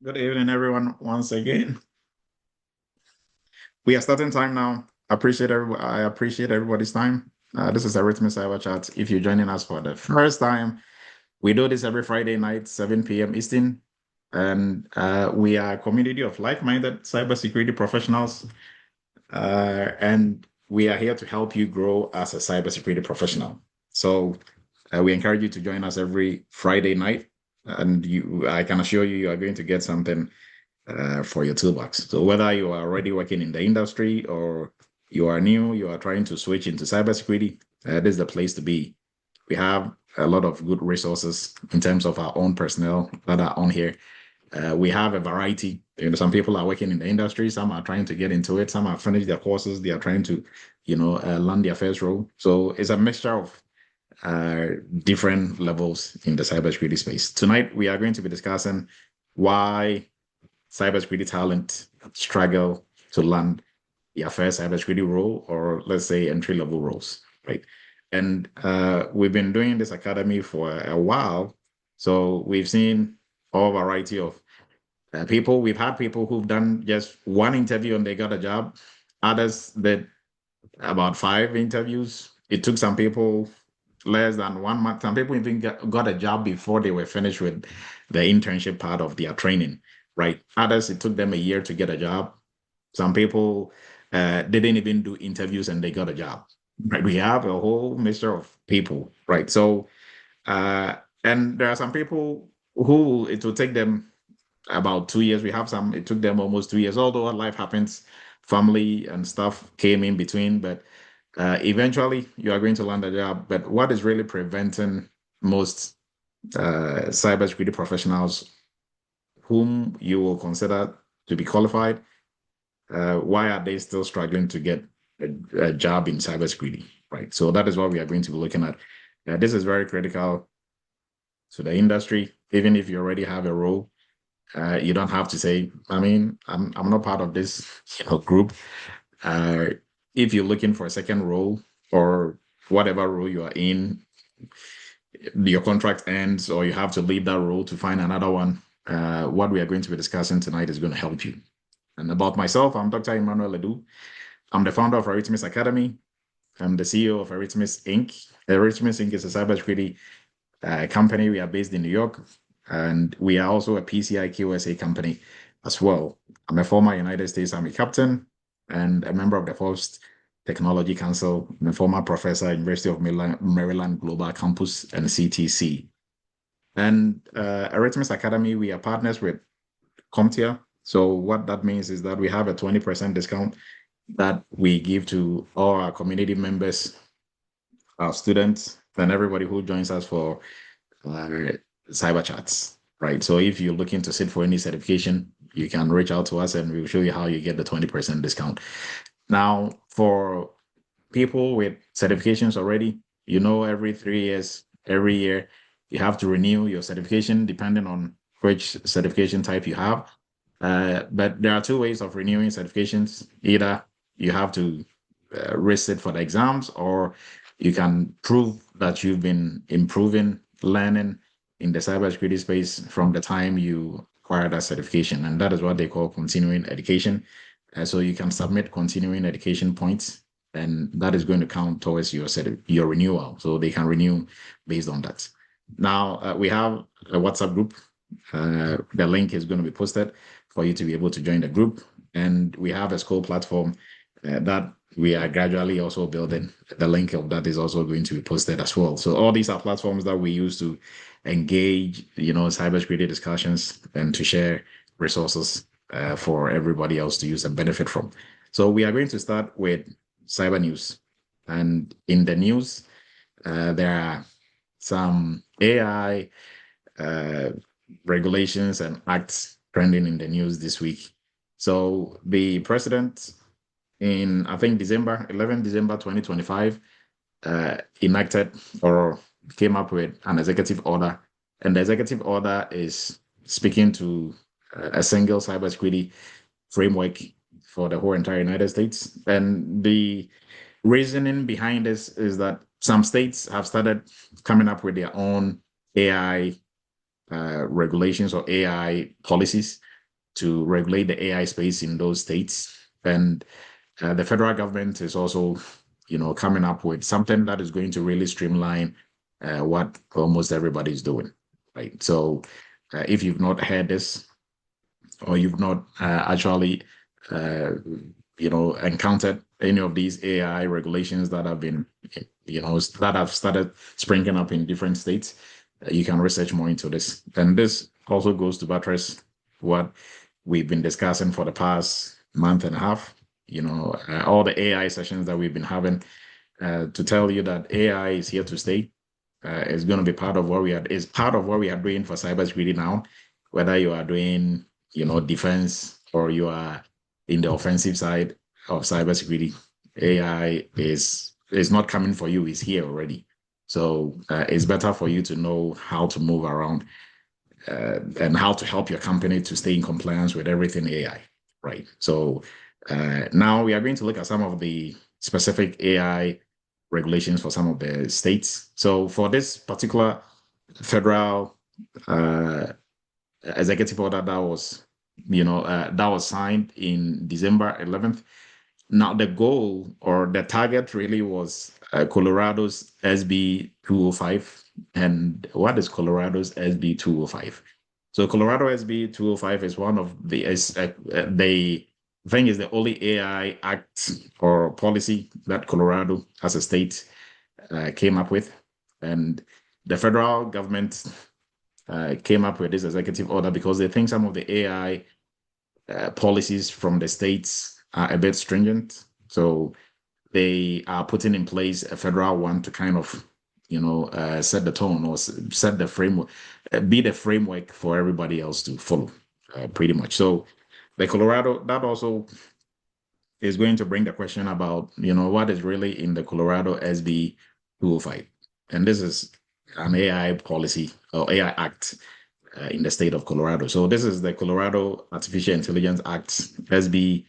Good evening, everyone. Once again, we are starting time now. I appreciate everybody's time. This is Eretmis Cyber Chat. If you're joining us for the first time, we do this every Friday night, 7 p.m. Eastern, and we are a community of like-minded cybersecurity professionals, and we are here to help you grow as a cybersecurity professional. So we encourage you to join us every Friday night, and I can assure you, you are going to get something for your toolbox. So whether you are already working in the industry or you are new, you are trying to switch into cybersecurity, this is the place to be. We have a lot of good resources in terms of our own personnel that are on here. We have a variety. Some people are working in the industry, some are trying to get into it, some have finished their courses, they are trying to, land their first role. So it's a mixture of different levels in the cybersecurity space. Tonight, we are going to be discussing why cybersecurity talent struggle to land their first cybersecurity role, or let's say entry level roles, right? And we've been doing this academy for a while, so we've seen all variety of people. We've had people who've done just one interview and they got a job. Others did about five interviews. It took some people less than 1 month. Some people even got a job before they were finished with the internship part of their training, right? Others, it took them a year to get a job. Some people didn't even do interviews and they got a job, right? We have a whole mixture of people, right? So, uh, and there are some people who it will take them about 2 years. We have some, it took them almost 2 years, although life happens, family and stuff came in between, but eventually you are going to land a job. But what is really preventing most cybersecurity professionals whom you will consider to be qualified, why are they still struggling to get a job in cybersecurity, right? So that is what we are going to be looking at. This is very critical to the industry. Even if you already have a role, you don't have to say, I mean, I'm not part of this group. Uh, if you're looking for a second role or whatever role you are in, your contract ends or you have to leave that role to find another one. What we are going to be discussing tonight is going to help you. And about myself, I'm Dr. Emmanuel Ledoux. I'm the founder of Eretmis Academy. I'm the CEO of Eretmis Inc. Eretmis Inc. is a cybersecurity company. We are based in New York, and we are also a PCI QSA company as well. I'm a former United States Army captain and a member of the Host Technology Council. I'm a former professor at University of Maryland Global Campus and CTC. And Eretmis Academy, we are partners with CompTIA. So what that means is that we have a 20% discount that we give to all our community members, our students, and everybody who joins us for uh, cyber chats, right? So if you're looking to sit for any certification, you can reach out to us and we'll show you how you get the 20% discount. Now, for people with certifications already, every 3 years, every year, you have to renew your certification depending on which certification type you have. But there are two ways of renewing certifications. Either you have to resit for the exams, or you can prove that you've been improving, learning in the cybersecurity space from the time you acquired that certification. And that is what they call continuing education. So you can submit continuing education points, and that is going to count towards your renewal. So they can renew based on that. Now, we have a WhatsApp group. The link is going to be posted for you to be able to join the group. And we have a school platform that we are gradually also building. The link of that is also going to be posted as well. So all these are platforms that we use to engage, cybersecurity discussions and to share resources for everybody else to use and benefit from. So we are going to start with cyber news. And in the news, there are some AI uh, regulations and acts trending in the news this week. So the president in, I think, 11 December 2025, enacted or came up with an executive order. And the executive order is speaking to a single cybersecurity framework for the whole entire United States. And the reasoning behind this is that some states have started coming up with their own AI regulations or AI policies. to regulate the AI space in those states. And the federal government is also, coming up with something that is going to really streamline what almost everybody is doing, right? So if you've not heard this, or you've not actually, encountered any of these AI regulations that have been, that have started springing up in different states, you can research more into this. And this also goes to buttress what we've been discussing for the past month and a half. All the AI sessions that we've been having to tell you that AI is here to stay. It's going to be part of what we are doing for cybersecurity now, whether you are doing, defense or you are in the offensive side of cybersecurity. AI is not coming for you; it's here already. So it's better for you to know how to move around and how to help your company to stay in compliance with everything AI, right? So now we are going to look at some of the specific AI regulations for some of the states. So for this particular federal executive order that was signed in December 11th. Now the goal or the target really was Colorado's SB 205. And what is Colorado's SB 205? So Colorado SB 205 is one of the thing is the only AI act or policy that Colorado as a state came up with. And the federal government came up with this executive order because they think some of the AI policies from the states are a bit stringent. So they are putting in place a federal one to kind of, set the tone or set the framework, be the framework for everybody else to follow, pretty much. So the Colorado, that also is going to bring the question about, what is really in the Colorado SB 205. And this is an AI policy or AI act in the state of Colorado. So this is the Colorado Artificial Intelligence Act, SB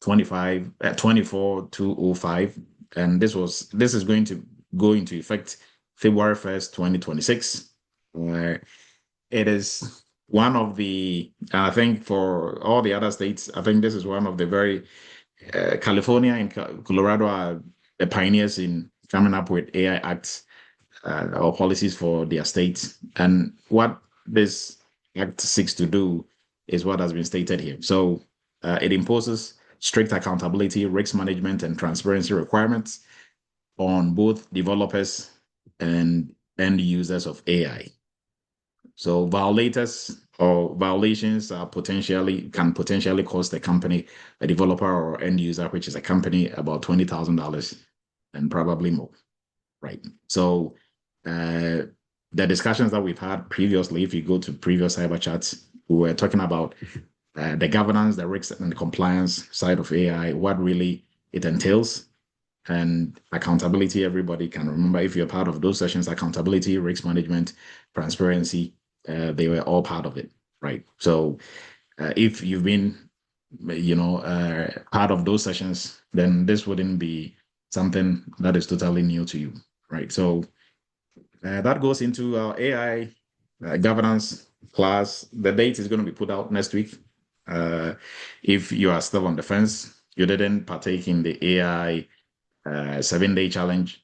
24205. And this is going to go into effect February 1st, 2026. It is one of the, I think for all the other states, I think this is one of the very, California and Colorado are the pioneers in coming up with AI acts or policies for their states. And what this act seeks to do is what has been stated here. So it imposes strict accountability, risk management, and transparency requirements on both developers and end users of AI. So violations can potentially cost the company, a developer or end user, which is a company, about $20,000 and probably more, right? So the discussions that we've had previously, if you go to previous cyber chats, we were talking about the governance, the risks, and the compliance side of AI, what really it entails, and accountability. Everybody can remember, if you're part of those sessions, accountability, risk management, transparency, they were all part of it, right? So if you've been, part of those sessions, then this wouldn't be something that is totally new to you, right? So that goes into our AI governance class. The date is going to be put out next week. If you are still on the fence, you didn't partake in the AI 7-day challenge,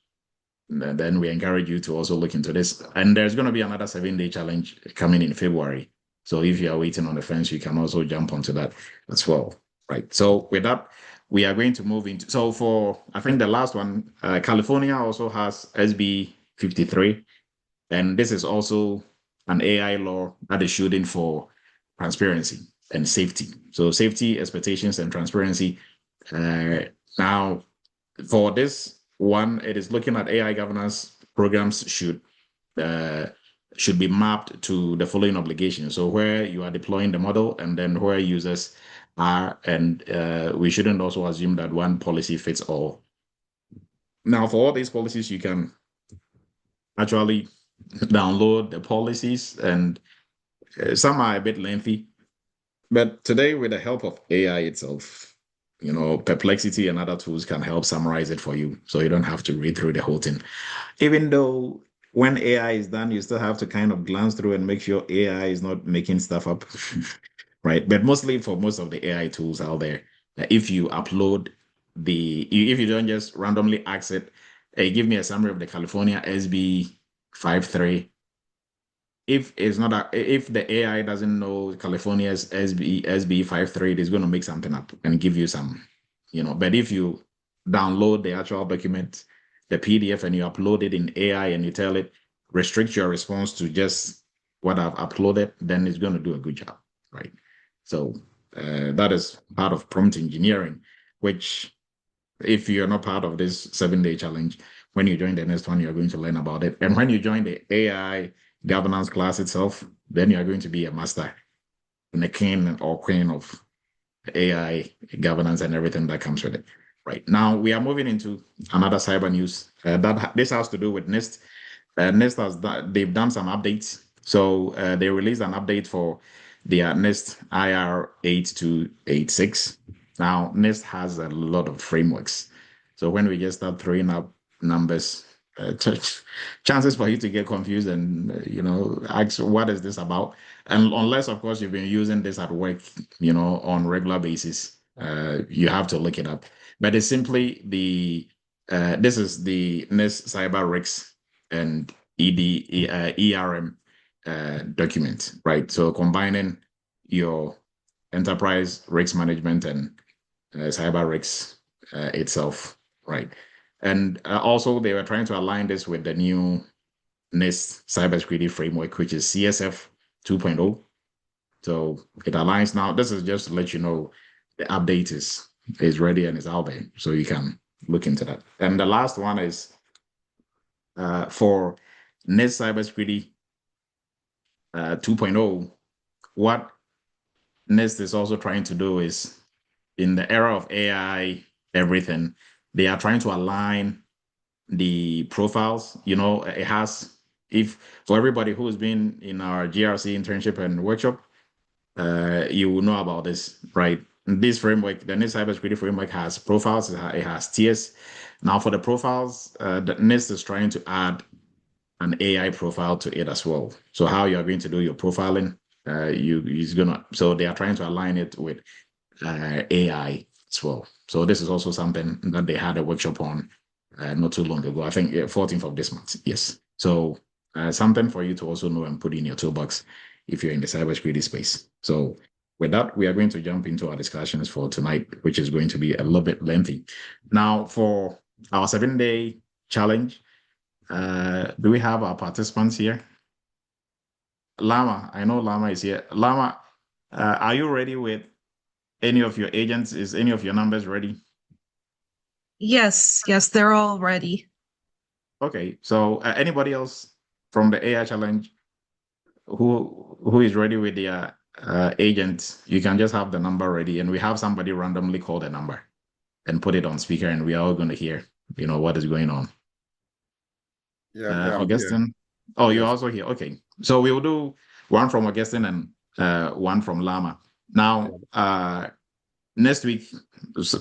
then we encourage you to also look into this. And there's going to be another 7-day challenge coming in February. So if you are waiting on the fence, you can also jump onto that as well, right? So with that, we are going to move into, so for, I think the last one, California also has SB 53. And this is also an AI law that is shooting for transparency and safety. So safety, expectations, and transparency. Now, for this one, it is looking at AI governance programs should be mapped to the following obligations. So where you are deploying the model, and then where users are, and we shouldn't also assume that one policy fits all. Now, for all these policies, you can actually download the policies, and some are a bit lengthy. But today, with the help of AI itself, Perplexity and other tools can help summarize it for you, so you don't have to read through the whole thing. Even though when AI is done, you still have to kind of glance through and make sure AI is not making stuff up. right? But mostly for most of the AI tools out there, if you upload if you don't just randomly ask it, hey, give me a summary of the California SB 53. If it's not if the AI doesn't know California's SB 53, it is going to make something up and give you some, But if you download the actual document, the PDF, and you upload it in AI and you tell it restrict your response to just what I've uploaded, then it's going to do a good job, right? So that is part of prompt engineering, which if you're not part of this 7-day challenge, when you join the next one, you're going to learn about it. And when you join the AI governance class itself, then you're going to be a master and a king or queen of AI governance and everything that comes with it. Right now, we are moving into another cyber news that this has to do with NIST. They've done some updates. So they released an update for their NIST IR 8286. Now, NIST has a lot of frameworks. So when we just start throwing up numbers, chances for you to get confused and ask what is this about, and unless of course you've been using this at work, on regular basis, you have to look it up. But it's simply this is the NIST Cyber Risks and ERM document, right? So combining your enterprise risk management and cyber risks itself, right? And also, they were trying to align this with the new NIST cybersecurity framework, which is CSF 2.0. So it aligns now. This is just to let you know the update is ready and is out there, so you can look into that. And the last one is for NIST cybersecurity 2.0. What NIST is also trying to do is, in the era of AI, everything, they are trying to align the profiles. It has, if for everybody who's been in our GRC internship and workshop, you will know about this, right? This framework, the NIST cybersecurity framework, has profiles, it has tiers. Now, for the profiles, the NIST is trying to add an AI profile to it as well. So how you are going to do your profiling, so they are trying to align it with AI as well. So this is also something that they had a workshop on not too long ago. I think 14th of this month. Yes. So something for you to also know and put in your toolbox if you're in the cybersecurity space. So with that, we are going to jump into our discussions for tonight, which is going to be a little bit lengthy. Now, for our 7-day challenge, do we have our participants here? Lama, I know Lama is here. Lama, are you ready with any of your agents? Is any of your numbers ready? Yes, they're all ready. Okay, so anybody else from the AI challenge who is ready with their agent, you can just have the number ready, and we have somebody randomly call the number and put it on speaker, and we are all going to hear, what is going on. Yeah, Augustine. Oh, you're yes. also here. Okay, so we will do one from Augustine and one from Lama. Now, next week,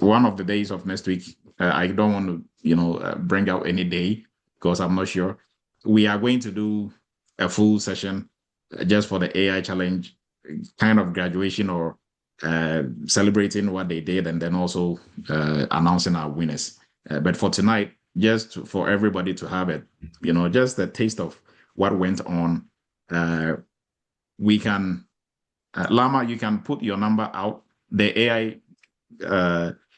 one of the days of next week, I don't want to, bring out any day because I'm not sure. We are going to do a full session just for the AI challenge, kind of graduation or celebrating what they did, and then also announcing our winners. But for tonight, just for everybody to have it, just a taste of what went on. We can, Lama, you can put your number out, the AI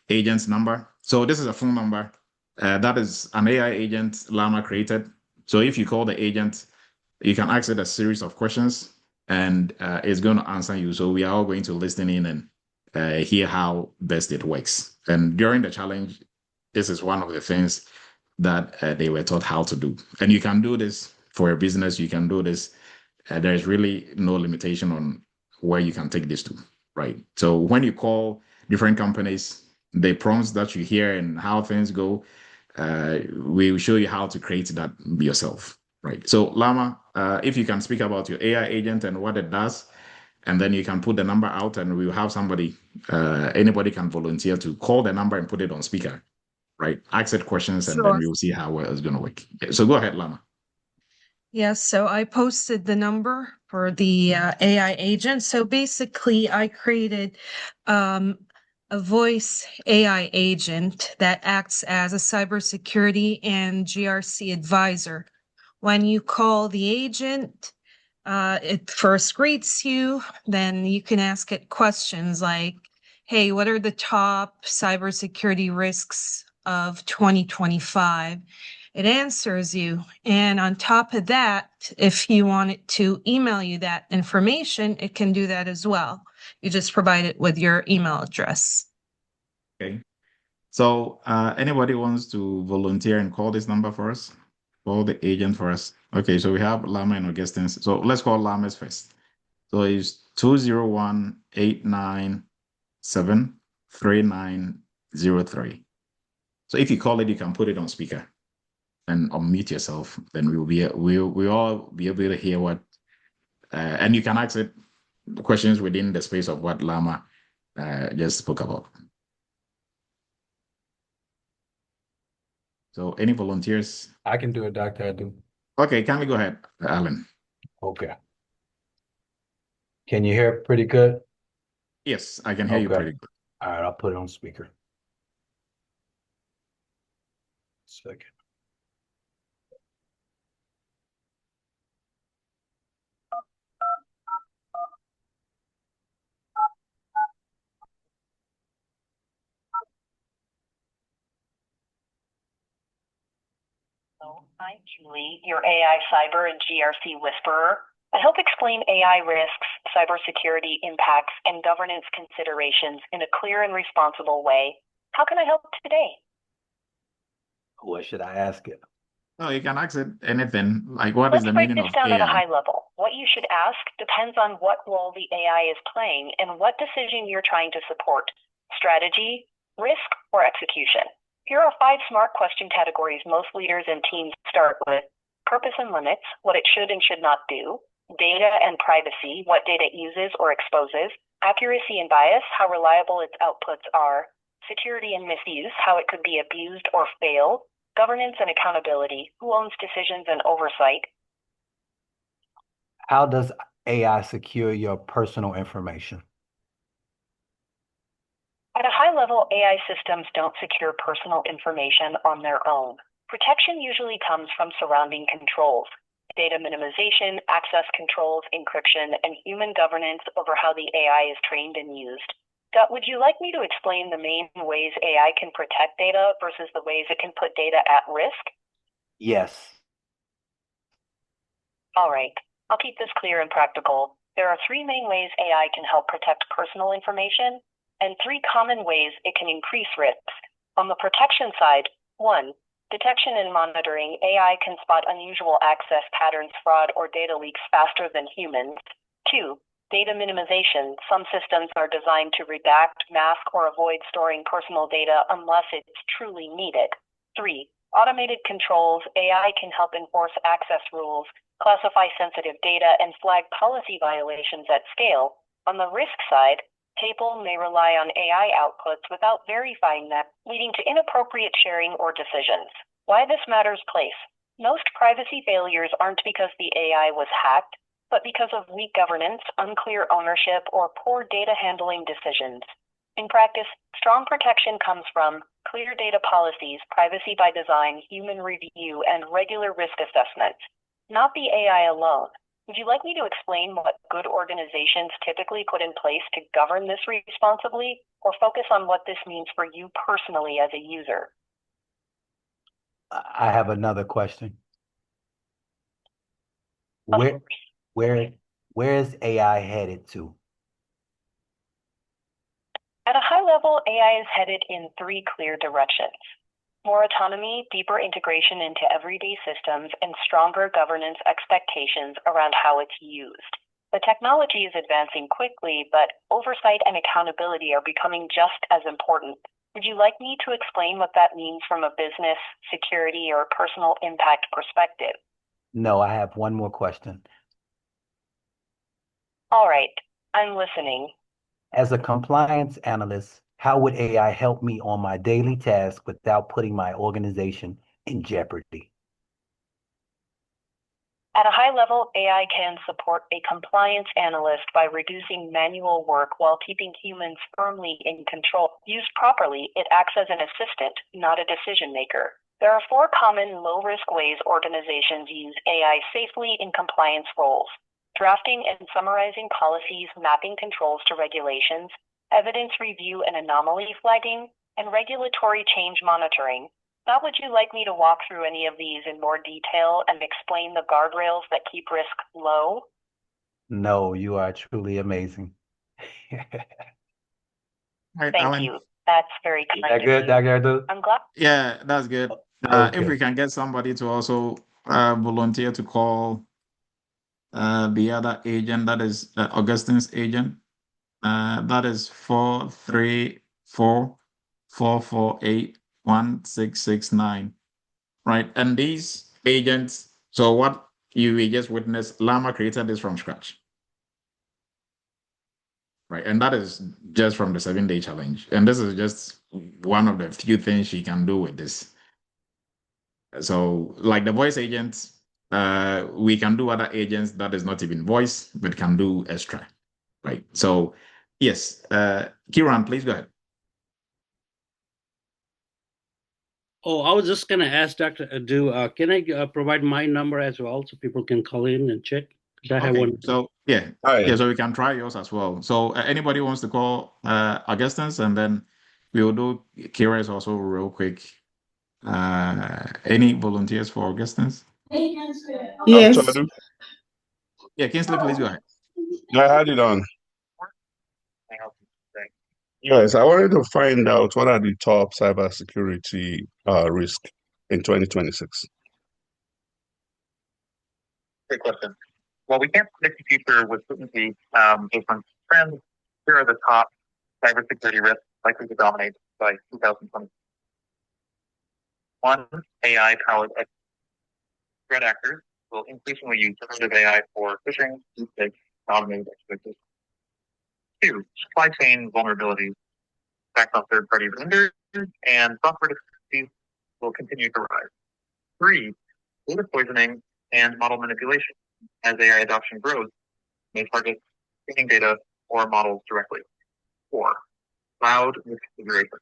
agent's number. So this is a phone number. That is an AI agent Lama created. So if you call the agent, you can ask it a series of questions and it's going to answer you. So we are all going to listen in and hear how best it works. And during the challenge, this is one of the things that they were taught how to do. And you can do this for a business. You can do this. There is really no limitation on where you can take this to, right? So when you call different companies, the prompts that you hear and how things go, we will show you how to create that yourself, right? So Lama, if you can speak about your AI agent and what it does, and then you can put the number out and we'll have somebody, anybody can volunteer to call the number and put it on speaker, right? Ask it questions and then Sure. we'll see how well it's going to work. So go ahead, Lama. Yes, so I posted the number for the AI agent. So basically, I created a voice AI agent that acts as a cybersecurity and GRC advisor. When you call the agent, it first greets you, then you can ask it questions like, hey, what are the top cybersecurity risks of 2025? It answers you. And on top of that, if you want it to email you that information, it can do that as well. You just provide it with your email address. Okay. So anybody wants to volunteer and call this number for us? Call the agent for us. Okay, so we have Lama and Augustine. So let's call Lama's first. So it's 201-897-3903. So if you call it, you can put it on speaker and unmute yourself. Then we'll all be able to hear what and you can ask it questions within the space of what Lama just spoke about. So any volunteers? I can do it, Doctor. I do. Okay, kindly go ahead, Alan. Okay. Can you hear it pretty good? Yes, I can hear you Okay. pretty good. All right, I'll put it on speaker. Second. I'm Julie, your AI cyber and GRC whisperer. I help explain AI risks, cybersecurity impacts, and governance considerations in a clear and responsible way. How can I help today? What should I ask it? No, you can ask it anything. Like, what is Let's the break meaning this of down at a AI? high level. What you should ask depends on what role the AI is playing and what decision you're trying to support: strategy, risk, or execution. Here are 5 smart question categories most leaders and teams start with: purpose and limits, what it should and should not do; data and privacy, what data it uses or exposes; accuracy and bias, how reliable its outputs are; security and misuse, how it could be abused or fail; governance and accountability, who owns decisions and oversight. How does AI secure your personal information? At a high level, AI systems don't secure personal information on their own. Protection usually comes from surrounding controls: data minimization, access controls, encryption, and human governance over how the AI is trained and used. Would you like me to explain the main ways AI can protect data versus the ways it can put data at risk? Yes. All right, I'll keep this clear and practical. There are 3 main ways AI can help protect personal information and 3 common ways it can increase risks. On the protection side, 1, detection and monitoring. AI can spot unusual access patterns, fraud, or data leaks faster than humans. 2, data minimization. Some systems are designed to redact, mask, or avoid storing personal data unless it's truly needed. 3, automated controls. AI can help enforce access rules, classify sensitive data, and flag policy violations at scale. On the risk side, people may rely on AI outputs without verifying them, leading to inappropriate sharing or decisions. Why this matters: place. Most privacy failures aren't because the AI was hacked, but because of weak governance, unclear ownership, or poor data handling decisions. In practice, strong protection comes from clear data policies, privacy by design, human review, and regular risk assessments, not the AI alone. Would you like me to explain what good organizations typically put in place to govern this responsibly, or focus on what this means for you personally as a user? I have another question. Of Where course. where is AI headed to? At a high level, AI is headed in 3 clear directions: more autonomy, deeper integration into everyday systems, and stronger governance expectations around how it's used. The technology is advancing quickly, but oversight and accountability are becoming just as important. Would you like me to explain what that means from a business, security, or personal impact perspective? No, I have one more question. All right, I'm listening. As a compliance analyst, how would AI help me on my daily tasks without putting my organization in jeopardy? At a high level, AI can support a compliance analyst by reducing manual work while keeping humans firmly in control. Used properly, it acts as an assistant, not a decision maker. There are 4 common low-risk ways organizations use AI safely in compliance roles: drafting and summarizing policies, mapping controls to regulations, evidence review and anomaly flagging, and regulatory change monitoring. Now, would you like me to walk through any of these in more detail and explain the guardrails that keep risk low? No, you are truly amazing. Right, Thank Alan. you. That's very kind That of good, you. Dr. Abdul? I'm glad. Yeah, that's good. If Okay. we can get somebody to also volunteer to call the other agent, that is Augustine's agent, that is 434-448-1669. Right. And these agents, so what you just witnessed, Llama created this from scratch. Right. And that is just from the 7-day challenge. And this is just one of the few things she can do with this. So, like the voice agents, we can do other agents that is not even voice, but can do extra. Right. So, yes, Kiran, please go ahead. Oh, I was just going to ask Dr. Adu, can I provide my number as well so people can call in and check? 'Cause I have Okay, one. so yeah, Hi. so we can try yours as well. So anybody wants to call Augustine, and then we will do Kira's also real quick. Any volunteers for Augustine? Yes. Absolutely. Yeah, Kingsley, please go ahead. I had it on. Yes, I wanted to find out what are the top cybersecurity risks in 2026. Great question. Well, we can't predict the future with certainty based on trends. Here are the top cybersecurity risks likely to dominate by 2020. 1, AI-powered threat actors will increasingly use generative AI for phishing, deepfake, and automated exploitation. 2, supply chain vulnerabilities, attacks on third-party vendors, and software dependencies will continue to rise. 3, data poisoning and model manipulation. As AI adoption grows, may target training data or models directly. 4, cloud misconfiguration.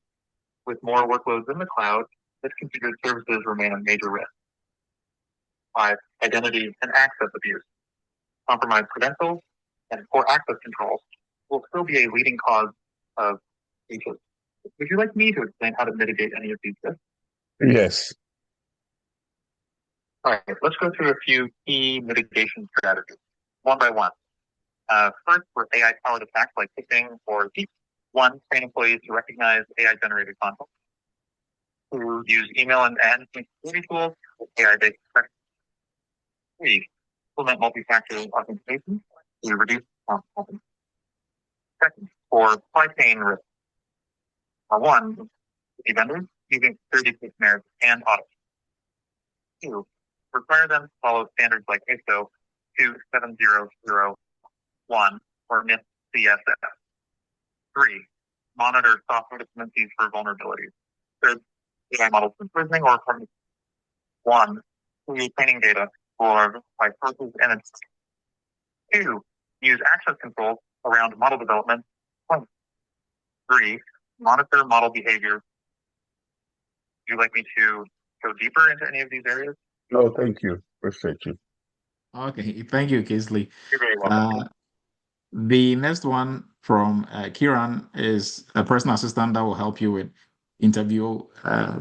With more workloads in the cloud, misconfigured services remain a major risk. 5, identity and access abuse. Compromised credentials and poor access controls will still be a leading cause of breaches. Would you like me to explain how to mitigate any of these risks? Yes. All right, let's go through a few key mitigation strategies, one by one. First, for AI-powered attacks like phishing or deep. 1, train employees to recognize AI-generated content. 2, use email and security tools with AI-based protection. 3, implement multi-factor authentication to reduce confidence. Second, for supply chain risk. 1, the vendors using security questionnaires and audits. 2, require them to follow standards like ISO 27001 or NIST CSS. 3, monitor software dependencies for vulnerabilities. Third, AI model provisioning or from 1, create training data for by sources and its 2, use access controls around model development. 3, monitor model behavior. Would you like me to go deeper into any of these areas? No, thank you. Appreciate you. Okay, thank you, Kingsley. You're very welcome. The next one from Kiran is a personal assistant that will help you with interview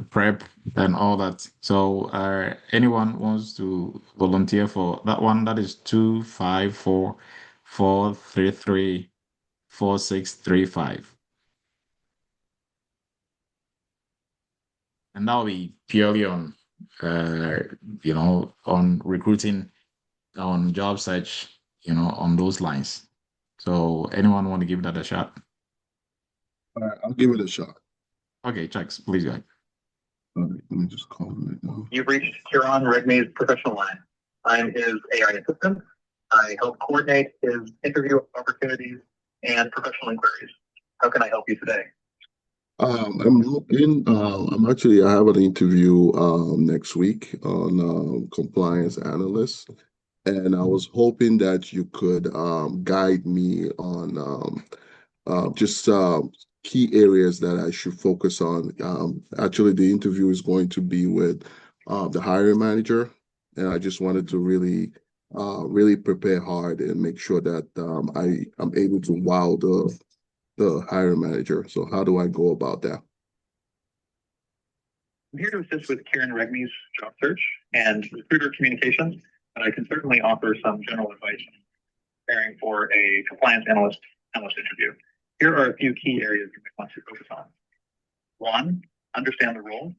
prep and all that. So anyone wants to volunteer for that one, that is 254-433-4635. And that will be purely on, on recruiting, on job search, on those lines. So anyone want to give that a shot? All right, I'll give it a shot. Okay, Chucks, please go ahead. All right, let me just call him right now. You've reached Kiran Regni's professional line. I'm his AI assistant. I help coordinate his interview opportunities and professional inquiries. How can I help you today? I'm looking. I have an interview next week on compliance analyst, and I was hoping that you could guide me on just key areas that I should focus on. Actually, the interview is going to be with the hiring manager, and I just wanted to really prepare hard and make sure that I'm able to wow the hiring manager. So how do I go about that? I'm here to assist with Kieran Regni's job search and recruiter communications, but I can certainly offer some general advice on preparing for a compliance analyst interview. Here are a few key areas you might want to focus on. One, understand the role.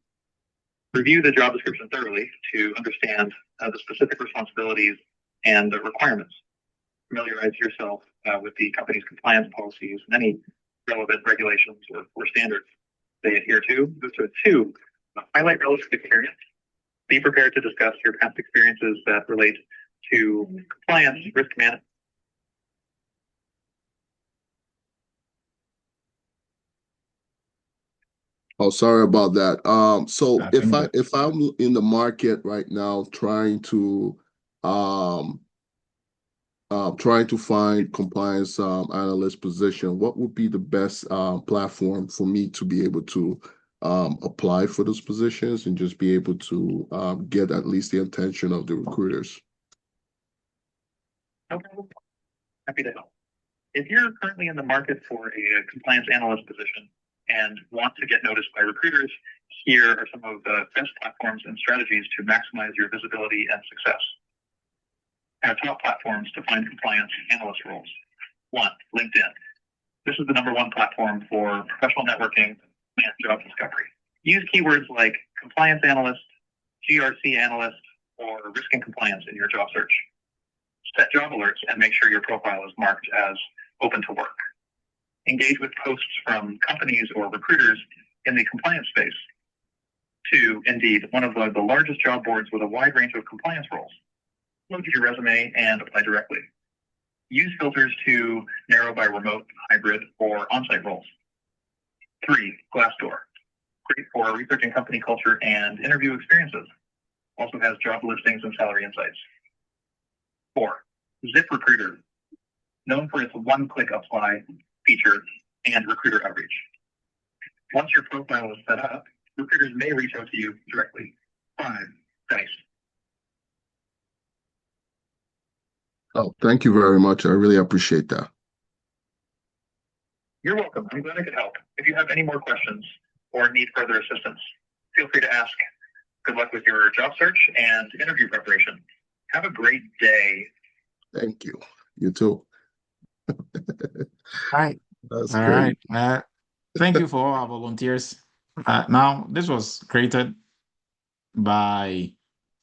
Review the job description thoroughly to understand the specific responsibilities and the requirements. Familiarize yourself with the company's compliance policies and any relevant regulations or standards they adhere to. So two, highlight relevant experience. Be prepared to discuss your past experiences that relate to compliance, risk management. Oh, sorry about that. So I think if I'm in the market right now um trying to find compliance analyst position, what would be the best platform for me to be able to apply for those positions and just be able to get at least the attention of the recruiters? No problem. Happy to help. If you're currently in the market for a compliance analyst position and want to get noticed by recruiters, here are some of the best platforms and strategies to maximize your visibility and success. Our top platforms to find compliance analyst roles. One, LinkedIn. This is the #1 platform for professional networking and job discovery. Use keywords like compliance analyst, GRC analyst, or risk and compliance in your job search. Set job alerts and make sure your profile is marked as open to work. Engage with posts from companies or recruiters in the compliance space. Two, Indeed, one of the largest job boards with a wide range of compliance roles. Look at your resume and apply directly. Use filters to narrow by remote, hybrid, or on-site roles. Three, Glassdoor. Great for researching company culture and interview experiences. Also has job listings and salary insights. Four, ZipRecruiter. Known for its one-click apply feature and recruiter outreach. Once your profile is set up, recruiters may reach out to you directly. Five, Dice. Oh, thank you very much. I really appreciate that. You're welcome. I'm glad I could help. If you have any more questions or need further assistance, feel free to ask. Good luck with your job search and interview preparation. Have a great day. Thank you. You too. right. That's All great. right. Thank you for all our volunteers. Now, this was created by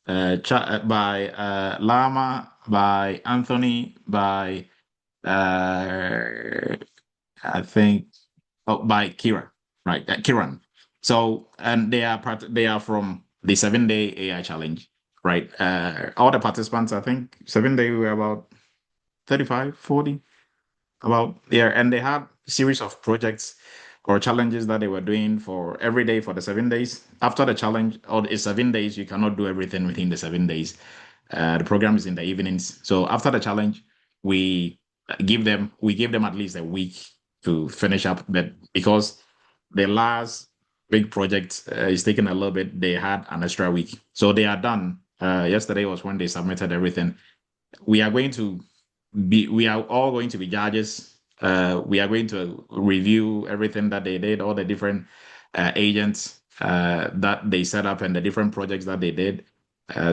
Lama, by Anthony, by I think by Kira, right? Kiran. So, and they are from the 7-day AI challenge, right? All the participants, I think 7 day we were about 35, 40, about there, and they had a series of projects or challenges that they were doing for every day for the 7 days. After the challenge or the 7 days, you cannot do everything within the 7 days. The program is in the evenings. So after the challenge, we give them at least a week to finish up. But because the last big project is taking a little bit, they had an extra week. So they are done. Yesterday was when they submitted everything. We are all going to be judges. We are going to review everything that they did, all the different agents that they set up and the different projects that they did.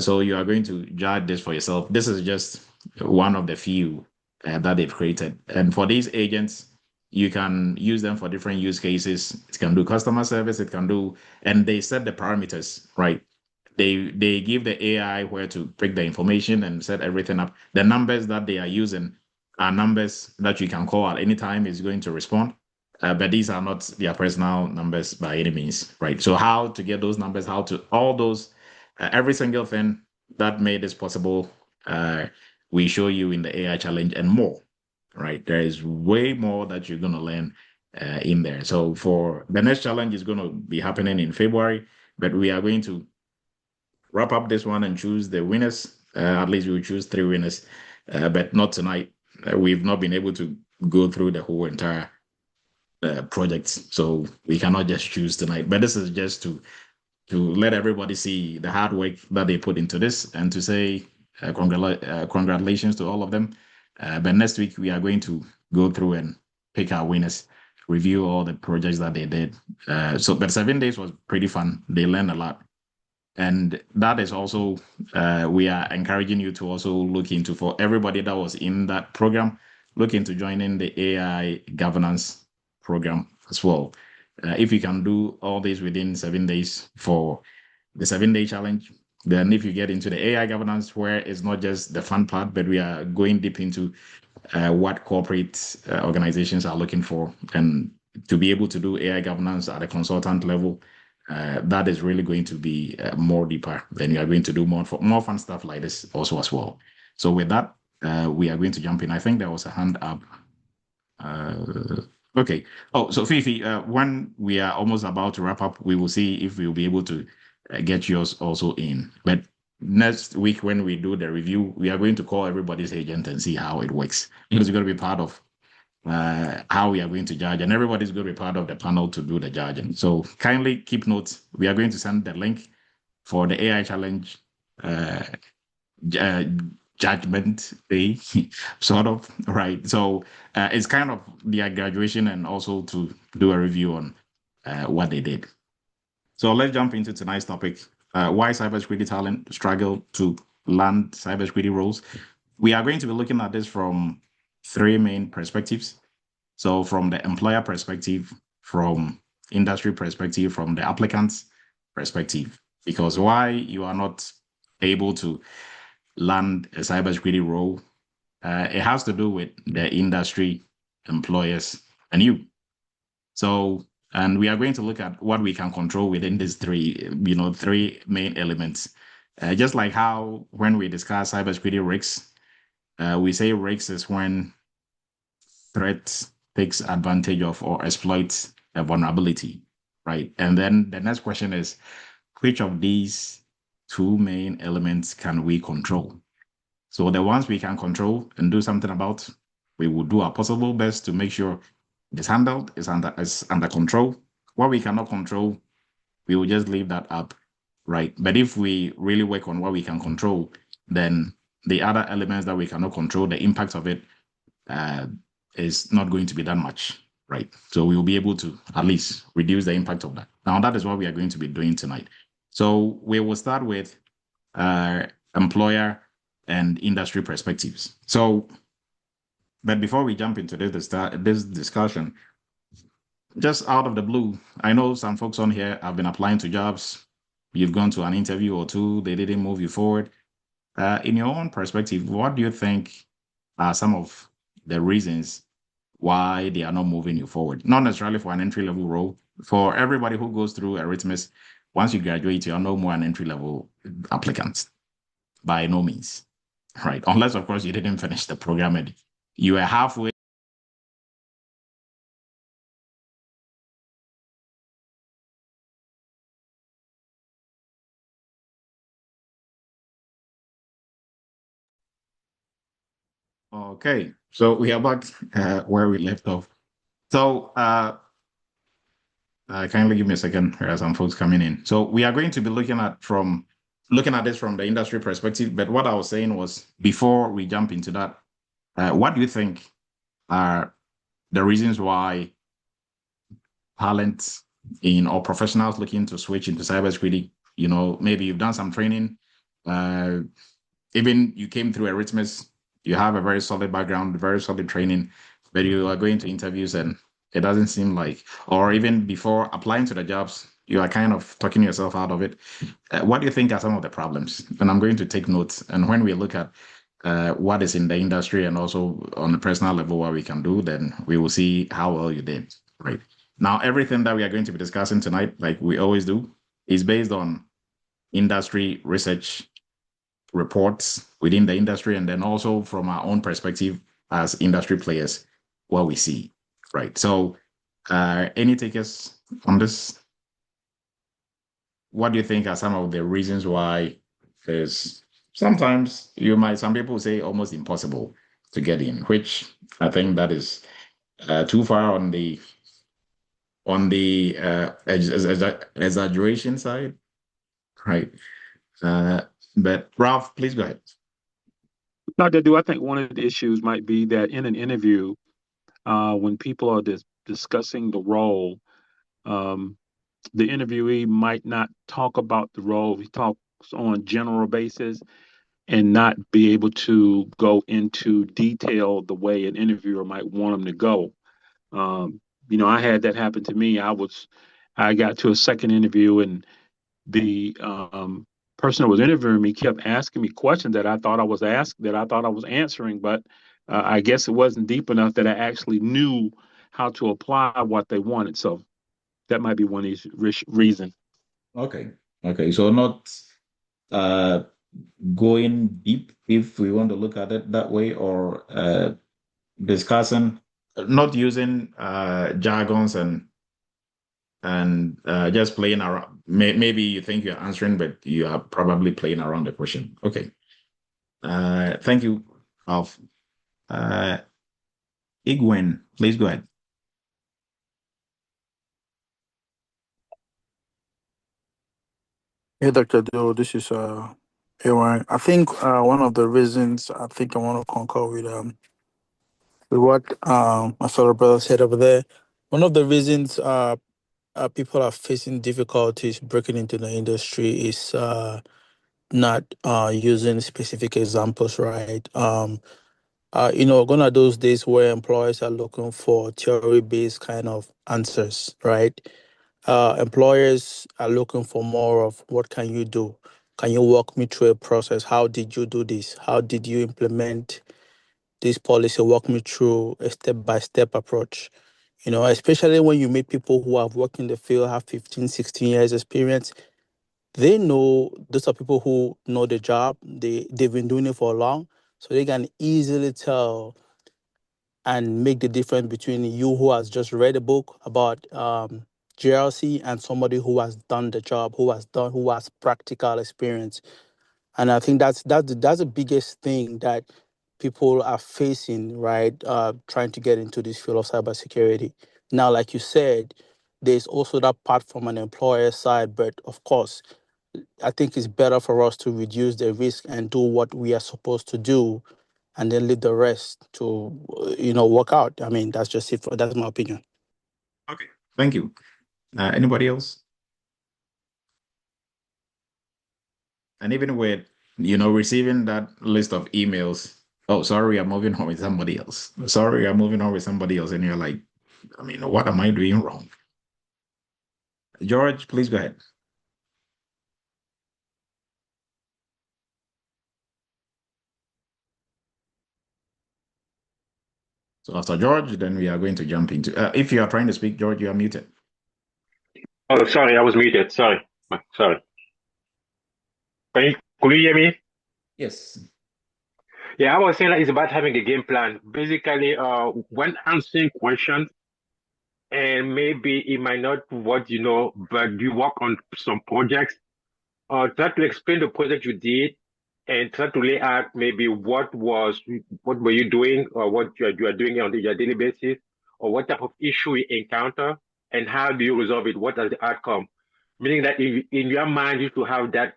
So you are going to judge this for yourself. This is just one of the few that they've created. And for these agents, you can use them for different use cases. It can do customer service, and they set the parameters, right? They give the AI where to pick the information and set everything up. The numbers that they are using are numbers that you can call at any time. Is going to respond. But these are not their personal numbers by any means, right? So how to get those numbers, all those, every single thing that made this possible, we show you in the AI challenge and more, right? There is way more that you're going to learn in there. So for the next challenge is going to be happening in February, but we are going to wrap up this one and choose the winners At least we will choose 3 winners, but not tonight. We've not been able to go through the whole entire project, so we cannot just choose tonight. But this is just to let everybody see the hard work that they put into this and to say congratulations to all of them. But next week, we are going to go through and pick our winners, review all the projects that they did. But 7 days was pretty fun. They learned a lot. And that is also, we are encouraging you to also look into, for everybody that was in that program, look into joining the AI governance program as well. If you can do all this within 7 days for the 7 day challenge, then if you get into the AI governance, where it's not just the fun part, but we are going deep into what corporate organizations are looking for, and to be able to do AI governance at a consultant level, that is really going to be more deeper. Then you are going to do more fun stuff like this also as well. So with that, we are going to jump in. I think there was a hand up. Okay. Oh, so Fifi, when we are almost about to wrap up, we will see if we'll be able to get yours also in. But next week, when we do the review, we are going to call everybody's agent and see how it works. Because it's going to be part of how we are going to judge, and everybody's going to be part of the panel to do the judging. So kindly keep notes. We are going to send the link for the AI challenge judgment day, sort of, right? So it's kind of their graduation and also to do a review on what they did. So let's jump into tonight's topic, why cybersecurity talent struggle to land cybersecurity roles. We are going to be looking at this from 3 main perspectives. So from the employer perspective, from industry perspective, from the applicant's perspective, because why you are not able to land a cybersecurity role, it has to do with the industry, employers, and you. So, and we are going to look at what we can control within these 3 main elements. Just like how when we discuss cybersecurity risks, we say risks is when threat takes advantage of or exploits a vulnerability, right? And then the next question is, which of these 2 main elements can we control? So the ones we can control and do something about, we will do our possible best to make sure it's handled, it's under control. What we cannot control, we will just leave that up, right? But if we really work on what we can control, then the other elements that we cannot control, the impact of it is not going to be that much, right? So we will be able to at least reduce the impact of that. Now, that is what we are going to be doing tonight. So we will start with employer and industry perspectives. So, but before we jump into this discussion, just out of the blue, I know some folks on here have been applying to jobs. You've gone to an interview or 2, they didn't move you forward. In your own perspective, what do you think are some of the reasons why they are not moving you forward? Not necessarily for an entry-level role. For everybody who goes through Eretmis, once you graduate, you are no more an entry-level applicant. By no means, right? Unless, of course, you didn't finish the program and you are halfway. Okay, so we are back where we left off. So kindly give me a second. There are some folks coming in. So we are going to be looking at this from the industry perspective. But what I was saying was, before we jump into that, what do you think are the reasons why talent or professionals looking to switch into cybersecurity? Maybe you've done some training, even you came through Eretmis, you have a very solid background, very solid training, but you are going to interviews and it doesn't seem like, or even before applying to the jobs, you are kind of talking yourself out of it. What do you think are some of the problems? And I'm going to take notes. And when we look at what is in the industry and also on a personal level what we can do, then we will see how well you did, right? Now, everything that we are going to be discussing tonight, like we always do, is based on industry research reports within the industry, and then also from our own perspective as industry players, what we see, right? So any takers on this? What do you think are some of the reasons why there's sometimes some people say almost impossible to get in, which I think that is too far on the exaggeration side, right? But Ralph, please go ahead. Dr. Do I think one of the issues might be that in an interview, when people are discussing the role, the interviewee might not talk about the role. He talks on general basis and not be able to go into detail the way an interviewer might want them to go. I had that happen to me. I got to a second interview and the person that was interviewing me kept asking me questions that I thought I was answering, but I guess it wasn't deep enough that I actually knew how to apply what they wanted. So that might be one reason. Okay. So not going deep, if we want to look at it that way, or discussing, not using jargons and just playing around. Maybe you think you're answering, but you are probably playing around the question. Okay. Thank you, Alf. Igwen, please go ahead. Hey, Dr. Dio, this is Aaron. I think one of the reasons I think I want to concur with what my fellow brother said over there. One of the reasons people are facing difficulties breaking into the industry is not using specific examples, right? Gone are those days where employers are looking for theory-based kind of answers, right? Employers are looking for more of what can you do? Can you walk me through a process? How did you do this? How did you implement this policy? Walk me through a step-by-step approach. Especially when you meet people who have worked in the field, have 15, 16 years experience, they know those are people who know the job. They've been doing it for long, so they can easily tell and make the difference between you who has just read a book about GRC and somebody who has done the job, who has practical experience. And I think that's the biggest thing that people are facing, right? Trying to get into this field of cybersecurity. Now, like you said, there's also that part from an employer side, but of course, I think it's better for us to reduce the risk and do what we are supposed to do and then leave the rest to, work out. I mean, that's just it. That's my opinion. Okay, thank you. Anybody else? And even with, receiving that list of emails, oh, sorry, I'm moving on with somebody else. Sorry, I'm moving on with somebody else. And you're like, what am I doing wrong? George, please go ahead. So after George, then we are going to jump into, if you are trying to speak, George, you are muted. Oh, sorry, I was muted. Sorry. Could you hear me? Yes. Yeah, I was saying that it's about having a game plan. Basically, when answering questions, and maybe it might not what you know, but you work on some projects, try to explain the project you did and try to lay out maybe what were you doing or what you are doing on your daily basis, or what type of issue you encounter and how do you resolve it, what is the outcome. Meaning that in your mind you to have that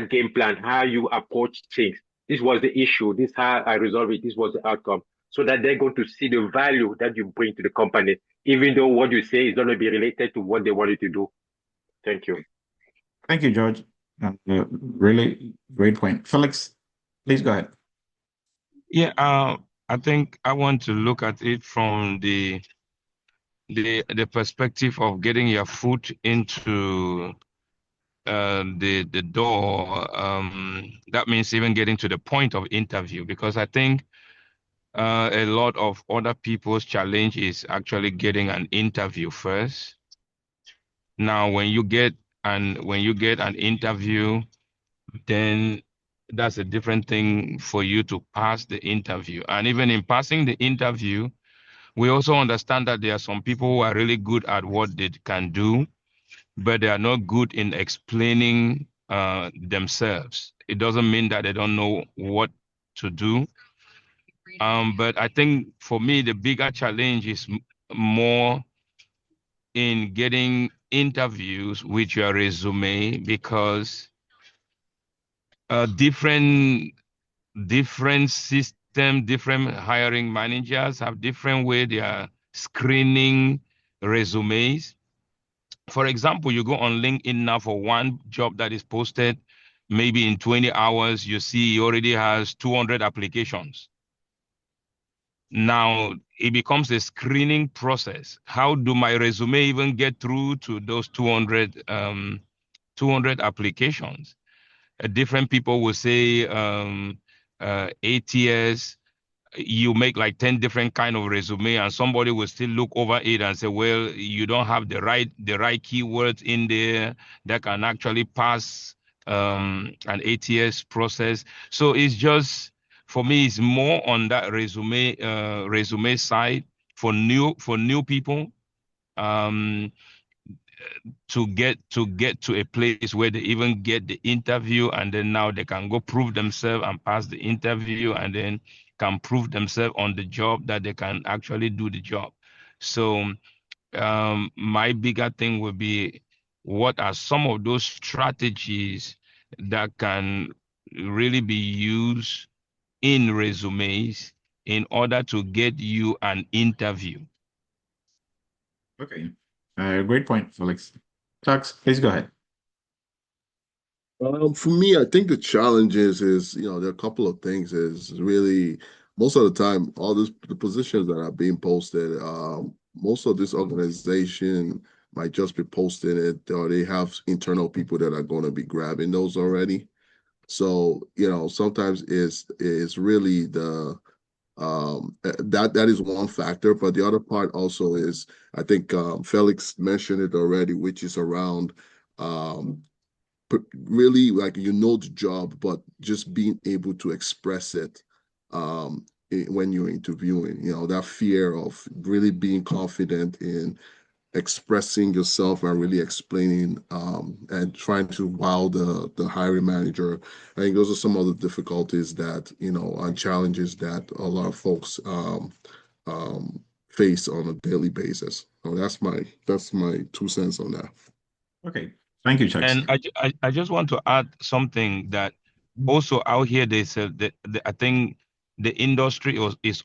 game plan, how you approach things. This was the issue, this how I resolve it, this was the outcome. So that they're going to see the value that you bring to the company, even though what you say is going to be related to what they want you to do. Thank you. Thank you, George. Really great point. Felix, please go ahead. Yeah, I think I want to look at it from the perspective of getting your foot into the door. That means even getting to the point of interview, because I think a lot of other people's challenge is actually getting an interview first. Now, when you get an interview, then that's a different thing for you to pass the interview. And even in passing the interview, we also understand that there are some people who are really good at what they can do, but they are not good in explaining themselves. It doesn't mean that they don't know what to do. But I think for me, the bigger challenge is more in getting interviews with your resume, because different system, different hiring managers have different way they are screening resumes. For example, you go on LinkedIn now for one job that is posted, maybe in 20 hours, you see he already has 200 applications. Now it becomes a screening process. How do my resume even get through to those 200 applications? Different people will say ATS, you make like 10 different kind of resume, and somebody will still look over it and say, well, you don't have the right keywords in there that can actually pass an ATS process. So it's just, for me, it's more on that resume side for new people, to get to a place where they even get the interview, and then now they can go prove themselves and pass the interview, and then can prove themselves on the job that they can actually do the job. So my bigger thing would be, what are some of those strategies that can really be used in resumes in order to get you an interview? Okay. Great point, Felix. Chucks, please go ahead. For me, I think the challenge is there are a couple of things. Is really most of the time, the positions that are being posted, most of this organization might just be posting it, or they have internal people that are going to be grabbing those already. So, sometimes it's really that is one factor, but the other part also is, I think Felix mentioned it already, which is around really, like, the job, but just being able to express it when you're interviewing, that fear of really being confident in expressing yourself and really explaining and trying to wow the hiring manager. I think those are some of the difficulties that, and challenges that a lot of folks face on a daily basis. So that's my 2 cents on that. Okay. Thank you, Chucks. And I just want to add something that also out here, they said that I think the industry is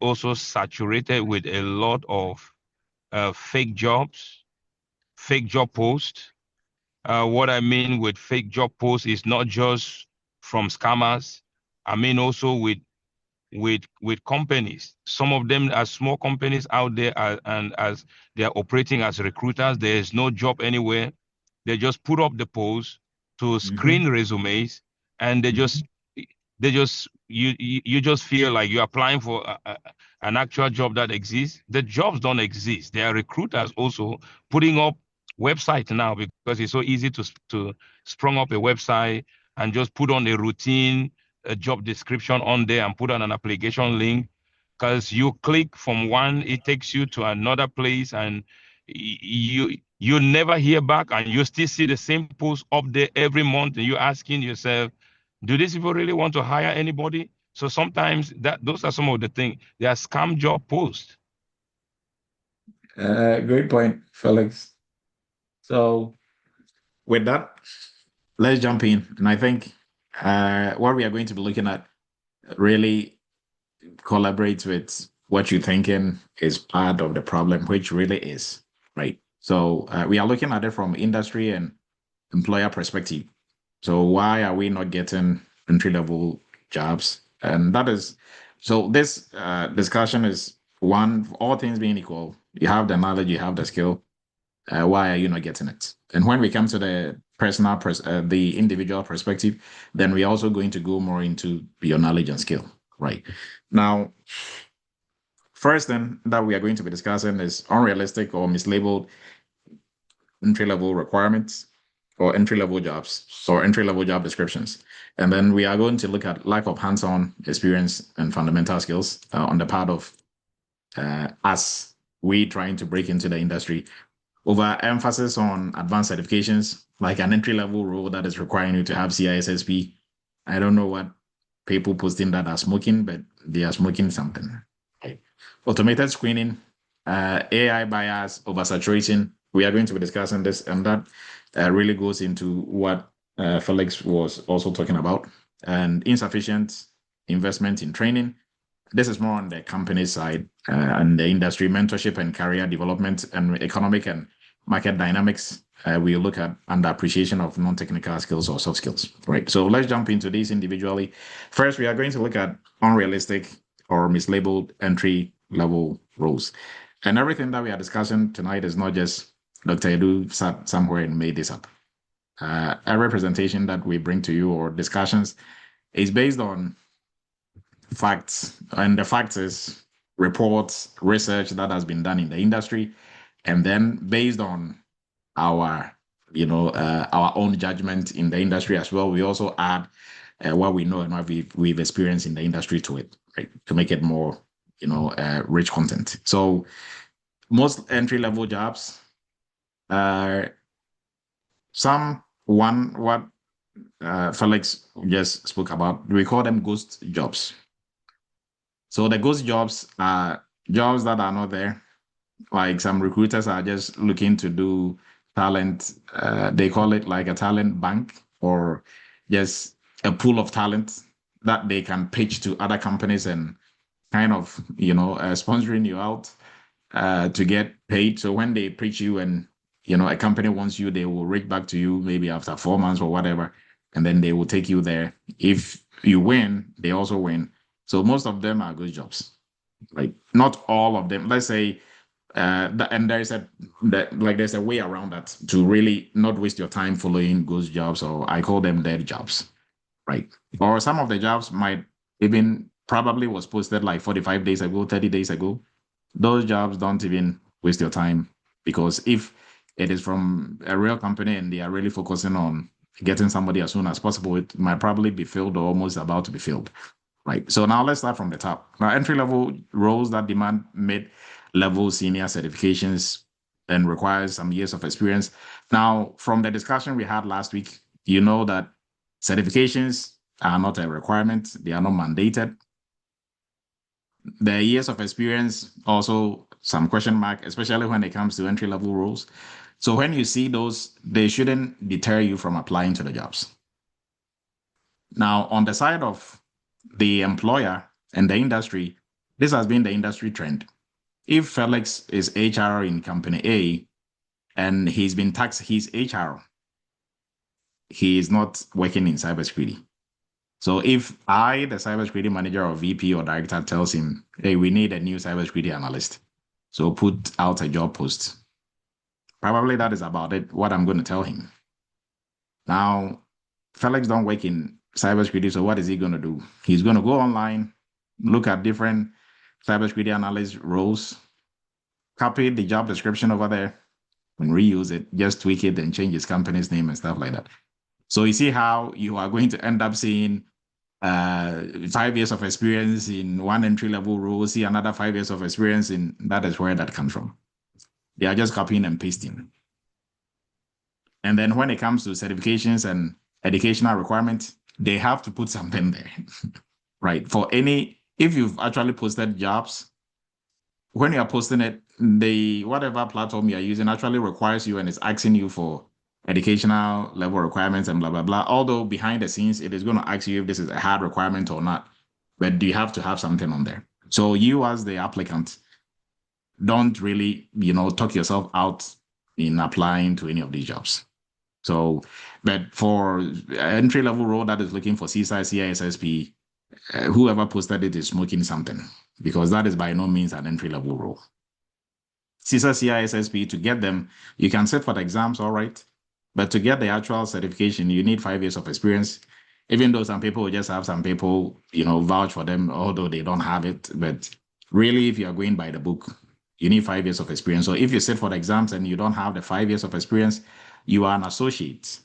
also saturated with a lot of fake jobs, fake job posts. What I mean with fake job posts is not just from scammers. I mean also with companies. Some of them are small companies out there, and as they are operating as recruiters, there is no job anywhere. They just put up the post to screen resumes, and you just feel like you're applying for an actual job that exists. The jobs don't exist. There are recruiters also putting up websites now, because it's so easy to sprung up a website and just put on a routine job description on there and put on an application link. Because you click from one, it takes you to another place, and you never hear back, and you still see the same post up there every month, and you're asking yourself, do these people really want to hire anybody? So sometimes those are some of the things. They are scam job posts. Great point, Felix. So with that, let's jump in. And I think what we are going to be looking at really collaborates with what you're thinking is part of the problem, which really is, right? So we are looking at it from industry and employer perspective. So why are we not getting entry-level jobs? And that is, so this discussion is one, all things being equal, you have the knowledge, you have the skill. Why are you not getting it? And when we come to the the individual perspective, then we're also going to go more into your knowledge and skill, right? Now, first thing that we are going to be discussing is unrealistic or mislabeled entry-level requirements or entry-level jobs, or entry-level job descriptions. And then we are going to look at lack of hands-on experience and fundamental skills on the part of us, we trying to break into the industry. overemphasis on advanced certifications, like an entry-level role that is requiring you to have CISSP. I don't know what people posting that are smoking, but they are smoking something. Okay. Automated screening, AI bias, oversaturation. We are going to be discussing this, and that really goes into what Felix was also talking about, and insufficient investment in training. This is more on the company side and the industry mentorship and career development and economic and market dynamics. We look at underappreciation of non-technical skills or soft skills, right? So let's jump into these individually. First, we are going to look at unrealistic or mislabeled entry level roles. And everything that we are discussing tonight is not just Dr. Edu sat somewhere and made this up. Every presentation that we bring to you or discussions is based on facts, and the facts is reports, research that has been done in the industry, and then based on our, our own judgment in the industry as well, we also add what we know and what we've experienced in the industry to it, right, to make it more, rich content. So most entry level jobs are what Felix just spoke about. We call them ghost jobs. So the ghost jobs are jobs that are not there. Like some recruiters are just looking to do talent. They call it like a talent bank or just a pool of talent that they can pitch to other companies and kind of, sponsoring you out to get paid. So when they pitch you and, a company wants you, they will reach back to you maybe after 4 months or whatever, and then they will take you there. If you win, they also win. So most of them are good jobs, like not all of them. Let's say, and there's a way around that to really not waste your time following good jobs, or I call them dead jobs, right? Or some of the jobs might even probably was posted like 45 days ago, 30 days ago. Those jobs don't even waste your time, because if it is from a real company and they are really focusing on getting somebody as soon as possible, it might probably be filled or almost about to be filled. Right. So now let's start from the top. Now, entry-level roles that demand mid-level senior certifications and requires some years of experience. Now, from the discussion we had last week, you know that certifications are not a requirement. They are not mandated. The years of experience, also some question mark, especially when it comes to entry-level roles. So when you see those, they shouldn't deter you from applying to the jobs. Now, on the side of the employer and the industry, this has been the industry trend. If Felix is HR in company A and he's been taxed, he's HR, he is not working in cybersecurity. So if I, the cybersecurity manager or VP or director, tells him, hey, we need a new cybersecurity analyst, so put out a job post, probably that is about it, what I'm going to tell him. Now, Felix don't work in cybersecurity, so what is he going to do? He's going to go online, look at different cybersecurity analyst roles, copy the job description over there, and reuse it, just tweak it and change his company's name and stuff like that. So you see how you are going to end up seeing 5 years of experience in one entry-level role, see another 5 years of experience in, that is where that comes from. They are just copying and pasting. And then when it comes to certifications and educational requirements, they have to put something there, right? If you've actually posted jobs, when you are posting it, whatever platform you are using actually requires you and is asking you for educational level requirements and blah, blah, blah. Although behind the scenes, it is going to ask you if this is a hard requirement or not, but you have to have something on there. So you as the applicant, don't really, talk yourself out in applying to any of these jobs. So, but for entry-level role that is looking for CISA, CISSP, whoever posted it is smoking something, because that is by no means an entry-level role. CISA, CISSP, to get them, you can sit for the exams, all right, but to get the actual certification, you need 5 years of experience, even though some people will just have some people, vouch for them, although they don't have it. But really, if you are going by the book, you need 5 years of experience. So if you sit for the exams and you don't have the 5 years of experience, you are an associate.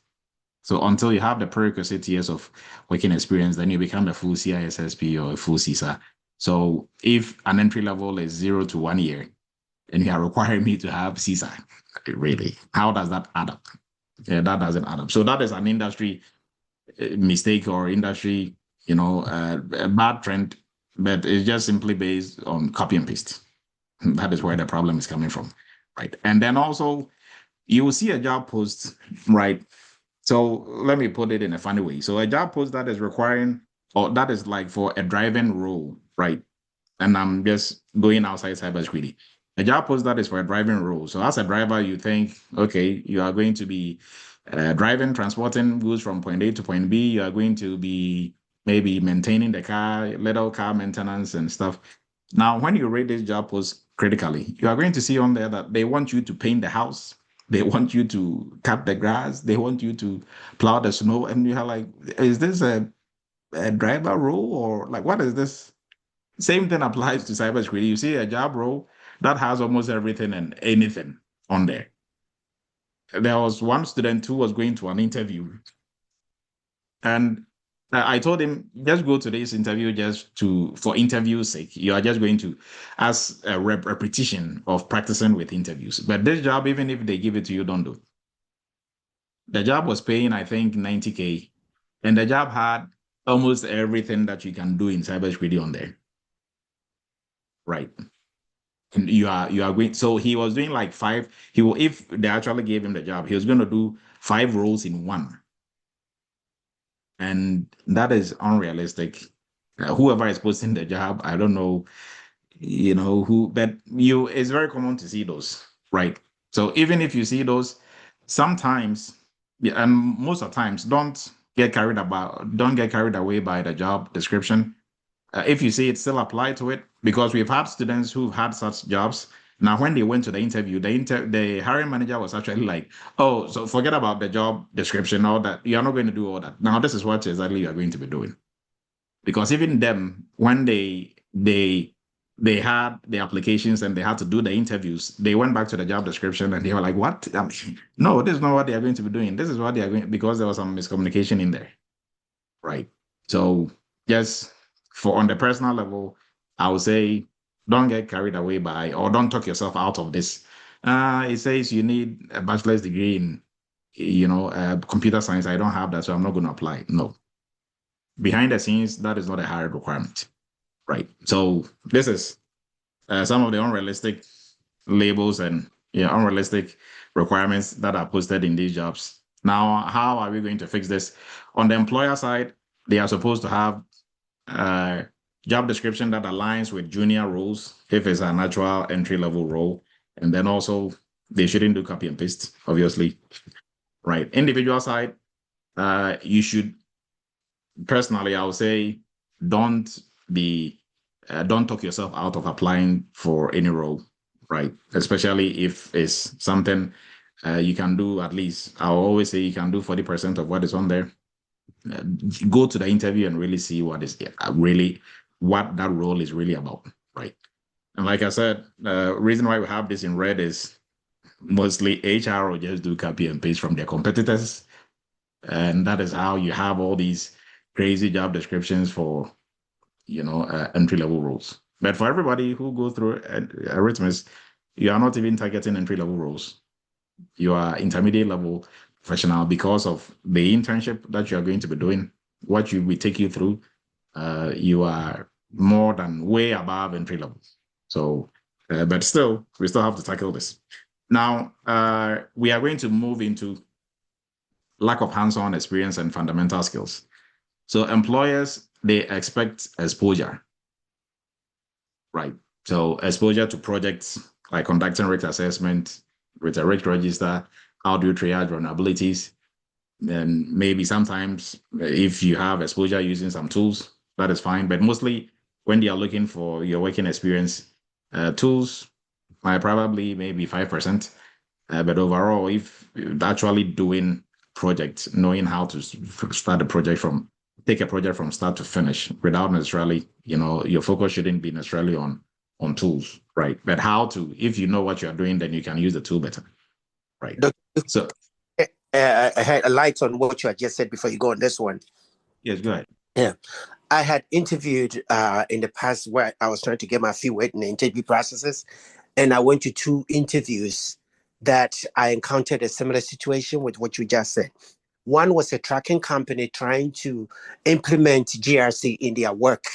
So until you have the prerequisite years of working experience, then you become a full CISSP or a full CISA. So if an entry level is 0 to 1 year, and you are requiring me to have CSI. Really, how does that add up? Yeah, that doesn't add up. So that is an industry mistake or industry, a bad trend, but it's just simply based on copy and paste. That is where the problem is coming from, right? And then also you will see a job post, right? So let me put it in a funny way. So a job post that is requiring, or that is like for a driving role, right? And I'm just going outside cybersecurity. A job post that is for a driving role. So as a driver, you think, okay, you are going to be driving, transporting goods from point A to point B. You are going to be maybe maintaining the car, little car maintenance and stuff. Now, when you read this job post critically, you are going to see on there that they want you to paint the house. They want you to cut the grass. They want you to plow the snow. And you're like, is this a driver role or like, what is this? Same thing applies to cybersecurity. You see a job role that has almost everything and anything on there. There was one student who was going to an interview, and I told him, just go to this interview just for interview's sake. You are just going to as a repetition of practicing with interviews. But this job, even if they give it to you, don't do it. The job was paying, I think, 90K, and the job had almost everything that you can do in cybersecurity on there. Right. And you are going, so he was doing like five. If they actually gave him the job, he was going to do 5 roles in one. And that is unrealistic. Whoever is posting the job, I don't know, who, but it's very common to see those, right? So even if you see those, sometimes, and most of the times, don't get carried away by the job description. If you see it, still apply to it, because we've had students who've had such jobs. Now, when they went to the interview, the hiring manager was actually like, oh, so forget about the job description, all that. You're not going to do all that. Now, this is what exactly you're going to be doing. Because even them, when they had the applications and they had to do the interviews, they went back to the job description and they were like, what? No, this is not what they are going to be doing. This is what they are going, because there was some miscommunication in there. Right. So just on the personal level, I would say don't get carried away or don't talk yourself out of this. It says you need a bachelor's degree in, computer science. I don't have that, so I'm not going to apply. No. Behind the scenes, that is not a hard requirement. Right. So this is some of the unrealistic labels and unrealistic requirements that are posted in these jobs. Now, how are we going to fix this? On the employer side, they are supposed to have a job description that aligns with junior roles if it's a natural entry-level role. And then also, they shouldn't do copy and paste, obviously. Right. Individual side, you should, personally, I would say, don't talk yourself out of applying for any role, right? Especially if it's something you can do. At least I'll always say you can do 40% of what is on there. Go to the interview and really see what that role is really about, right? And like I said, the reason why we have this in red is mostly HR will just do copy and paste from their competitors, and that is how you have all these crazy job descriptions for entry-level roles. But for everybody who go through Eretmis, you are not even targeting entry-level roles. You are intermediate level professional because of the internship that you are going to be doing, what we take you through. You are more than way above entry level. So, but still, we still have to tackle this. Now, we are going to move into lack of hands-on experience and fundamental skills. So employers, they expect exposure, right? So exposure to projects like conducting risk assessment with a risk register, how do you triage vulnerabilities? And maybe sometimes if you have exposure using some tools, that is fine. But mostly when they are looking for your working experience, tools might probably maybe 5%. But overall, if actually doing projects, knowing how to take a project from start to finish without necessarily, your focus shouldn't be necessarily on tools, right? But if you know what you're doing, then you can use the tool better, right? So I had a light on what you had just said before you go on this one. Yes, go ahead. Yeah. I had interviewed in the past where I was trying to get my feet wet in the interview processes. and I went to 2 interviews that I encountered a similar situation with what you just said. One was a trucking company trying to implement GRC in their work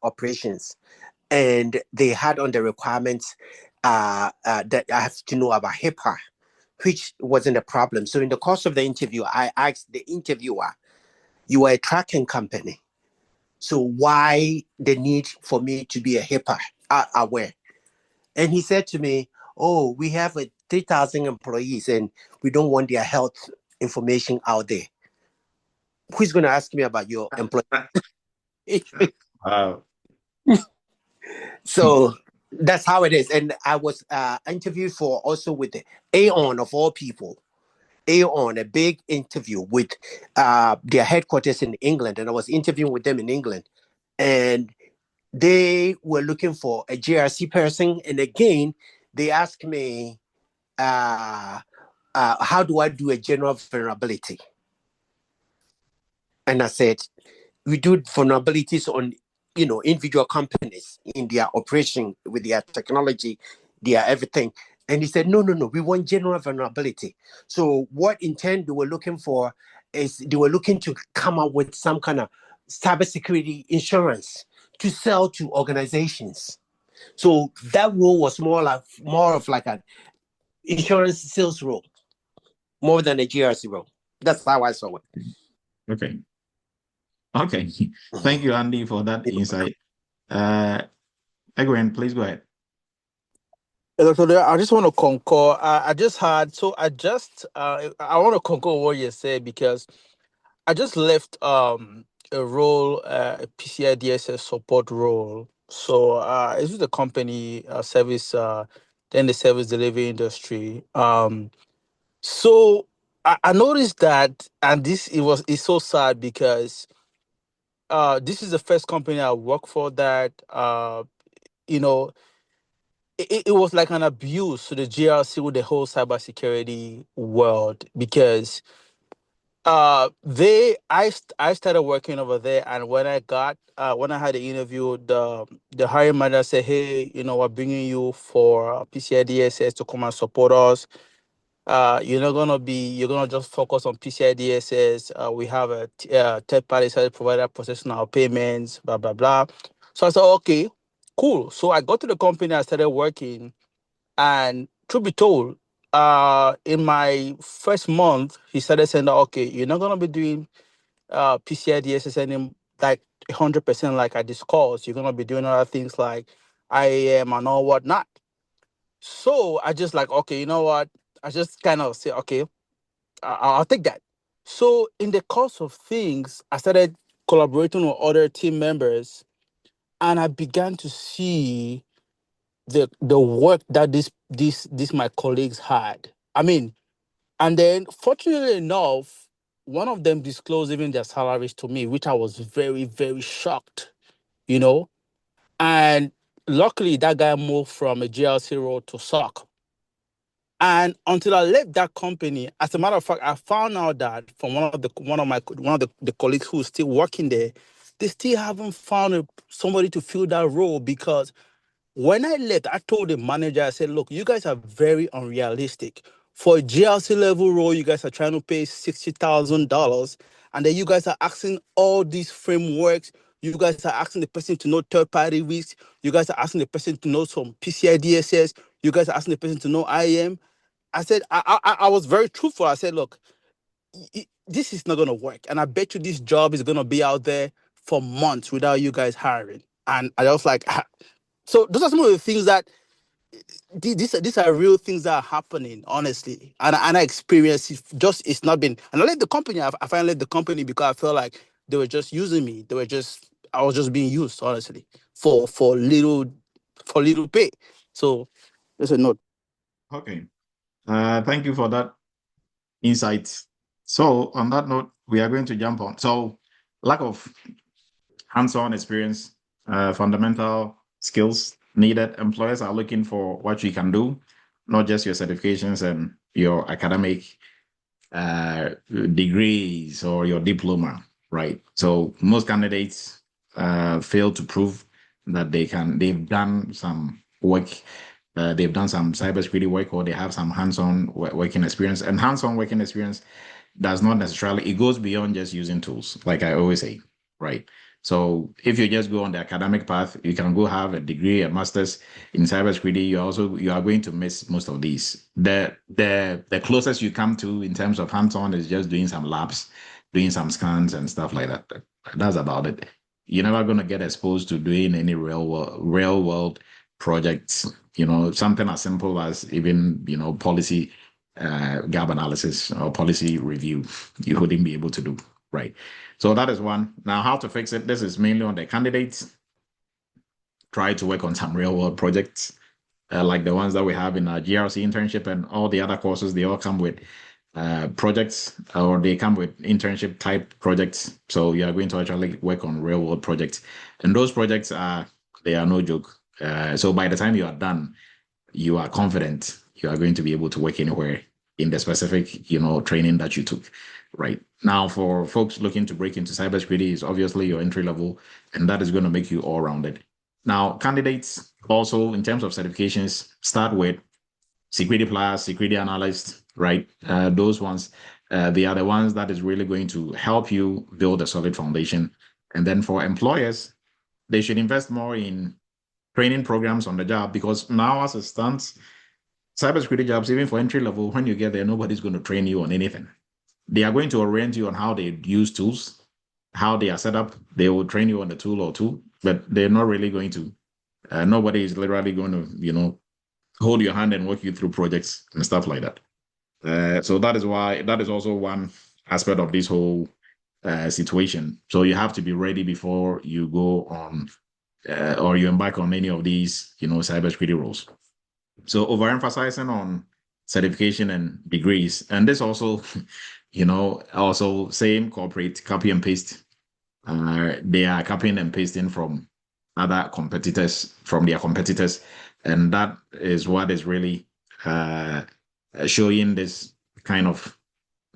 operations, and they had on the requirements that I have to know about HIPAA, which wasn't a problem. So in the course of the interview, I asked the interviewer, "You are a trucking company, so why the need for me to be a HIPAA aware?" And he said to me, "Oh, we have 3,000 employees and we don't want their health information out there. Who's going to ask me about your employee?" Wow. So that's how it is. And I was interviewed for also with the Aon of all people. Aon, a big interview with their headquarters in England. And I was interviewing with them in England. And they were looking for a GRC person. And again, they asked me, how do I do a general vulnerability? And I said, we do vulnerabilities on, individual companies in their operation with their technology, their everything. And he said, no, we want general vulnerability. So what intent they were looking for is they were looking to come up with some kind of cybersecurity insurance to sell to organizations. So that role was more of like an insurance sales role, more than a GRC role. That's how I saw it. Okay. Okay. Thank you, Andy, for that insight. Egwene, please go ahead. Dr. Dare, I just want to concur. I want to concur what you said because I just left a role, a PCI DSS support role. So it's with the company service, then the service delivery industry. So I noticed that, and it's so sad because this is the first company I work for that you know it was like an abuse to the GRC with the whole cybersecurity world because I started working over there, and when I had the interview, the hiring manager said, "Hey, we're bringing you for PCI DSS to come and support us. You're gonna just focus on PCI DSS. We have a third party service provider processing our payments, blah blah blah." So I said, "Okay, cool." So I got to the company, I started working, and truth be told, in my first month, he started saying that, "Okay, you're not gonna be doing PCI DSS any like 100% like I discussed. You're gonna be doing other things like IAM and all whatnot." So I just like, okay, you know what? I just kind of say, okay, I'll take that. So in the course of things, I started collaborating with other team members, and I began to see the work that these my colleagues had. I mean, and then fortunately enough, one of them disclosed even their salaries to me, which I was very, very shocked, you know. And luckily that guy moved from a GLC role to SOC. And until I left that company, as a matter of fact, I found out that from one of the colleagues who's still working there, they still haven't found somebody to fill that role because when I left, I told the manager, I said, "Look, you guys are very unrealistic. For a GLC level role, you guys are trying to pay $60,000, and then you guys are asking all these frameworks. You guys are asking the person to know third-party risks. You guys are asking the person to know some PCI DSS. You guys are asking the person to know IAM." I said, I was very truthful. I said, "Look, this is not going to work. And I bet you this job is going to be out there for months without you guys hiring." And I was like, so those are some of the things that these are real things that are happening, honestly. And I experienced it. It's not been, and I left the company. I finally left the company because I felt like they were just using me. I was just being used, honestly, for little pay. So there's a note. Okay. Thank you for that insight. So on that note, we are going to jump on. So lack of hands-on experience, fundamental skills needed. Employers are looking for what you can do, not just your certifications and your academic degrees or your diploma, right? So most candidates fail to prove that they've done some work they've done some cybersecurity work or they have some hands-on working experience. And hands-on working experience does not necessarily, it goes beyond just using tools, like I always say, right? So if you just go on the academic path, you can go have a degree, a master's in cybersecurity. You are going to miss most of these. The closest you come to in terms of hands-on is just doing some labs, doing some scans and stuff like that. That's about it. You're never going to get exposed to doing any real world projects, something as simple as even, policy gap analysis or policy review, you wouldn't be able to do, right? So that is one. Now, how to fix it? This is mainly on the candidates. Try to work on some real world projects, like the ones that we have in our GRC internship and all the other courses. They all come with projects, or they come with internship type projects. So you are going to actually work on real world projects, and those projects they are no joke. So by the time you are done, you are confident you are going to be able to work anywhere in the specific, training that you took. Right now, for folks looking to break into cybersecurity, is obviously your entry level, and that is going to make you all rounded. Now, candidates also in terms of certifications, start with Security Plus, Security Analyst, right? Those ones, they are the ones that is really going to help you build a solid foundation. And then for employers, they should invest more in training programs on the job, because now as it stands, cybersecurity jobs, even for entry level, when you get there, nobody's going to train you on anything. They are going to orient you on how they use tools, how they are set up. They will train you on a tool or two, but they're not really going to, nobody is literally going to, hold your hand and walk you through projects and stuff like that. So that is also one aspect of this whole situation. So you have to be ready before you go on or you embark on any of these, cybersecurity roles. So overemphasizing on certification and degrees, and this also, also same corporate copy and paste. They are copying and pasting from other competitors, from their competitors, and that is what is really showing this kind of,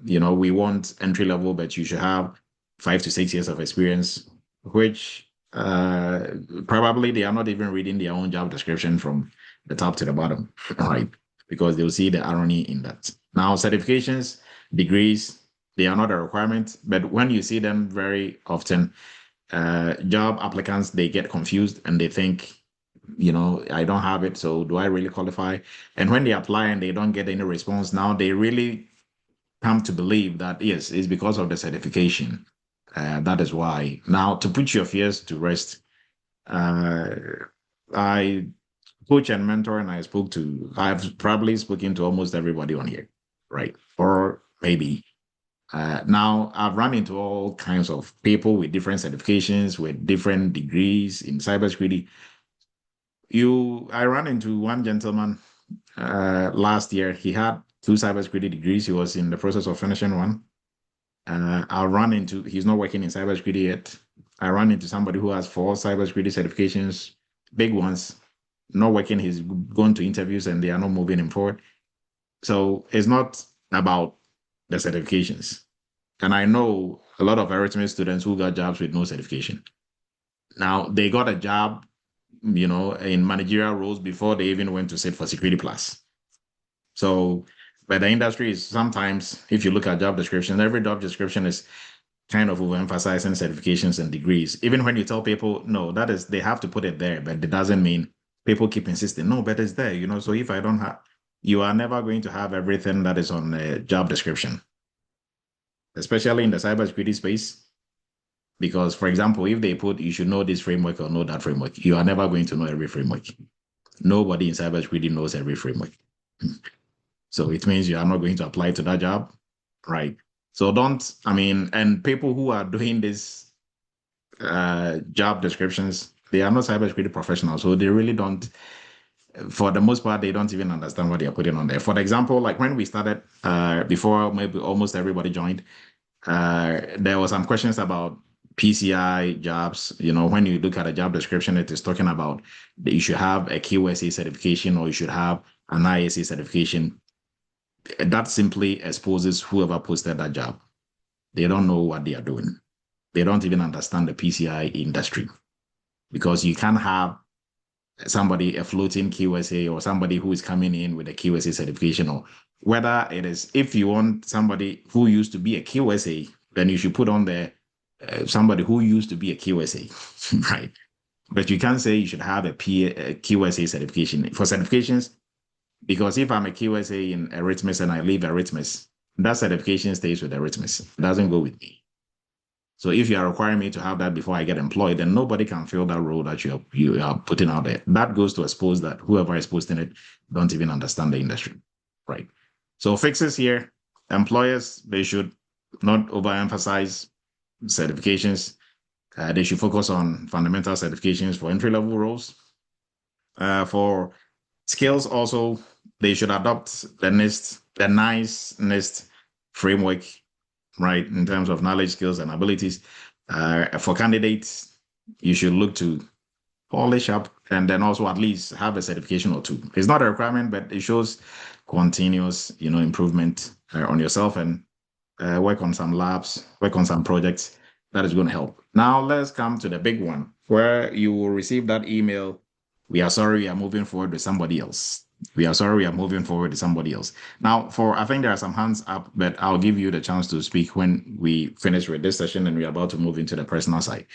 we want entry level, but you should have 5 to 6 years of experience, which probably they are not even reading their own job description from the top to the bottom, right? Because they'll see the irony in that. Now, certifications, degrees, they are not a requirement, but when you see them very often, job applicants, they get confused and they think, I don't have it, so do I really qualify? And when they apply and they don't get any response, now they really come to believe that, yes, it's because of the certification. That is why. Now, to put your fears to rest, I coach and mentor, and I've probably spoken to almost everybody on here, right? Or maybe. Now, I've run into all kinds of people with different certifications, with different degrees in cybersecurity. I ran into one gentleman last year. He had 2 cybersecurity degrees. He was in the process of finishing one. He's not working in cybersecurity yet. I ran into somebody who has 4 cybersecurity certifications, big ones, not working. He's going to interviews and they are not moving him forward. So it's not about the certifications. And I know a lot of Eretmis students who got jobs with no certification. Now, they got a job, in managerial roles before they even went to sit for Security Plus. So, but the industry is sometimes, if you look at job descriptions, every job description is kind of overemphasizing certifications and degrees. Even when you tell people, no, they have to put it there, but it doesn't mean people keep insisting, no, but it's there, So if I don't have, you are never going to have everything that is on the job description, especially in the cybersecurity space. Because, for example, if they put, you should know this framework or know that framework, you are never going to know every framework. Nobody in cybersecurity knows every framework. So it means you are not going to apply to that job, right? So and people who are doing this job descriptions, they are not cybersecurity professionals. So they really don't, for the most part, they don't even understand what they are putting on there. For example, like when we started, before maybe almost everybody joined, there were some questions about PCI jobs. When you look at a job description, it is talking about that you should have a QSA certification or you should have an ISA certification. That simply exposes whoever posted that job. They don't know what they are doing. They don't even understand the PCI industry, because you can't have somebody, a floating QSA, or somebody who is coming in with a QSA certification, or whether it is, if you want somebody who used to be a QSA, then you should put on there somebody who used to be a QSA, right? But you can't say you should have a QSA certification. For certifications, because if I'm a QSA in Eretmis and I leave Eretmis, that certification stays with Eretmis. It doesn't go with me. So if you are requiring me to have that before I get employed, then nobody can fill that role that you are putting out there. That goes to expose that whoever is posting it don't even understand the industry, right? So fixes here, employers, they should not overemphasize certifications. They should focus on fundamental certifications for entry-level roles. For skills also, they should adopt the NICE NIST framework, right, in terms of knowledge, skills, and abilities. For candidates, you should look to polish up and then also at least have a certification or two. It's not a requirement, but it shows continuous, improvement on yourself, and work on some labs, work on some projects. That is going to help. Now let's come to the big one, where you will receive that email. We are sorry, we are moving forward with somebody else. We are sorry, we are moving forward with somebody else. Now, I think there are some hands up, but I'll give you the chance to speak when we finish with this session and we're about to move into the personal side.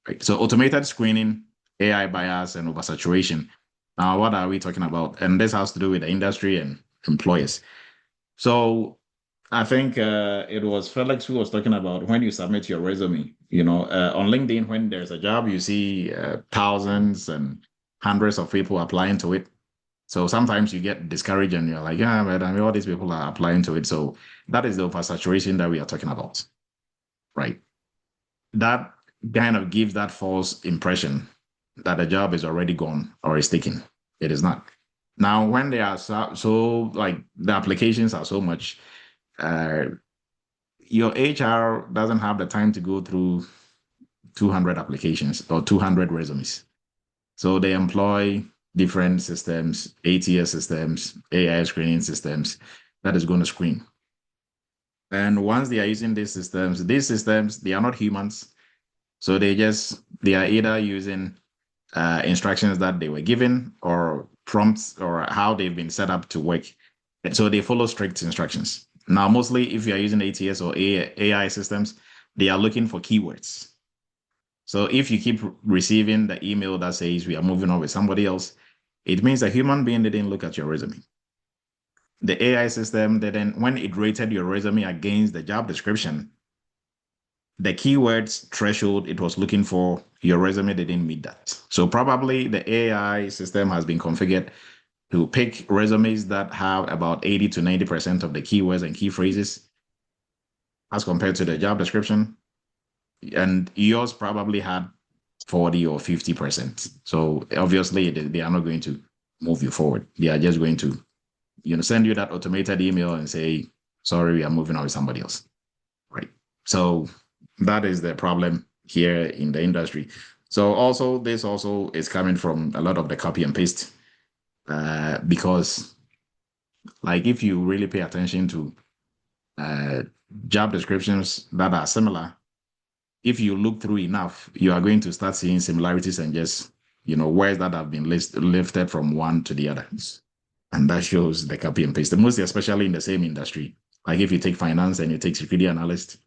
Right. So automated screening, AI bias, and oversaturation. Now, what are we talking about? And this has to do with the industry and employers. So I think it was Felix who was talking about when you submit your resume, on LinkedIn, when there's a job, you see thousands and hundreds of people applying to it. So sometimes you get discouraged and you're like, yeah, but I mean, all these people are applying to it. So that is the oversaturation that we are talking about, right? That kind of gives that false impression that the job is already gone or is taken. It is not. Now, when they are so like the applications are so much, your HR doesn't have the time to go through 200 applications or 200 resumes. So they employ different systems, ATS systems, AI screening systems that is going to screen. And once they are using these systems, they are not humans. So they are either using instructions that they were given or prompts or how they've been set up to work. And so they follow strict instructions. Now, mostly if you are using ATS or AI systems, they are looking for keywords. So if you keep receiving the email that says we are moving on with somebody else, it means a human being didn't look at your resume. The AI system didn't, when it rated your resume against the job description, the keywords threshold it was looking for, your resume didn't meet that. So probably the AI system has been configured to pick resumes that have about 80 to 90% of the keywords and key phrases as compared to the job description. And yours probably had 40 or 50%. So obviously they are not going to move you forward. They are just going to, send you that automated email and say, sorry, we are moving on with somebody else. Right. So that is the problem here in the industry. So also, this also is coming from a lot of the copy and paste, because like if you really pay attention to job descriptions that are similar, if you look through enough, you are going to start seeing similarities and just, words that have been lifted from one to the other. And that shows the copy and paste, most especially in the same industry. Like if you take finance and you take security analyst,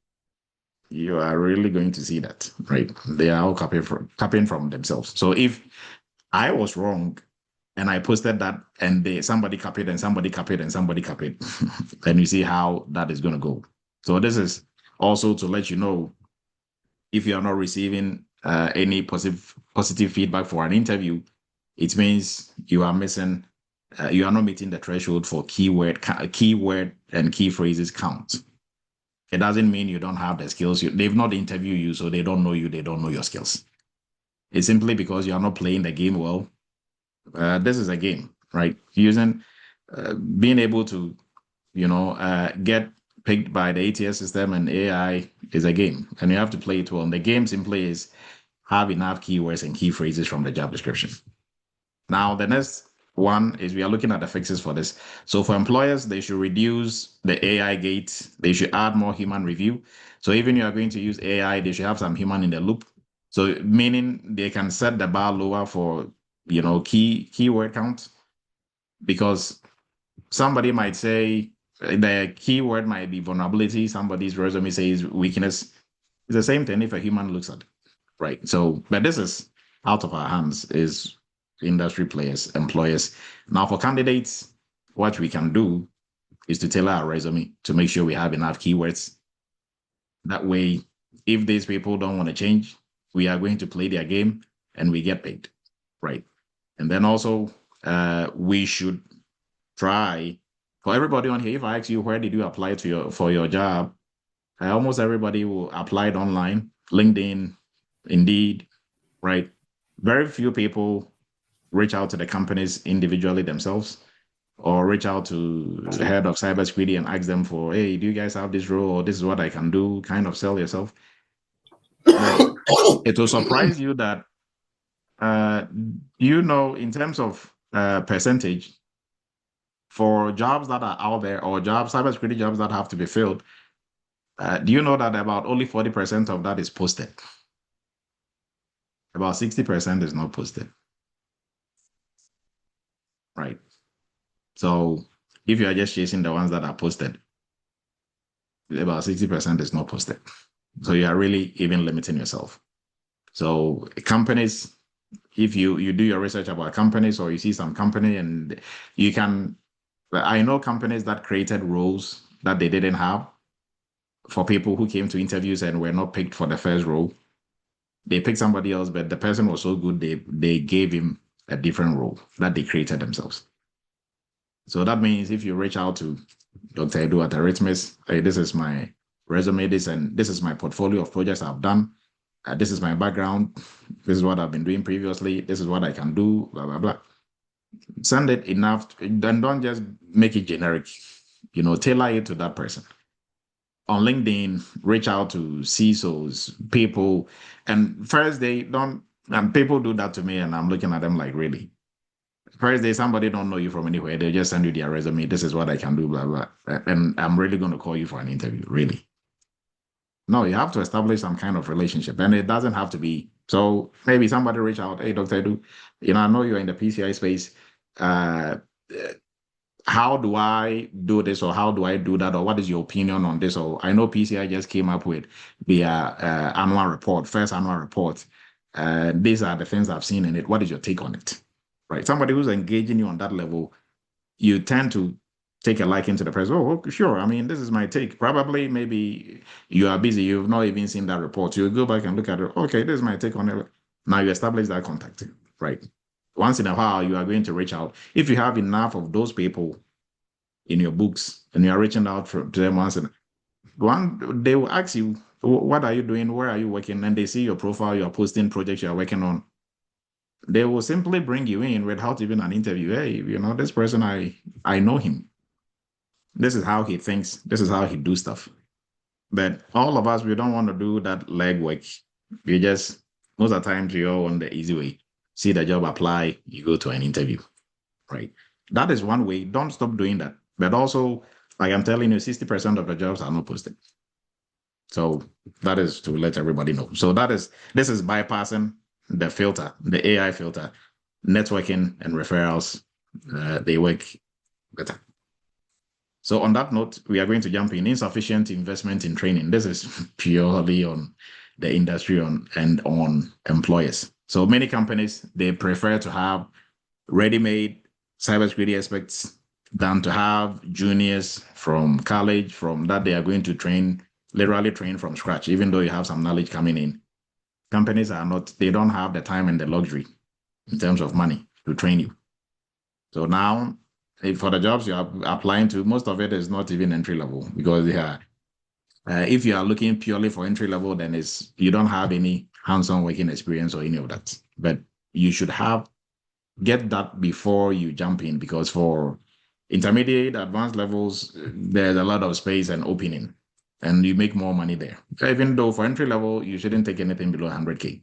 you are really going to see that, right? They are all copying from themselves. So if I was wrong and I posted that and somebody copied and somebody copied and somebody copied, then you see how that is going to go. So this is also to let you know, if you are not receiving any positive feedback for an interview, it means you are missing, you are not meeting the threshold for keyword and key phrases count. It doesn't mean you don't have the skills. They've not interviewed you, so they don't know you. They don't know your skills. It's simply because you are not playing the game well. This is a game, right? Being able to, get picked by the ATS system and AI is a game, and you have to play it well. And the game simply is have enough keywords and key phrases from the job description. Now, the next one is we are looking at the fixes for this. So for employers, they should reduce the AI gate. They should add more human review. So even you are going to use AI, they should have some human in the loop. So meaning they can set the bar lower for keyword count, because somebody might say the keyword might be vulnerability, somebody's resume says weakness. It's the same thing if a human looks at it, right? So, but this is out of our hands, is industry players, employers. Now for candidates, what we can do is to tailor our resume to make sure we have enough keywords. That way, if these people don't want to change, we are going to play their game and we get paid, right? And then also, we should try, for everybody on here, if I ask you where did you apply for your job, almost everybody will apply it online, LinkedIn, Indeed, right? Very few people reach out to the companies individually themselves, or reach out to the head of cybersecurity and ask them for, hey, do you guys have this role, or this is what I can do, kind of sell yourself. But it will surprise you that, in terms of percentage, for jobs that are out there, or cybersecurity jobs that have to be filled, do you know that about only 40% of that is posted? About 60% is not posted, right? So if you are just chasing the ones that are posted, about 60% is not posted. So you are really even limiting yourself. So companies, if you do your research about companies, or you see some company and I know companies that created roles that they didn't have for people who came to interviews and were not picked for the first role. They picked somebody else, but the person was so good, they gave him a different role that they created themselves. So that means if you reach out to Dr. Edu at Eretmis, hey, this is my resume, this is my portfolio of projects I've done. This is my background. This is what I've been doing previously. This is what I can do, blah, blah, blah. Send it enough, then don't just make it generic. Tailor it to that person. On LinkedIn, reach out to CISOs, people, and first and people do that to me, and I'm looking at them like, really? First day, somebody don't know you from anywhere. They just send you their resume. This is what I can do, blah, blah. And I'm really going to call you for an interview, really? No, you have to establish some kind of relationship, and it doesn't have to be. So maybe somebody reach out, hey, Dr. Edu, I know you're in the PCI space. How do I do this, or how do I do that, or what is your opinion on this? Or I know PCI just came up with the first annual report. These are the things I've seen in it. What is your take on it? Right? Somebody who's engaging you on that level, you tend to take a liking to the person. Oh, sure. I mean, this is my take. Probably, maybe you are busy. You've not even seen that report. You go back and look at it. Okay, this is my take on it. Now you establish that contact, right? Once in a while, you are going to reach out. If you have enough of those people in your books and you are reaching out to them once in one, they will ask you, what are you doing? Where are you working? And they see your profile, you are posting projects you are working on. They will simply bring you in without even an interview. Hey, this person, I know him. This is how he thinks. This is how he do stuff. But all of us, we don't want to do that legwork. We just, most of the times, we all want the easy way. See the job, apply, you go to an interview, right? That is one way. Don't stop doing that. But also, like I'm telling you, 60% of the jobs are not posted. So that is to let everybody know. So this is bypassing the filter, the AI filter. Networking and referrals, they work better. So on that note, we are going to jump in. Insufficient investment in training. This is purely on the industry and on employers. So many companies, they prefer to have ready-made cybersecurity experts than to have juniors from college, from that they are going to literally train from scratch, even though you have some knowledge coming in. Companies they don't have the time and the luxury in terms of money to train you. So now, for the jobs you are applying to, most of it is not even entry level, because if you are looking purely for entry level, then you don't have any hands-on working experience or any of that. But you should get that before you jump in, because for intermediate, advanced levels, there's a lot of space and opening, and you make more money there. Even though for entry level, you shouldn't take anything below 100K,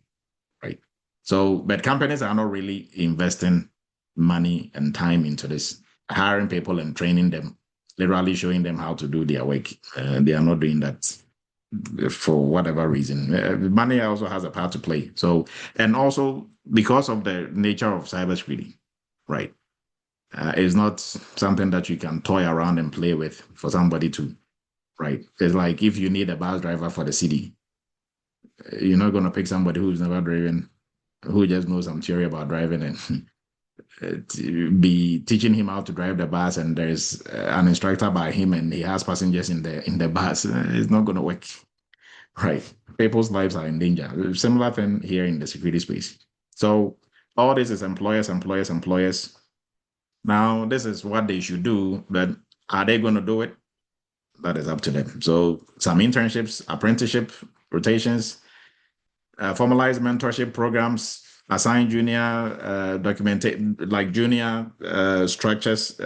right? So, but companies are not really investing money and time into this, hiring people and training them, literally showing them how to do their work. They are not doing that. for whatever reason. Money also has a part to play. So, and also because of the nature of cybersecurity, right? It's not something that you can toy around and play with for somebody to, right? It's like if you need a bus driver for the city, you're not going to pick somebody who's never driven, who just knows some theory about driving and to be teaching him how to drive the bus, and there's an instructor by him and he has passengers in the bus. It's not going to work, right? People's lives are in danger. Similar thing here in the security space. So all this is employers, employers, employers. Now this is what they should do, but are they going to do it? That is up to them. So some internships, apprenticeship, rotations, formalized mentorship programs, assign junior like junior structures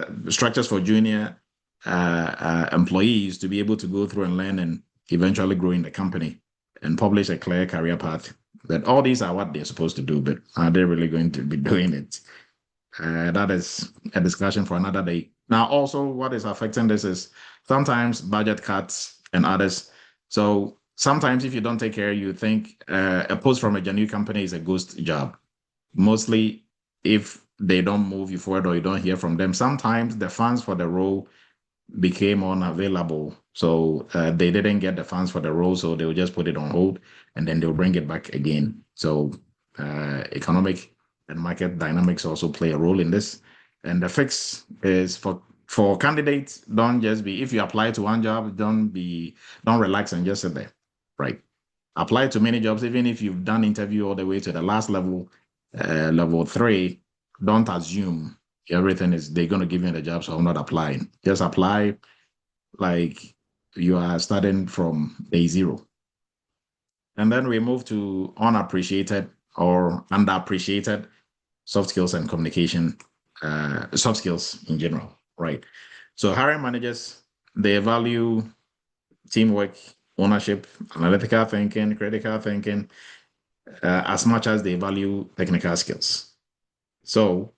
for junior employees to be able to go through and learn and eventually grow in the company and publish a clear career path. That all these are what they're supposed to do, but are they really going to be doing it? That is a discussion for another day. Now, also, what is affecting this is sometimes budget cuts and others. So sometimes if you don't take care, you think a post from a genuine company is a ghost job. Mostly if they don't move you forward or you don't hear from them, sometimes the funds for the role became unavailable. So they didn't get the funds for the role, so they'll just put it on hold and then they'll bring it back again. So economic and market dynamics also play a role in this. And the fix is for candidates, don't just be, if you apply to one job, don't relax and just sit there, right? Apply to many jobs, even if you've done interview all the way to the last level, level 3, don't assume everything is they're going to give you the job, so I'm not applying. Just apply like you are starting from day 0. And then we move to unappreciated or underappreciated soft skills and communication, soft skills in general, right? So hiring managers, they value teamwork, ownership, analytical thinking, critical thinking, as much as they value technical skills. So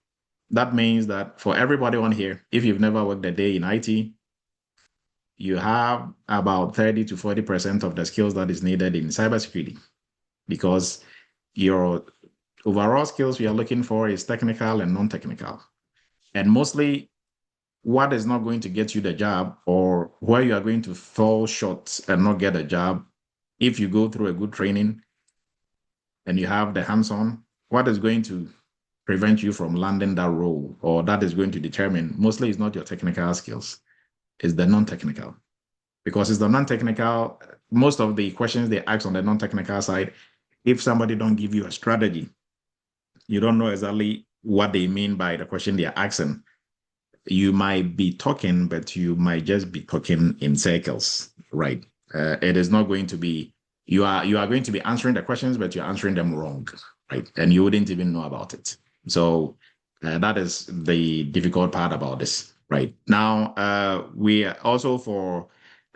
that means that for everybody on here, if you've never worked a day in IT, you have about 30 to 40% of the skills that is needed in cybersecurity, because your overall skills we are looking for is technical and non-technical. And mostly what is not going to get you the job, or where you are going to fall short and not get a job, if you go through a good training and you have the hands-on, what is going to prevent you from landing that role, or that is going to determine, mostly it's not your technical skills, it's the non-technical. Because it's the non-technical, most of the questions they ask on the non-technical side, if somebody don't give you a strategy, you don't know exactly what they mean by the question they are asking. You might be talking, but you might just be talking in circles, right? It is not going to be, you are going to be answering the questions, but you're answering them wrong, right? And you wouldn't even know about it. So that is the difficult part about this, right? Now, we are also for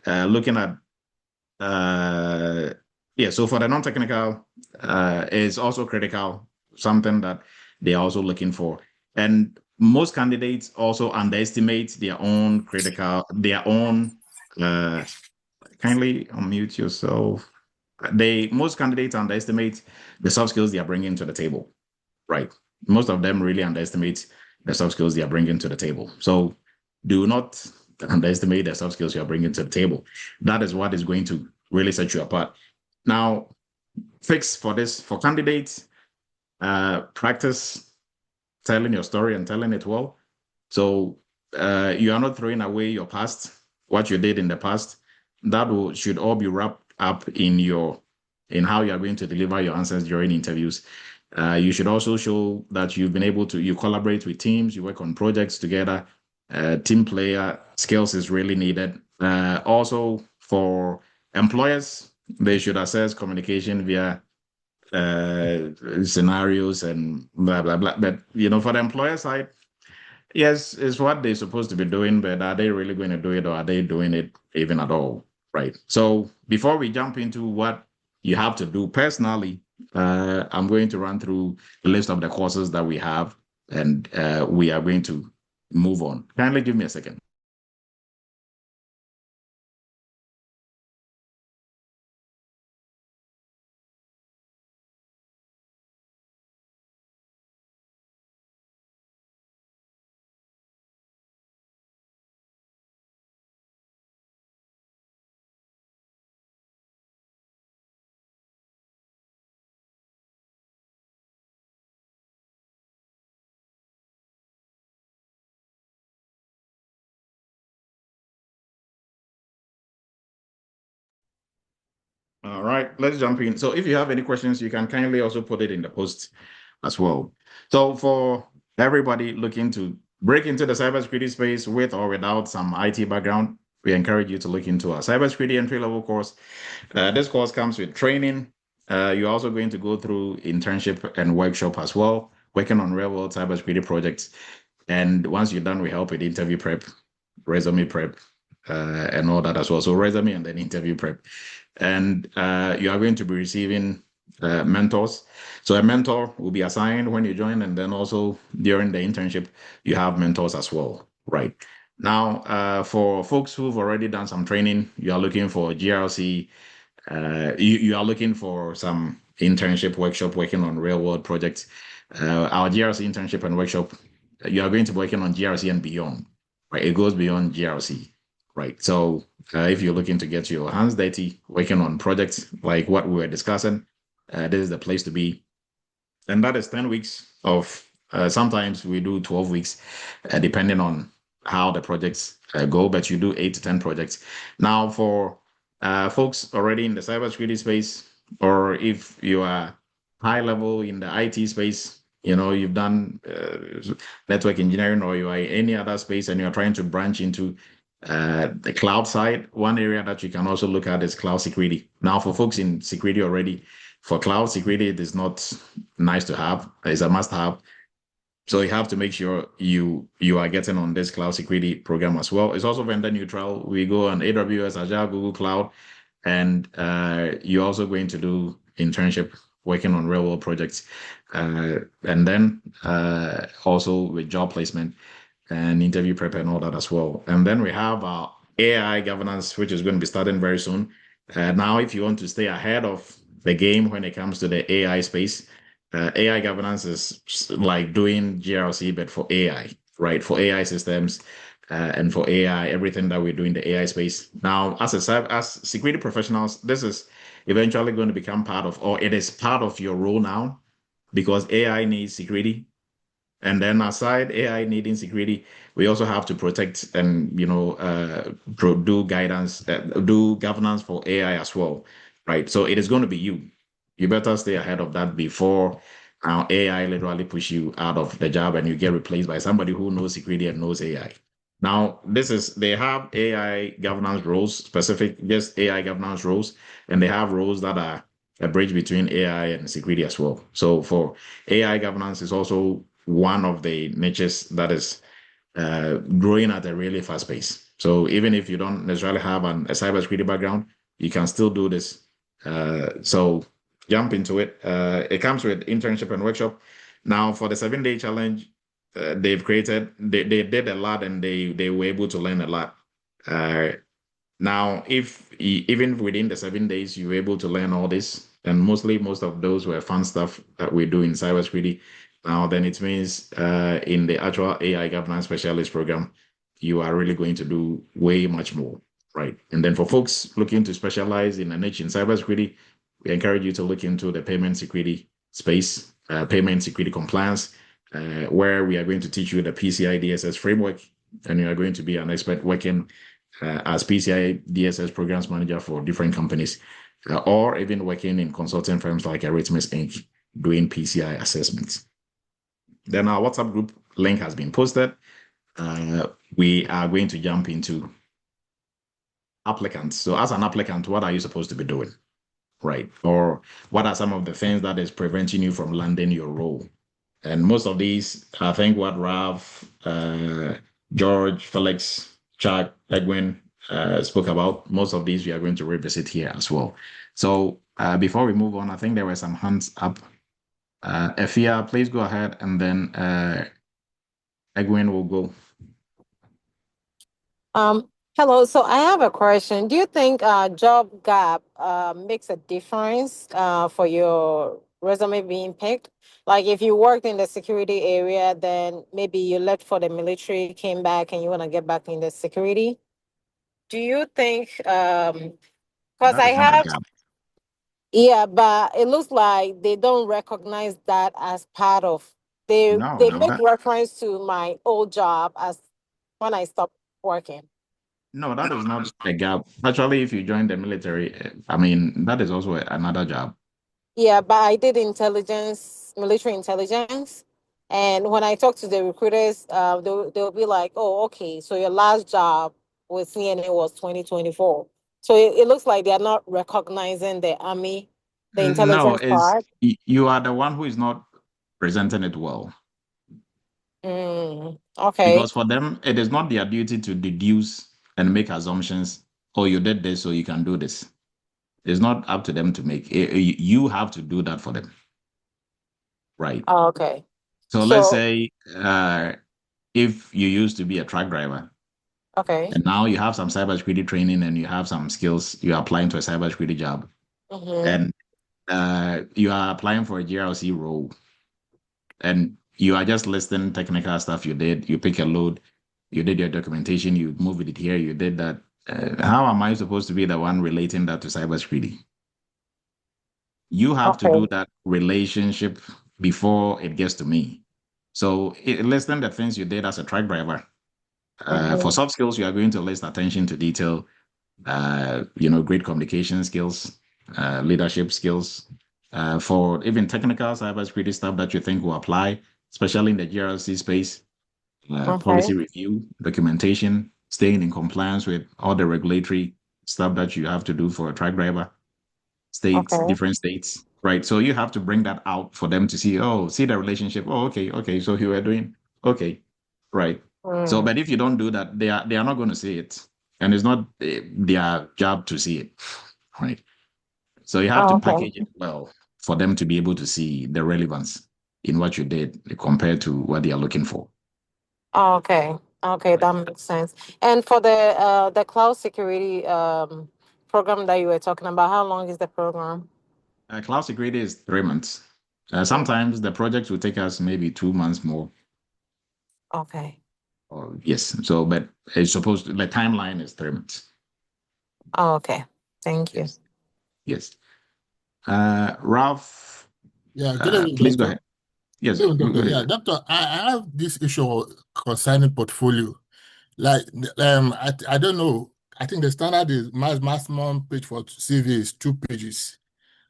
looking at, so for the non-technical is also critical, something that they're also looking for. And most candidates also underestimate their own kindly unmute yourself. Most candidates underestimate the soft skills they are bringing to the table, right? Most of them really underestimate the soft skills they are bringing to the table. So do not underestimate the soft skills you are bringing to the table. That is what is going to really set you apart. Now, fix for this, for candidates, practice telling your story and telling it well. So you are not throwing away your past, what you did in the past. That should all be wrapped up in how you are going to deliver your answers during interviews. You should also show that you've been able to, you collaborate with teams, you work on projects together. Team player skills is really needed. Also for employers, they should assess communication via scenarios and blah, blah, blah. But, for the employer side, yes, it's what they're supposed to be doing, but are they really going to do it, or are they doing it even at all? Right. So before we jump into what you have to do personally, I'm going to run through the list of the courses that we have, and we are going to move on. Kindly give me a second. All right, let's jump in. So if you have any questions, you can kindly also put it in the post as well. So for everybody looking to break into the cybersecurity space with or without some IT background, we encourage you to look into our cybersecurity entry-level course. This course comes with training. You're also going to go through internship and workshop as well, working on real-world cybersecurity projects. And once you're done, we help with interview prep, resume prep, and all that as well. So resume and then interview prep. And you are going to be receiving mentors. So a mentor will be assigned when you join, and then also during the internship, you have mentors as well, right? Now, for folks who've already done some training, you are looking for GRC, you are looking for some internship workshop working on real world projects. Our GRC internship and workshop, you are going to be working on GRC and beyond, right? It goes beyond GRC, right? So if you're looking to get your hands dirty working on projects like what we were discussing, this is the place to be. And that is 10 weeks of, sometimes we do 12 weeks, depending on how the projects go, but you do 8 to 10 projects. Now, for folks already in the cybersecurity space, or if you are high level in the IT space, you've done network engineering, or you are in any other space and you're trying to branch into the cloud side, one area that you can also look at is cloud security. Now, for folks in security already, for cloud security, it is not nice to have, it's a must have. So you have to make sure you are getting on this cloud security program as well. It's also vendor neutral. We go on AWS, Azure, Google Cloud, and you're also going to do internship working on real world projects, and then also with job placement and interview prep and all that as well. And then we have our AI governance, which is going to be starting very soon. Now, if you want to stay ahead of the game when it comes to the AI space, AI governance is like doing GRC, but for AI, right? For AI systems and for AI, everything that we do in the AI space. Now, as security professionals, this is eventually going to become part of, or it is part of your role now, because AI needs security. And then aside AI needing security, we also have to protect and do guidance, do governance for AI as well, right? So it is going to be you. You better stay ahead of that before AI literally push you out of the job and you get replaced by somebody who knows security and knows AI. Now, they have AI governance roles, specific, just AI governance roles, and they have roles that are a bridge between AI and security as well. So for AI governance is also one of the niches that is growing at a really fast pace. So even if you don't necessarily have a cybersecurity background, you can still do this. So jump into it. It comes with internship and workshop. Now for the 7-day challenge, they did a lot and they were able to learn a lot. Now, if even within the 7 days you were able to learn all this, and most of those were fun stuff that we do in cybersecurity. Now, then it means in the actual AI governance specialist program, you are really going to do way much more, right? And then for folks looking to specialize in a niche in cybersecurity, we encourage you to look into the payment security space, payment security compliance, where we are going to teach you the PCI DSS framework, and you are going to be an expert working as PCI DSS programs manager for different companies, or even working in consulting firms like Eretmis Inc., doing PCI assessments. Then our WhatsApp group link has been posted. We are going to jump into applicants. So as an applicant, what are you supposed to be doing, right? Or what are some of the things that is preventing you from landing your role? And most of these, I think what Ralph, George, Felix, Chuck, Edwin spoke about, most of these we are going to revisit here as well. So before we move on, I think there were some hands up. Efia, please go ahead, and then Edwin will go. Hello. So I have a question. Do you think job gap makes a difference for your resume being picked? Like if you worked in the security area, then maybe you left for the military, came back, and you want to get back in the security. Do you think? Because I have. Yeah, but it looks like they don't recognize that as part of. They make reference to my old job as when I stopped working. No, that is not a gap. Actually, if you join the military, I mean, that is also another job. Yeah, but I did intelligence, military intelligence. And when I talk to the recruiters, they'll be like, oh, okay, so your last job with CNN was 2024. So it looks like they're not recognizing the Army, the No, intelligence part. you are the one who is not presenting it well. Okay. Because for them, it is not their duty to deduce and make assumptions. Oh, you did this, so you can do this. It's not up to them to make. You have to do that for them, right? Oh, okay. So let's So, say if you used to be a truck driver okay. and now you have some cybersecurity training and you have some skills, you're applying to a cybersecurity job, Mm-hmm. and you are applying for a GRC role, and you are just listing technical stuff you did. You pick a load, you did your documentation, you moved it here, you did that. How am I supposed to be the one relating that to cybersecurity? You have to do Okay. that relationship before it gets to me. So listing the things you did as a truck driver. For Mm-hmm. soft skills, you are going to list attention to detail, great communication skills, leadership skills. For even technical cybersecurity stuff that you think will apply, especially in the GRC space, Okay. policy review, documentation, staying in compliance with all the regulatory stuff that you have to do for a truck driver, states, Okay. different states, right? So you have to bring that out for them to see, oh, see the relationship. Oh, okay. So you were doing, okay, right. So, Mm. but if you don't do that, they are not going to see it. And it's not their job to see it, right? So you have Oh, to okay. package it well for them to be able to see the relevance in what you did compared to what they are looking for. Oh, okay. Okay, Right. that makes sense. And for the cloud security program that you were talking about, how long is the program? Cloud security is 3 months. Mm. Sometimes the project will take us maybe 2 months more. Okay. Or yes. So, but it's supposed to, the timeline is 3 months. Oh, okay. Thank you. Yes. Yes. Ralph, Yeah, good evening, please go doctor. ahead. Yes. Good evening, Go doctor. Yeah, ahead. doctor, I have this issue concerning portfolio. Like, I don't know. I think the standard is maximum page for CV is 2 pages.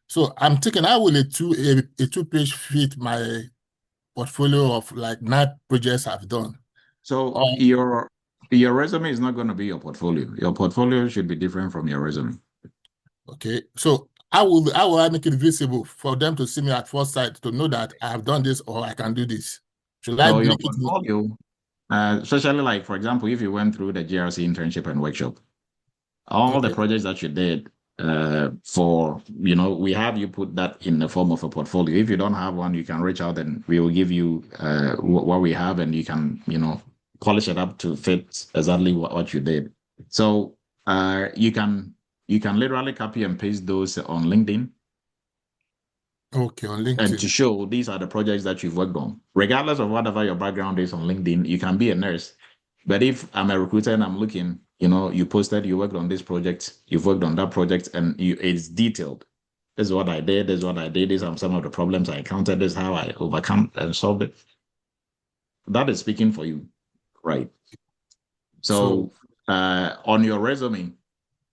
So I'm thinking, how will a two-page fit my portfolio of like 9 projects I've done? So Or your resume is not going to be your portfolio. Your portfolio should be different from your resume. okay, so how will I make it visible for them to see me at first sight to know that I have done this or I can do this? Should I So your link it with portfolio, especially like, for example, if you went through the GRC internship and workshop, all the okay? projects that you did we have you put that in the form of a portfolio. If you don't have one, you can reach out and we will give you what we have, and you can, polish it up to fit exactly what you did. So you can literally copy and paste those on LinkedIn. Okay, on And to LinkedIn. show these are the projects that you've worked on. Regardless of whatever your background is on LinkedIn, you can be a nurse. But if I'm a recruiter and I'm looking, you posted, you worked on this project, you've worked on that project, and it's detailed. This is what I did, this is what I did, these are some of the problems I encountered, this is how I overcome and solved it. That is speaking for you, right? So So on your resume,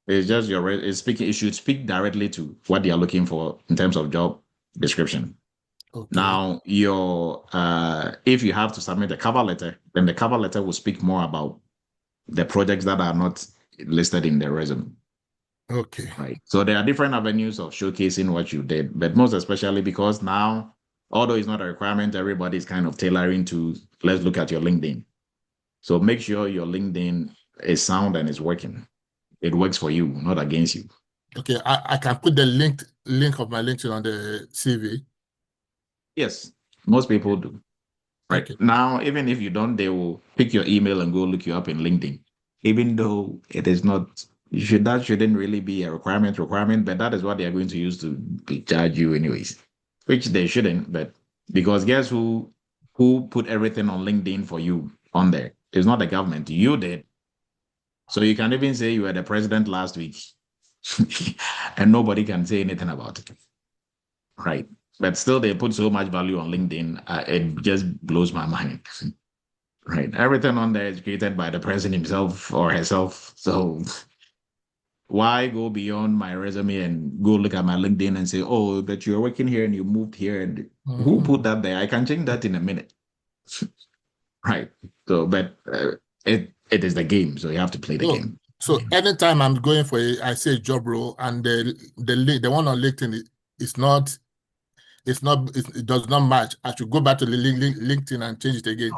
it's just it's speaking, it should speak directly to what they are looking for in terms of job description. okay, Now, if you have to submit a cover letter, then the cover letter will speak more about the projects that are not listed in the resume. okay, Right. So there are different avenues of showcasing what you did, but most especially because now, although it's not a requirement, everybody's kind of tailoring to, let's look at your LinkedIn. So make sure your LinkedIn is sound and is working. It works for you, not against you. okay. I can put the link of my LinkedIn on the CV. Yes, most people do. Right. Okay, Now, even if you don't, they will pick your email and go look you up in LinkedIn. Even though it is not, that shouldn't really be a requirement, but that is what they are going to use to charge you anyways, which they shouldn't. But because guess who put everything on LinkedIn for you on there? It's not the government. You did. So you can even say you were the president last week and nobody can say anything about it. Right. But still, they put so much value on LinkedIn. It just blows my mind. right? Everything on there is created by the person himself or herself. So why go beyond my resume and go look at my LinkedIn and say, oh, but you're working here and you moved here, and who put that there? I can change that in a minute. Right. So, but it is the game, so you have to play the game. So anytime I'm going for I say job role and the one on LinkedIn it does not match, I should go back to the LinkedIn and change it again.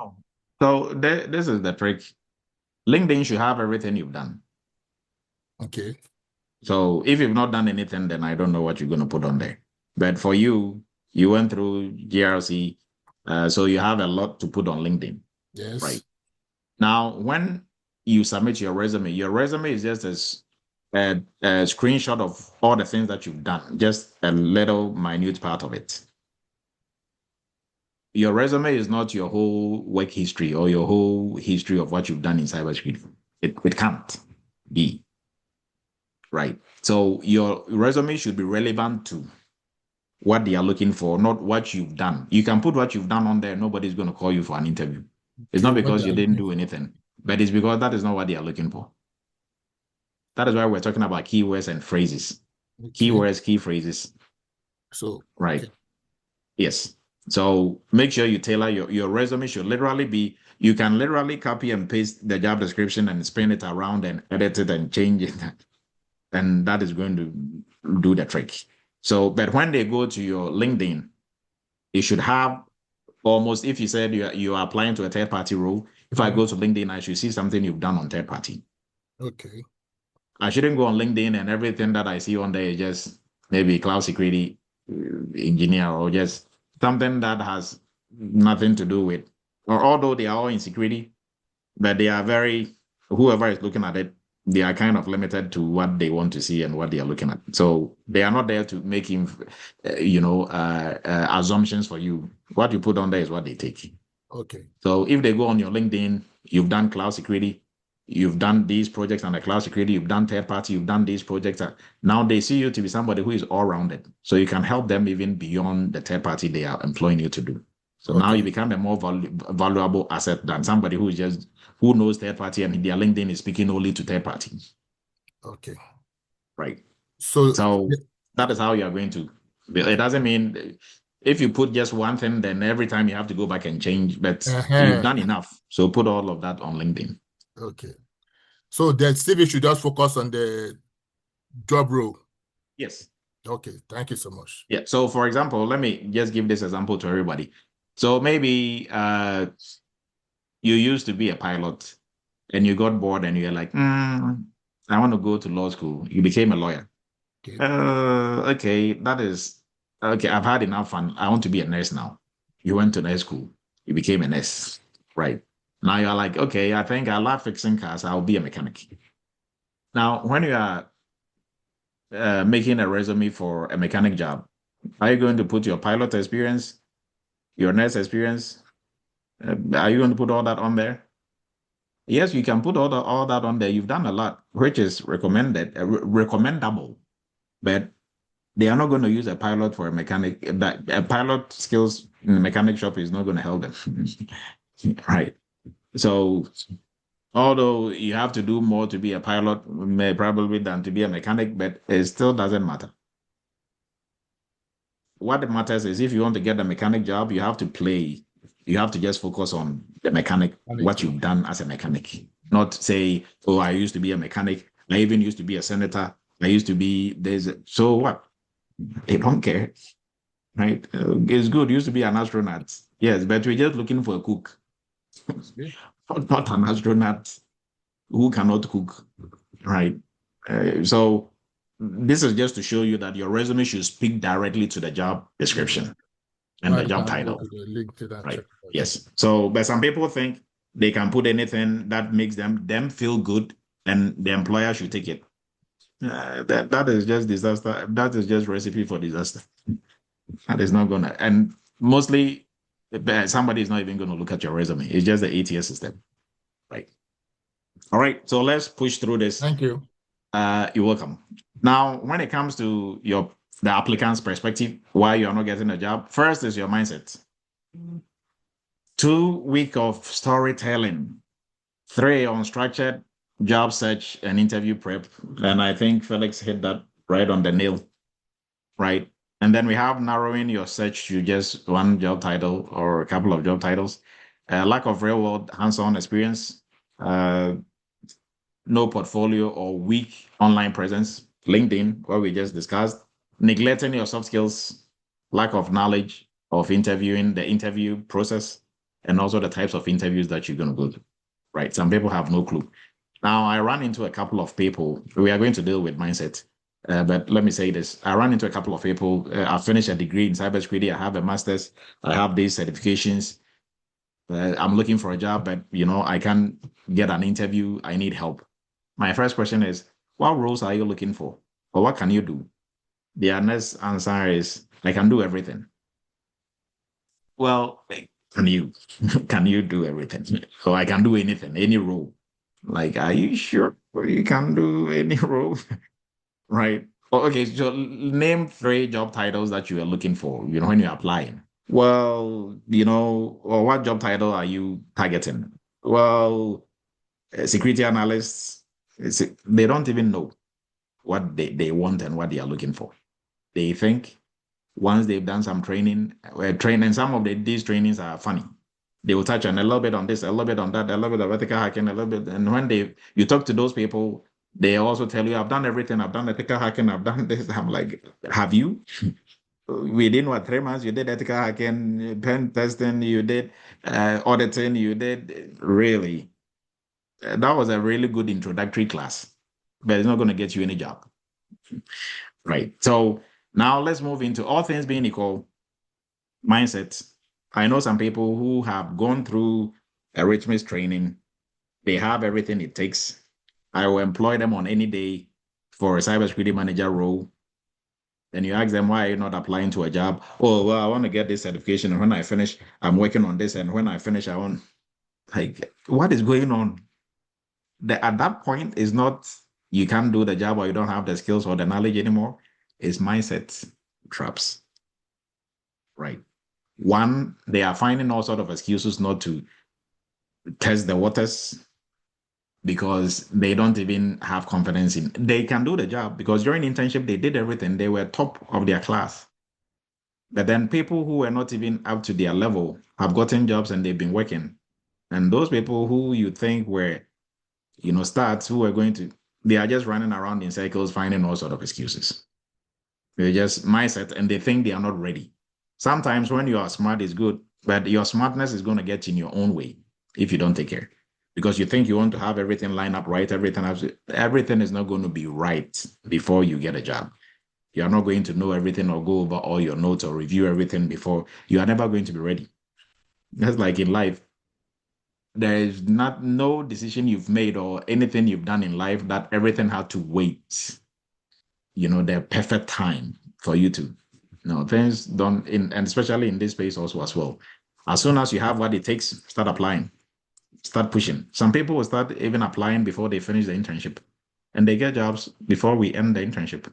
So this is the trick. LinkedIn should have everything you've done. Okay. So if you've not done anything, then I don't know what you're going to put on there. But for you, you went through GRC, so you have a lot to put on LinkedIn. Yes. Right. Now, when you submit your resume is just a screenshot of all the things that you've done, just a little minute part of it. Your resume is not your whole work history or your whole history of what you've done in cybersecurity. It can't be. Right. So your resume should be relevant to what they are looking for, not what you've done. You can put what you've done on there. Nobody's going to call you for an interview. It's not because you didn't do anything, but it's because that is not what they are looking for. That is why we're talking about keywords and phrases. Okay. Keywords, key phrases. So, right. Okay. Yes. So make sure you tailor your resume should literally be, you can literally copy and paste the job description and spin it around and edit it and change it. And that is going to do the trick. So, but when they go to your LinkedIn, you should have almost, if you said you are applying to a third party role, if I go to LinkedIn, I should see something you've done on third party. Okay. I shouldn't go on LinkedIn and everything that I see on there is just maybe cloud security engineer or just something that has nothing to do with, or although they are all in security, but they are whoever is looking at it, they are kind of limited to what they want to see and what they are looking at. So they are not there to make assumptions for you. What you put on there is what they take. Okay. So if they go on your LinkedIn, you've done cloud security, you've done these projects on the cloud security, you've done third party, you've done these projects. Now they see you to be somebody who is all rounded. So you can help them even beyond the third party they are employing you to do. So now you become a more valuable asset than somebody who knows third party and their LinkedIn is speaking only to third party. Okay. Right. So that is how you are going to. It doesn't mean if you put just one thing, then every time you have to go back and change, but you've done enough. So put all of that on LinkedIn. Okay. So the CV should just focus on the job role. Yes. Okay. Thank you so much. Yeah. So for example, let me just give this example to everybody. So maybe you used to be a pilot and you got bored and you're like, I want to go to law school. You became a lawyer. Okay. Okay, that is okay. I've had enough fun. I want to be a nurse now. You went to nurse school. You became a nurse, right? Now you're like, okay, I think I love fixing cars. I'll be a mechanic. Now, when you are making a resume for a mechanic job, are you going to put your pilot experience, your nurse experience? Are you going to put all that on there? Yes, you can put all that on there. You've done a lot, which is recommendable, but they are not going to use a pilot for a mechanic. That a pilot skills in the mechanic shop is not going to help them, right? So, although you have to do more to be a pilot, probably than to be a mechanic, but it still doesn't matter. What matters is if you want to get a mechanic job, you have to play. You have to just focus on the mechanic, what you've done as a mechanic, not say, oh, I used to be a mechanic. I even used to be a senator. I used to be this. So what? They don't care, right? It's good. Used to be an astronaut. Yes, but we're just looking for a cook, not an astronaut who cannot cook, right? So this is just to show you that your resume should speak directly to the job description and the job title. Right. Yes. So, but some people think they can put anything that makes them feel good, and the employer should take it. That is just disaster. That is just recipe for disaster. That is not gonna. And mostly, somebody is not even going to look at your resume. It's just the ATS system, right? All right. So let's push through this. Thank you. You're welcome. Now, when it comes to the applicant's perspective, why you are not getting a job, first is your mindset. 2 weeks of storytelling, 3 on structured job search and interview prep. And I think Felix hit that right on the nail, right? And then we have narrowing your search to just one job title or a couple of job titles, lack of real world hands-on experience, uh, no portfolio or weak online presence, LinkedIn, what we just discussed, neglecting your soft skills, lack of knowledge of interviewing, the interview process, and also the types of interviews that you're going to go to, right? Some people have no clue. Now, I ran into a couple of people. We are going to deal with mindset. But let me say this. I ran into a couple of people. I finished a degree in cybersecurity. I have a master's. I have these certifications. I'm looking for a job, but I can't get an interview. I need help. My first question is, what roles are you looking for? Or what can you do? The honest answer is, I can do everything. Well, can you can you do everything? So I can do anything, any role. Like, are you sure you can do any role? Right. Okay, so name 3 job titles that you are looking for, when you're applying. Well, or what job title are you targeting? Well, security analysts, they don't even know what they want and what they are looking for. They think once they've done some training, some of these trainings are funny. They will touch on a little bit on this, a little bit on that, a little bit of ethical hacking, a little bit. And when you talk to those people, they also tell you, I've done everything. I've done ethical hacking. I've done this. I'm like, have you? Within 3 months, you did ethical hacking, pen testing, you did auditing, you did really. That was a really good introductory class, but it's not going to get you any job. Right. So now let's move into all things being equal, mindset. I know some people who have gone through Eretmis training. They have everything it takes. I will employ them on any day for a cybersecurity manager role. Then you ask them, why are you not applying to a job? Oh, well, I want to get this certification. And when I finish, I'm working on this. And when I finish, I want, like, what is going on? At that point, is not you can't do the job or you don't have the skills or the knowledge anymore. It's mindset traps, right? One, they are finding all sort of excuses not to test the waters because they don't even have confidence in they can do the job, because during internship they did everything. They were top of their class. But then people who were not even up to their level have gotten jobs and they've been working. And those people who you think were, starts who are they are just running around in circles finding all sort of excuses. They're just mindset and they think they are not ready. Sometimes when you are smart is good, but your smartness is going to get in your own way if you don't take care. Because you think you want to have everything lined up right, everything is not going to be right before you get a job. You are not going to know everything or go over all your notes or review everything before. You are never going to be ready. That's like in life. There is no decision you've made or anything you've done in life that everything had to wait, the perfect time for you to. No, things don't, and especially in this space also as well. As soon as you have what it takes, start applying. Start pushing. Some people will start even applying before they finish the internship, and they get jobs before we end the internship,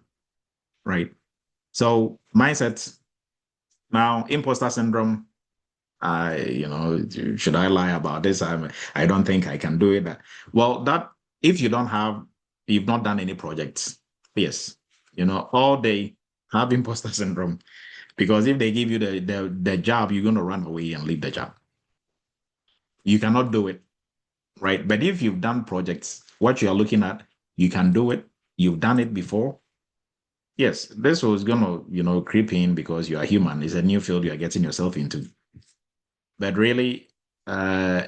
right? So mindset. Now, imposter syndrome. Should I lie about this? I don't think I can do it. Well, that if you've not done any projects, yes, all day have imposter syndrome, because if they give you the job, you're going to run away and leave the job. You cannot do it. Right. But if you've done projects, what you are looking at, you can do it. You've done it before. Yes, this was going to, creep in because you are human. It's a new field you are getting yourself into. But really,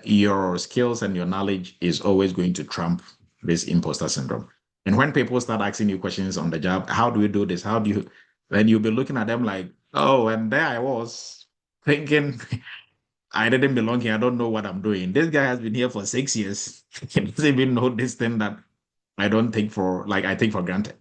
your skills and your knowledge is always going to trump this imposter syndrome. And when people start asking you questions on the job, how do you do this? How do you, then you'll be looking at them like, oh, and there I was thinking, I didn't belong here. I don't know what I'm doing. This guy has been here for 6 years. He doesn't even know this thing that I take for granted.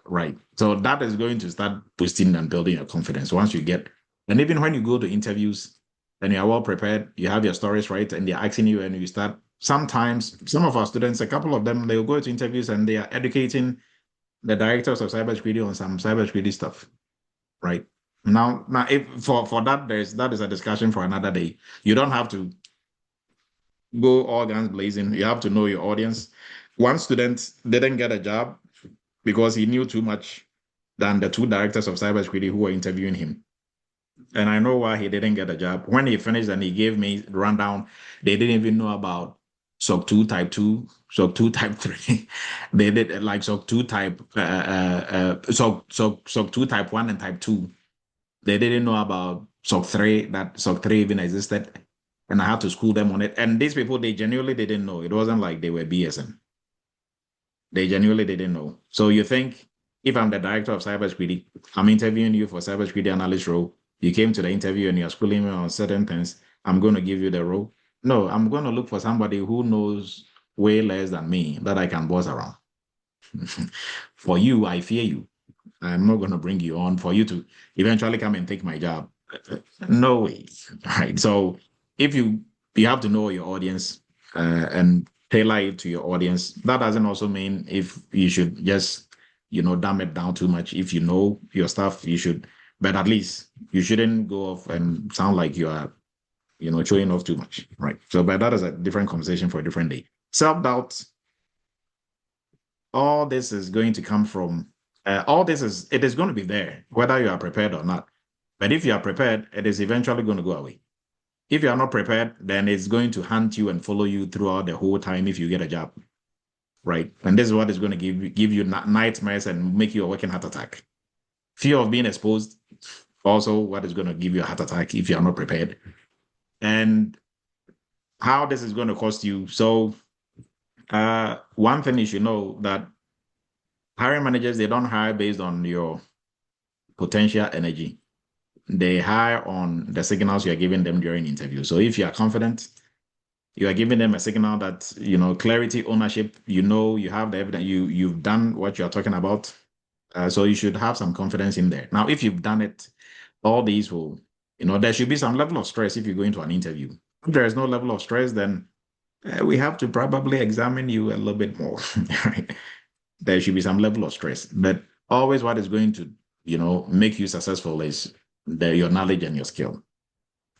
Right. So that is going to start boosting and building your confidence once you get, and even when you go to interviews and you are well prepared, you have your stories right, and they're asking you, and you start, sometimes some of our students, a couple of them, they'll go to interviews and they are educating the directors of cybersecurity on some cybersecurity stuff. Right. Now, if for that, that is a discussion for another day. You don't have to go all guns blazing. You have to know your audience. One student didn't get a job because he knew too much than the two directors of cybersecurity who were interviewing him. And I know why he didn't get a job. When he finished and he gave me the rundown, they didn't even know about SOC 2 Type 2, SOC 2 Type 3. They did like SOC 2 Type, SOC 2 Type 1 and Type 2. They didn't know about SOC 3, that SOC 3 even existed. And I had to school them on it. And these people, they genuinely didn't know. It wasn't like they were BSing. They genuinely didn't know. So you think if I'm the director of cybersecurity, I'm interviewing you for cybersecurity analyst role. You came to the interview and you're schooling me on certain things. I'm going to give you the role. No, I'm going to look for somebody who knows way less than me that I can boss around. For you, I fear you. I'm not going to bring you on for you to eventually come and take my job. No way. Right. So if you have to know your audience and tailor it to your audience. That doesn't also mean if you should just, dumb it down too much. If you know your stuff, you should, but at least you shouldn't go off and sound like you are, showing off too much. Right. So, but that is a different conversation for a different day. Self-doubt. All this is going to come from, it is going to be there, whether you are prepared or not. But if you are prepared, it is eventually going to go away. If you are not prepared, then it's going to hunt you and follow you throughout the whole time if you get a job, right? And this is what is going to give you nightmares and make you a working heart attack. Fear of being exposed, also what is going to give you a heart attack if you are not prepared. And how this is going to cost you. So one thing you should know that hiring managers, they don't hire based on your potential energy. They hire on the signals you are giving them during interview. So if you are confident, you are giving them a signal that, clarity, ownership, you have the evidence, you've done what you're talking about. So you should have some confidence in there. Now, if you've done it, all these will, there should be some level of stress if you go into an interview. If there is no level of stress, then we have to probably examine you a little bit more, right? There should be some level of stress, but always what is going to, make you successful is your knowledge and your skill.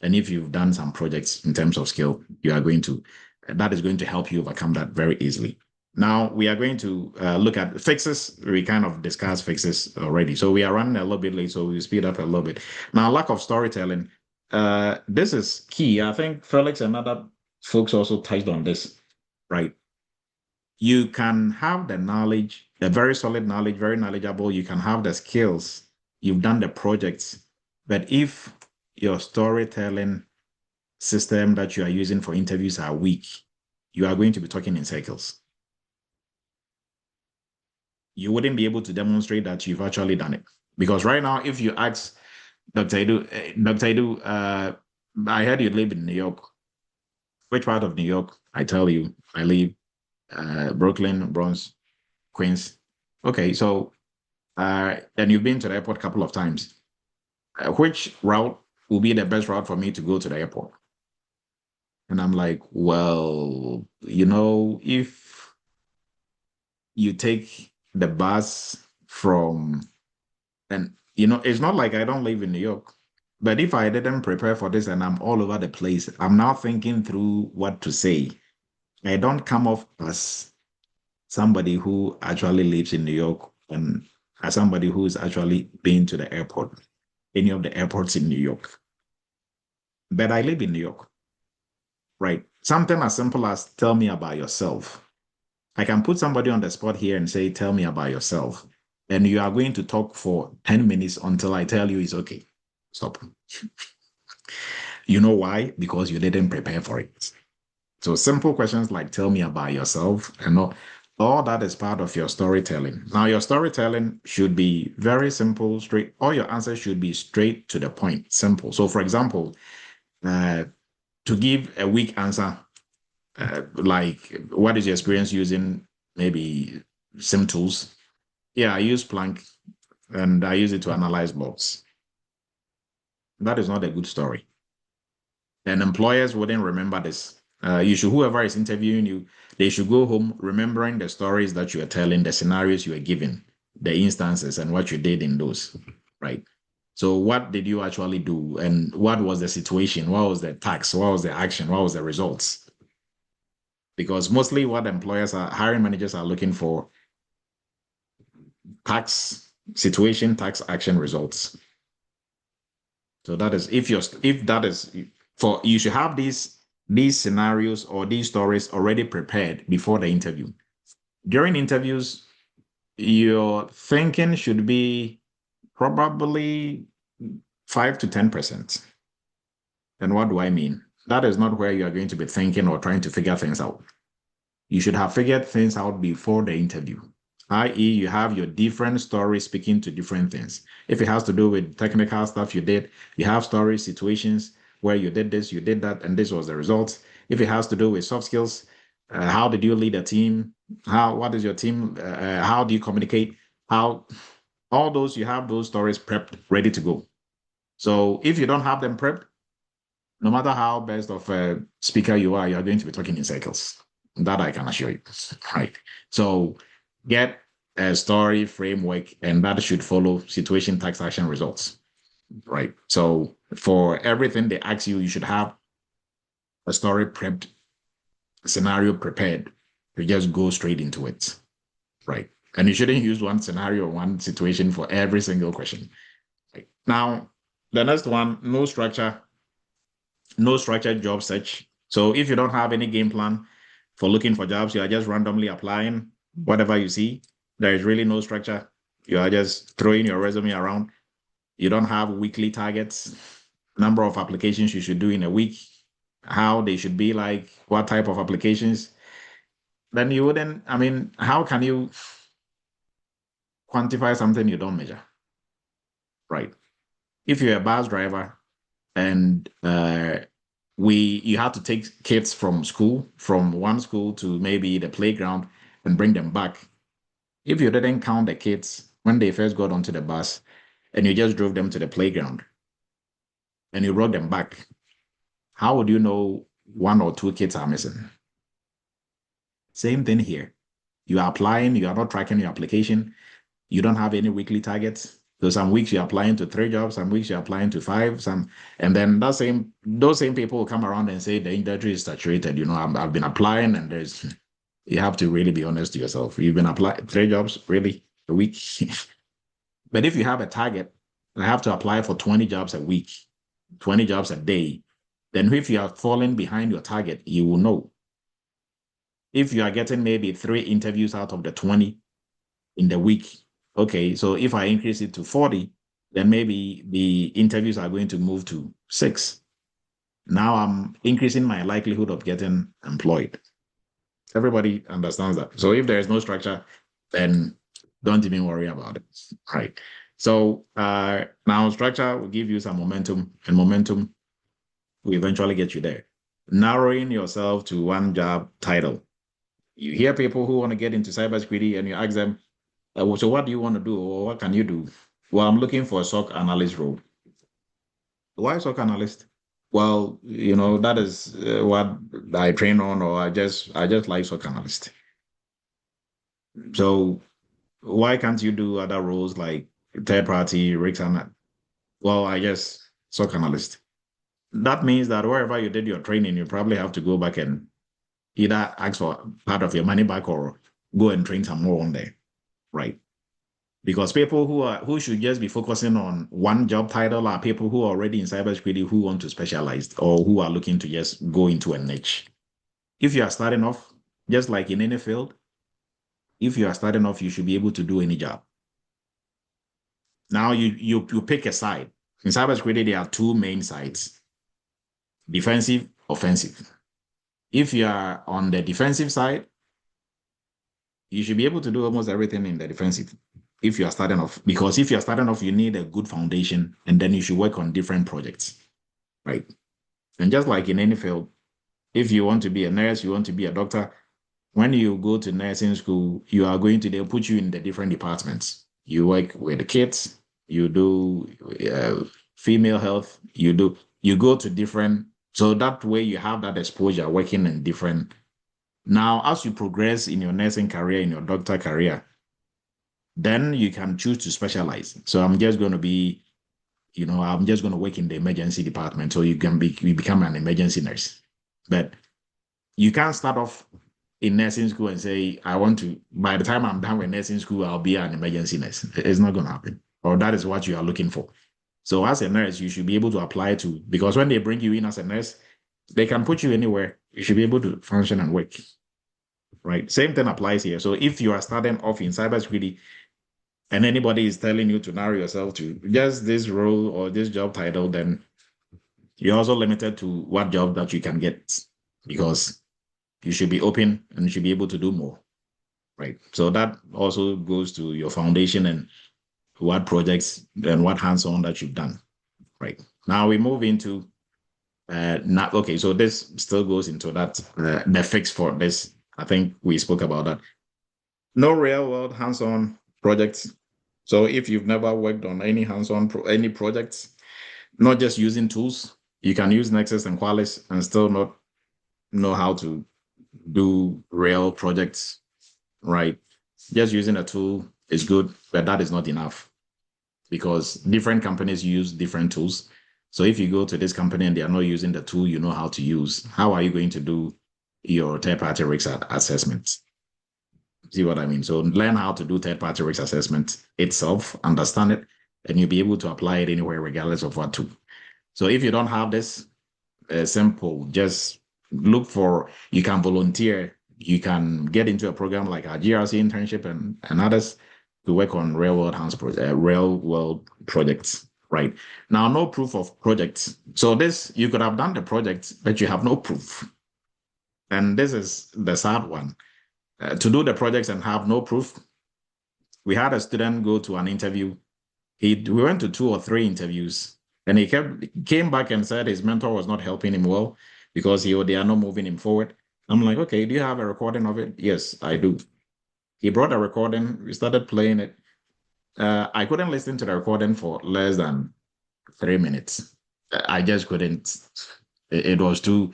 And if you've done some projects in terms of skill, that is going to help you overcome that very easily. Now, we are going to look at fixes. We kind of discussed fixes already. So we are running a little bit late, so we'll speed up a little bit. Now, lack of storytelling. This is key. I think Felix and other folks also touched on this, right? You can have the knowledge, the very solid knowledge, very knowledgeable. You can have the skills. You've done the projects. But if your storytelling system that you are using for interviews are weak, you are going to be talking in circles. You wouldn't be able to demonstrate that you've actually done it. Because right now, if you ask Dr. Edu, I heard you live in New York. Which part of New York? I tell you, I live Brooklyn, Bronx, Queens. Okay, so then you've been to the airport a couple of times. Which route will be the best route for me to go to the airport? And I'm like, well, if you take the bus and it's not like I don't live in New York, but if I didn't prepare for this and I'm all over the place, I'm now thinking through what to say. I don't come off as somebody who actually lives in New York and as somebody who's actually been to the airport, any of the airports in New York. But I live in New York, right? Something as simple as tell me about yourself. I can put somebody on the spot here and say, tell me about yourself. And you are going to talk for 10 minutes until I tell you it's okay. Stop. You know why? Because you didn't prepare for it. So simple questions like tell me about yourself and all that is part of your storytelling. Now, your storytelling should be very simple, straight. All your answers should be straight to the point, simple. So, for example, to give a weak answer, like what is your experience using maybe SIM tools? Yeah, I use Splunk and I use it to analyze logs. That is not a good story. And employers wouldn't remember this. Whoever is interviewing you, they should go home remembering the stories that you are telling, the scenarios you are giving, the instances and what you did in those, right? So what did you actually do? And what was the situation? What was the tax? What was the action? What was the results? Because mostly what hiring managers are looking for, tax situation, tax action results. So that is you should have these scenarios or these stories already prepared before the interview. During interviews, your thinking should be probably 5 to 10%. And what do I mean? That is not where you are going to be thinking or trying to figure things out. You should have figured things out before the interview, i.e., you have your different stories speaking to different things. If it has to do with technical stuff you did, you have stories, situations where you did this, you did that, and this was the result. If it has to do with soft skills, how did you lead a team? What is your team? How do you communicate? All those, you have those stories prepped, ready to go. So if you don't have them prepped, no matter how best of a speaker you are going to be talking in circles. That I can assure you, right? So get a story framework, and that should follow situation, tax, action, results, right? So for everything they ask you, you should have a story prepped, a scenario prepared. You just go straight into it, right? And you shouldn't use one scenario or one situation for every single question. Right? Now, the next one, no structured job search. So if you don't have any game plan for looking for jobs, you are just randomly applying whatever you see. There is really no structure. You are just throwing your resume around. You don't have weekly targets, number of applications you should do in a week, how they should be like, what type of applications. Then you wouldn't, how can you quantify something you don't measure? Right. If you're a bus driver and you have to take kids from one school to maybe the playground and bring them back. If you didn't count the kids when they first got onto the bus and you just drove them to the playground and you brought them back, how would you know 1 or 2 kids are missing? Same thing here. You are applying, you are not tracking your application. You don't have any weekly targets. So some weeks you're applying to 3 jobs, some weeks you're applying to 5, and then those same people will come around and say the industry is saturated. I've been applying, and you have to really be honest to yourself. You've been applying 3 jobs, really, a week. But if you have a target, I have to apply for 20 jobs a week, 20 jobs a day, then if you are falling behind your target, you will know. If you are getting maybe 3 interviews out of the 20 in the week, okay, so if I increase it to 40, then maybe the interviews are going to move to 6. Now I'm increasing my likelihood of getting employed. Everybody understands that. So if there is no structure, then don't even worry about it, right? So now structure will give you some momentum, and momentum will eventually get you there. Narrowing yourself to one job title. You hear people who want to get into cybersecurity and you ask them, so what do you want to do, or what can you do? Well, I'm looking for a SOC analyst role. Why SOC analyst? Well, that is what I train on, or I just like SOC analyst. So why can't you do other roles like third party, risk analyst? Well, I guess SOC analyst. That means that wherever you did your training, you probably have to go back and either ask for part of your money back or go and train some more on there, right? Because people who should just be focusing on one job title are people who are already in cybersecurity who want to specialize or who are looking to just go into a niche. If you are starting off, just like in any field, if you are starting off, you should be able to do any job. Now you pick a side. In cybersecurity, there are 2 main sides: defensive, offensive. If you are on the defensive side, you should be able to do almost everything in the defensive if you are starting off. Because if you're starting off, you need a good foundation, and then you should work on different projects, right? And just like in any field, if you want to be a nurse, you want to be a doctor, when you go to nursing school, they'll put you in the different departments. You work with the kids, you do female health, you go to different, so that way you have that exposure working in different. Now, as you progress in your nursing career, in your doctor career, then you can choose to specialize. So I'm just going to be I'm just going to work in the emergency department, so you become an emergency nurse. But you can't start off in nursing school and say, I want to, by the time I'm done with nursing school, I'll be an emergency nurse. It's not going to happen. Or that is what you are looking for. So as a nurse, you should be able to apply to, because when they bring you in as a nurse, they can put you anywhere. You should be able to function and work. Right? Same thing applies here. So if you are starting off in cybersecurity and anybody is telling you to narrow yourself to just this role or this job title, then you're also limited to what job that you can get, because you should be open and you should be able to do more. Right? So that also goes to your foundation and what projects and what hands-on that you've done. Right? Now we move into okay, so this still goes into that the fix for this. I think we spoke about that. No real world hands-on projects. So if you've never worked on any hands-on any projects, not just using tools, you can use Nexus and Qualys and still not know how to do real projects, right? Just using a tool is good, but that is not enough, because different companies use different tools. So if you go to this company and they are not using the tool you know how to use, how are you going to do your third-party risk assessment? See what I mean? So learn how to do third-party risk assessment itself, understand it, and you'll be able to apply it anywhere, regardless of what tool. So if you don't have this, simple, just look for, you can volunteer, you can get into a program like a GRC internship and others to work on real world projects, right? Now, no proof of projects. So this, you could have done the project, but you have no proof. And this is the sad one. To do the projects and have no proof. We had a student go to an interview. We went to 2 or 3 interviews, and he came back and said his mentor was not helping him well because they are not moving him forward. I'm like, okay, do you have a recording of it? Yes, I do. He brought a recording. We started playing it. I couldn't listen to the recording for less than 3 minutes. I just couldn't. It was too,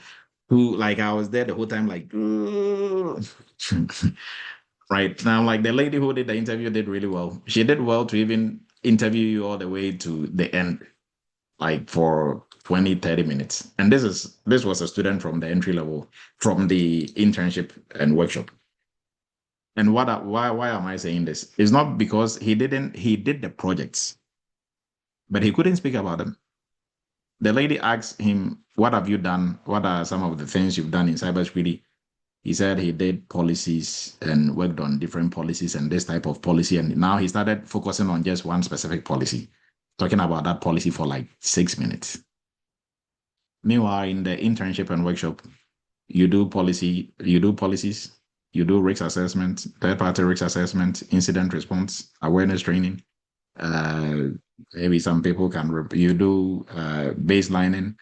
like I was there the whole time, like, right now, like the lady who did the interview did really well. She did well to even interview you all the way to the end, like for 20, 30 minutes. And this was a student from the entry level, from the internship and workshop. And why am I saying this? It's not because he did the projects, but he couldn't speak about them. The lady asked him, what have you done? What are some of the things you've done in cybersecurity? He said he did policies and worked on different policies and this type of policy. And now he started focusing on just one specific policy, talking about that policy for like 6 minutes. Meanwhile, in the internship and workshop, you do policies, you do risk assessment, third-party risk assessment, incident response, awareness training. Maybe some people you do baselining.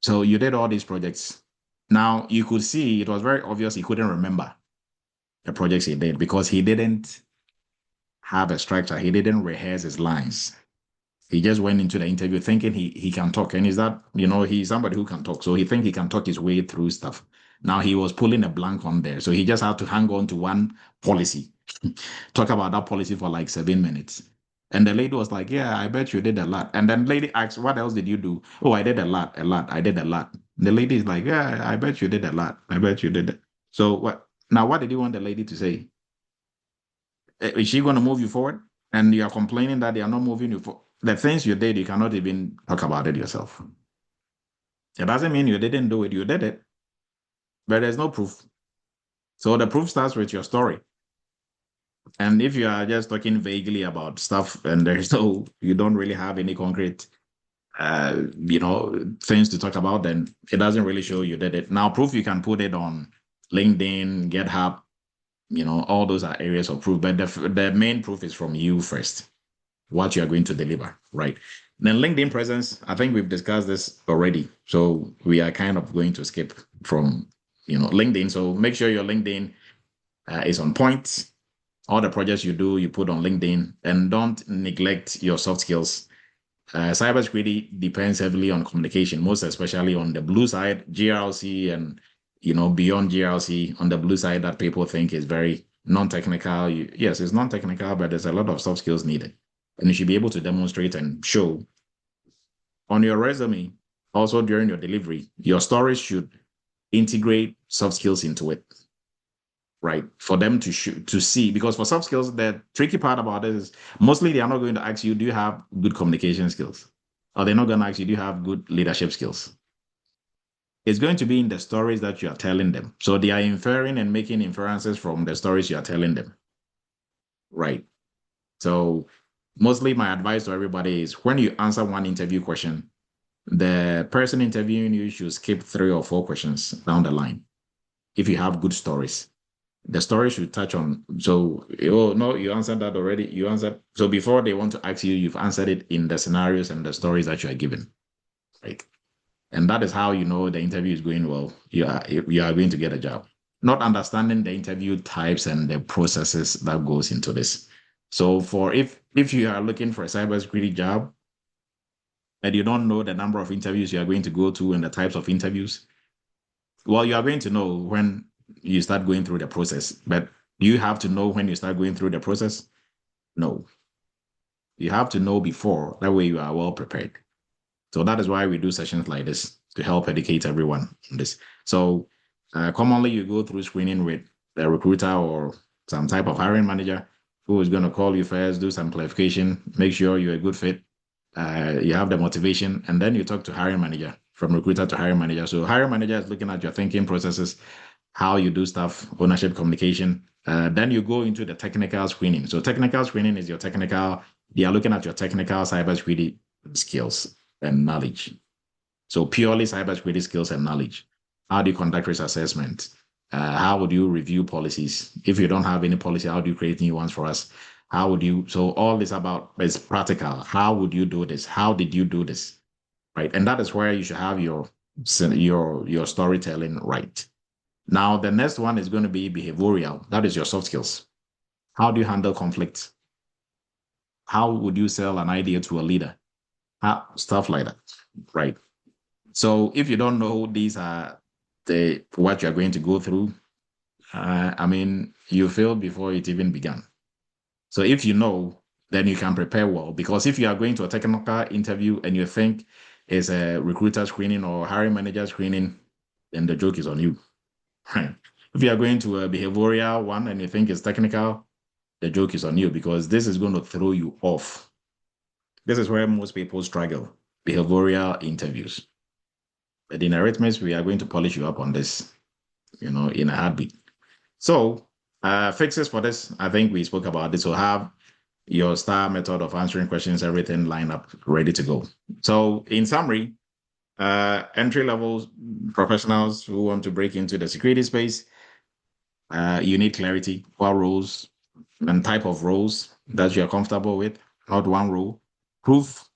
So you did all these projects. Now, you could see it was very obvious he couldn't remember the projects he did because he didn't have a structure. He didn't rehearse his lines. He just went into the interview thinking he can talk. And is that, he's somebody who can talk. So he think he can talk his way through stuff. Now he was pulling a blank on there. So he just had to hang on to one policy, talk about that policy for like 7 minutes. And the lady was like, yeah, I bet you did a lot. And then the lady asked, what else did you do? Oh, I did a lot. I did a lot. The lady is like, yeah, I bet you did a lot. I bet you did it. So what did you want the lady to say? Is she going to move you forward? And you are complaining that they are not moving you forward. The things you did, you cannot even talk about it yourself. It doesn't mean you didn't do it. You did it, but there's no proof. So the proof starts with your story. And if you are just talking vaguely about stuff and you don't really have any concrete, things to talk about, then it doesn't really show you did it. Now, proof, you can put it on LinkedIn, GitHub, all those are areas of proof. But the main proof is from you first, what you are going to deliver, right? Then LinkedIn presence, I think we've discussed this already. So we are kind of going to skip from, LinkedIn. So make sure your LinkedIn is on point. All the projects you do, you put on LinkedIn, and don't neglect your soft skills. Cybersecurity depends heavily on communication, most especially on the blue side, GRC, and beyond GRC, on the blue side that people think is very non-technical. Yes, it's non-technical, but there's a lot of soft skills needed. And you should be able to demonstrate and show on your resume, also during your delivery, your stories should integrate soft skills into it, right? For them to see, because for soft skills, the tricky part about it is mostly they are not going to ask you, do you have good communication skills? Or they're not going to ask you, do you have good leadership skills? It's going to be in the stories that you are telling them. So they are inferring and making inferences from the stories you are telling them, right? So mostly my advice to everybody is when you answer one interview question, the person interviewing you should skip 3 or 4 questions down the line. If you have good stories, the story should touch on. So, oh no, you answered that already. You answered. So before they want to ask you, you've answered it in the scenarios and the stories that you are given, right? And that is how you know the interview is going well. You are going to get a job. Not understanding the interview types and the processes that goes into this. So for if you are looking for a cybersecurity job and you don't know the number of interviews you are going to go to and the types of interviews, well, you are going to know when you start going through the process. But do you have to know when you start going through the process? No. You have to know before. That way you are well prepared. So that is why we do sessions like this to help educate everyone on this. So commonly you go through screening with a recruiter or some type of hiring manager who is going to call you first, do some clarification, make sure you're a good fit, you have the motivation, and then you talk to hiring manager, from recruiter to hiring manager. So hiring manager is looking at your thinking processes, how you do stuff, ownership, communication. Then you go into the technical screening. So technical screening is they are looking at your technical cybersecurity skills and knowledge. So purely cybersecurity skills and knowledge. How do you conduct risk assessment? How would you review policies? If you don't have any policy, how do you create new ones for us? How would you? So all this is practical. How would you do this? How did you do this? Right, and that is where you should have your storytelling right. Now the next one is going to be behavioral. That is your soft skills. How do you handle conflict? How would you sell an idea to a leader? Stuff like that, right? So if you don't know these are what you're going to go through, you failed before it even began. So if you know, then you can prepare well. Because if you are going to a technical interview and you think it's a recruiter screening or hiring manager screening, then the joke is on you. Right? If you are going to a behavioral one and you think it's technical, the joke is on you because this is going to throw you off. This is where most people struggle, behavioral interviews. But in Eretmis, we are going to polish you up on this, in a heartbeat. So fixes for this, I think we spoke about this. So have your STAR method of answering questions, everything lined up, ready to go. So in summary, entry-level professionals who want to break into the security space, you need clarity, what roles and type of roles that you're comfortable with, not one role. Proof,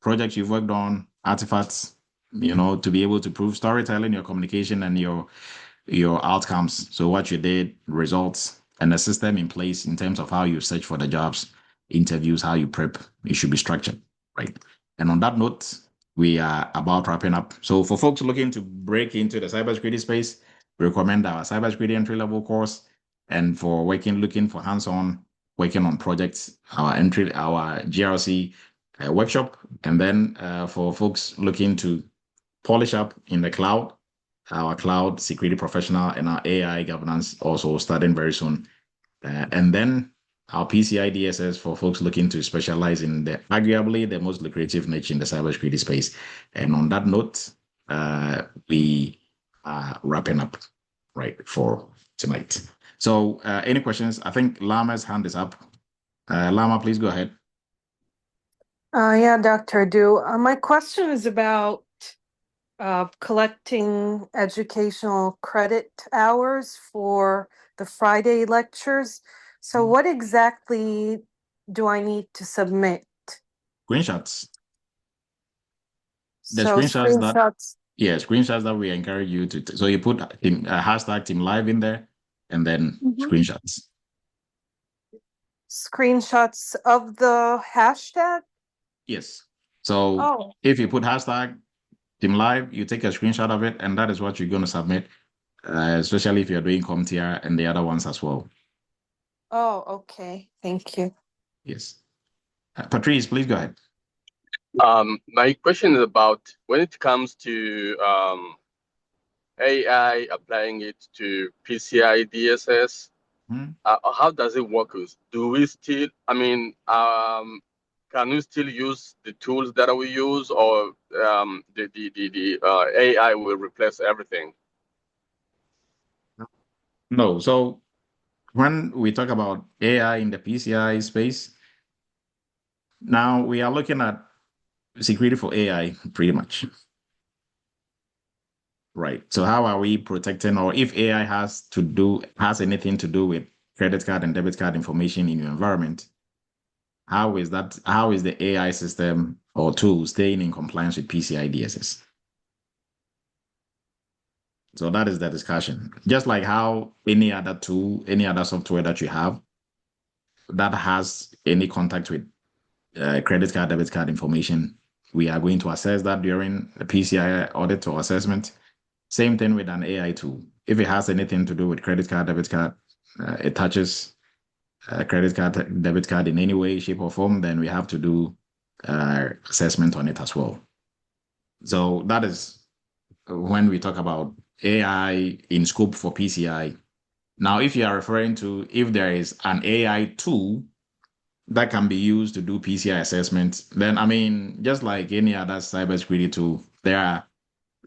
projects you've worked on, artifacts, to be able to prove storytelling, your communication, and your outcomes. So what you did, results, and a system in place in terms of how you search for the jobs, interviews, how you prep. It should be structured, right? And on that note, we are about wrapping up. So for folks looking to break into the cybersecurity space, we recommend our cybersecurity entry-level course. And for looking for hands-on, working on projects, our GRC workshop. And then for folks looking to polish up in the cloud, our cloud security professional and our AI governance also starting very soon. And then our PCI DSS for folks looking to specialize in arguably the most lucrative niche in the cybersecurity space. And on that note, we are wrapping up right for tonight. So any questions? I think Lama's hand is up. Lama, please go ahead. Yeah, Dr. Du. My question is about collecting educational credit hours for the Friday lectures. So what exactly do I need to submit? Screenshots. Screenshots that we encourage you to. So you put hashtag Team Live in there and then screenshots. Screenshots of the hashtag? Yes. So if you put hashtag Team Live, you take a screenshot of it, and that is what you're going to submit, especially if you're doing CompTIA and the other ones as well. Oh, okay. Thank you. Yes. Patrice, please go ahead. My question is about when it comes to AI applying it to PCI DSS. How does it work? Do we still? Can we still use the tools that we use, or the AI will replace everything? No. So when we talk about AI in the PCI space, now we are looking at security for AI pretty much. Right. So how are we protecting, or if AI has anything to do with credit card and debit card information in your environment, how is the AI system or tool staying in compliance with PCI DSS? So that is the discussion. Just like how any other tool, any other software that you have that has any contact with credit card, debit card information, we are going to assess that during the PCI audit or assessment. Same thing with an AI tool. If it has anything to do with credit card, debit card, it touches credit card, debit card in any way, shape, or form, then we have to do assessment on it as well. So that is when we talk about AI in scope for PCI. Now, if you are referring to if there is an AI tool that can be used to do PCI assessment, then just like any other cybersecurity tool, there are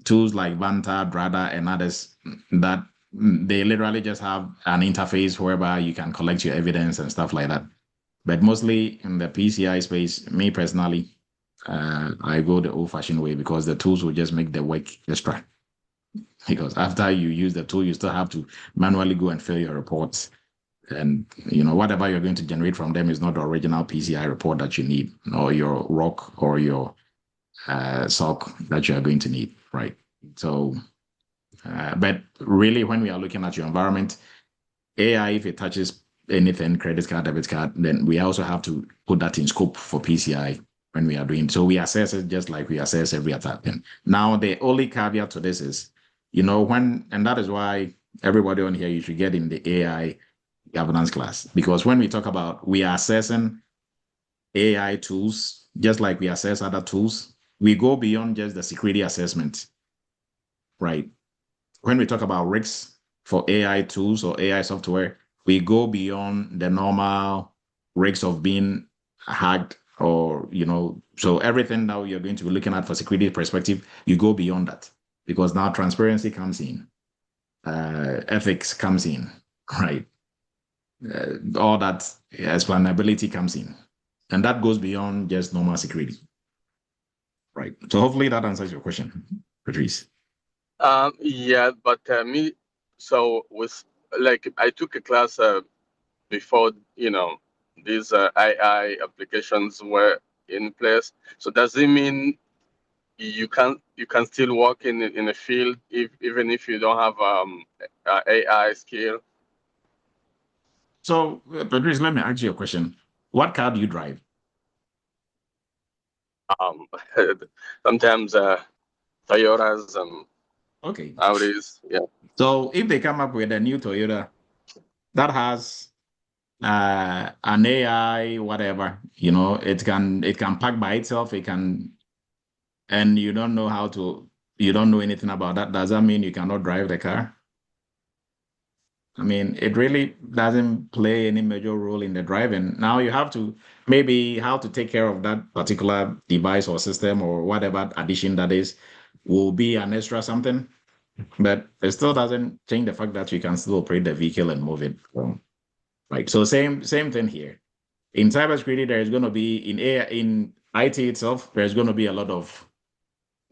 tools like Vanta, Drada, and others that they literally just have an interface whereby you can collect your evidence and stuff like that. But mostly in the PCI space, me personally, I go the old-fashioned way because the tools will just make the work extra. Because after you use the tool, you still have to manually go and fill your reports. And whatever you're going to generate from them is not the original PCI report that you need, or your ROC or your SOC that you are going to need, right? So, but really, when we are looking at your environment, AI, if it touches anything, credit card, debit card, then we also have to put that in scope for PCI when we are doing. So we assess it just like we assess every other thing. Now, the only caveat to this is, and that is why everybody on here, you should get in the AI governance class, because when we talk about we are assessing AI tools, just like we assess other tools, we go beyond just the security assessment, right? When we talk about risks for AI tools or AI software, we go beyond the normal risks of being hacked or, so everything that you're going to be looking at for security perspective, you go beyond that because now transparency comes in, ethics comes in, right? All that explainability comes in. And that goes beyond just normal security. Right. So hopefully that answers your question, Patrice. Yeah, but I took a class before these AI applications were in place. So does it mean you can still work in a field even if you don't have AI skill? So Patrice, let me ask you a question. What car do you drive? Sometimes Toyotas and okay, Audis, yeah. So if they come up with a new Toyota that has an AI, whatever, it can park by itself, and you don't know anything about that, does that mean you cannot drive the car? It really doesn't play any major role in the driving. Now you have to maybe how to take care of that particular device or system or whatever addition that is will be an extra something, but it still doesn't change the fact that you can still operate the vehicle and move it. Right. So same thing here. In cybersecurity, there is going to be in IT itself, there's going to be a lot of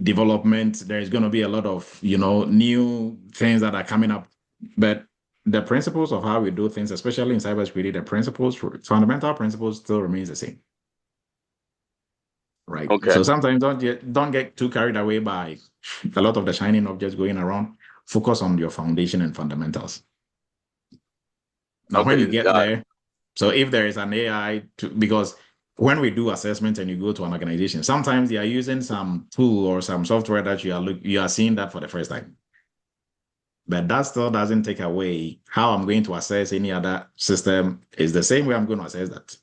development. There's going to be a lot of new things that are coming up, but the principles of how we do things, especially in cybersecurity, fundamental principles still remains the same. Right. Okay. So sometimes don't get too carried away by a lot of the shining objects going around. Focus on your foundation and fundamentals. Now, when you get there, so if there is an AI because when we do assessment and you go to an organization, sometimes they are using some tool or some software that you are seeing that for the first time. But that still doesn't take away how I'm going to assess any other system is the same way I'm going to assess that.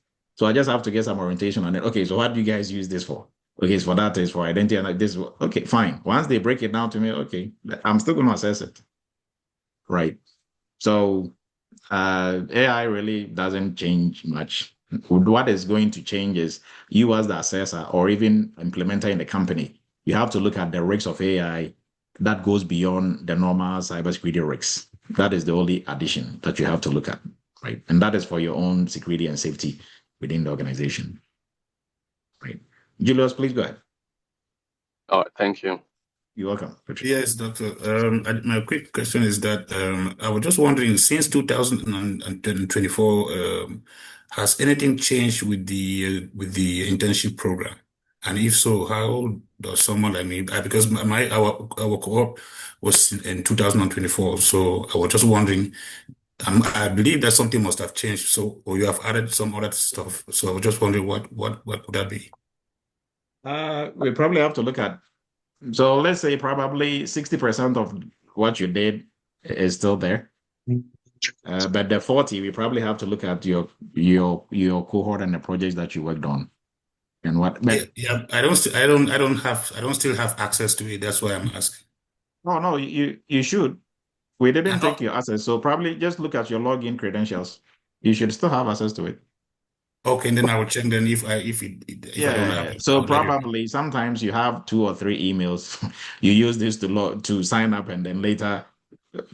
So I just have to get some orientation on it. Okay, so what do you guys use this for? Okay, it's for that, it's for identity, and this. Okay, fine. Once they break it down to me, okay, I'm still going to assess it, right? So AI really doesn't change much. What is going to change is you as the assessor or even implementer in the company, you have to look at the risks of AI that goes beyond the normal cybersecurity risks. That is the only addition that you have to look at, right? And that is for your own security and safety within the organization, right? Julius, please go ahead. Oh, thank you. You're welcome. Yes, Doctor. My quick question is that I was just wondering, since 2024, has anything changed with the internship program? And if so, how does someone like me? Because our co-op was in 2024, so I was just wondering. I believe that something must have changed. So, or you have added some other stuff. So I was just wondering what could that be? We probably have to look at. So let's say probably 60% of what you did is still there. But the 40, we probably have to look at your cohort and the projects that you worked on. And what Yeah, I don't still have access to it. That's why I'm asking. No, you should. We didn't take your access, so probably just look at your login credentials. You should still have access to it. Okay, and then I will check then if I don't have it. So probably sometimes you have 2 or 3 emails. You use this to sign up, and then later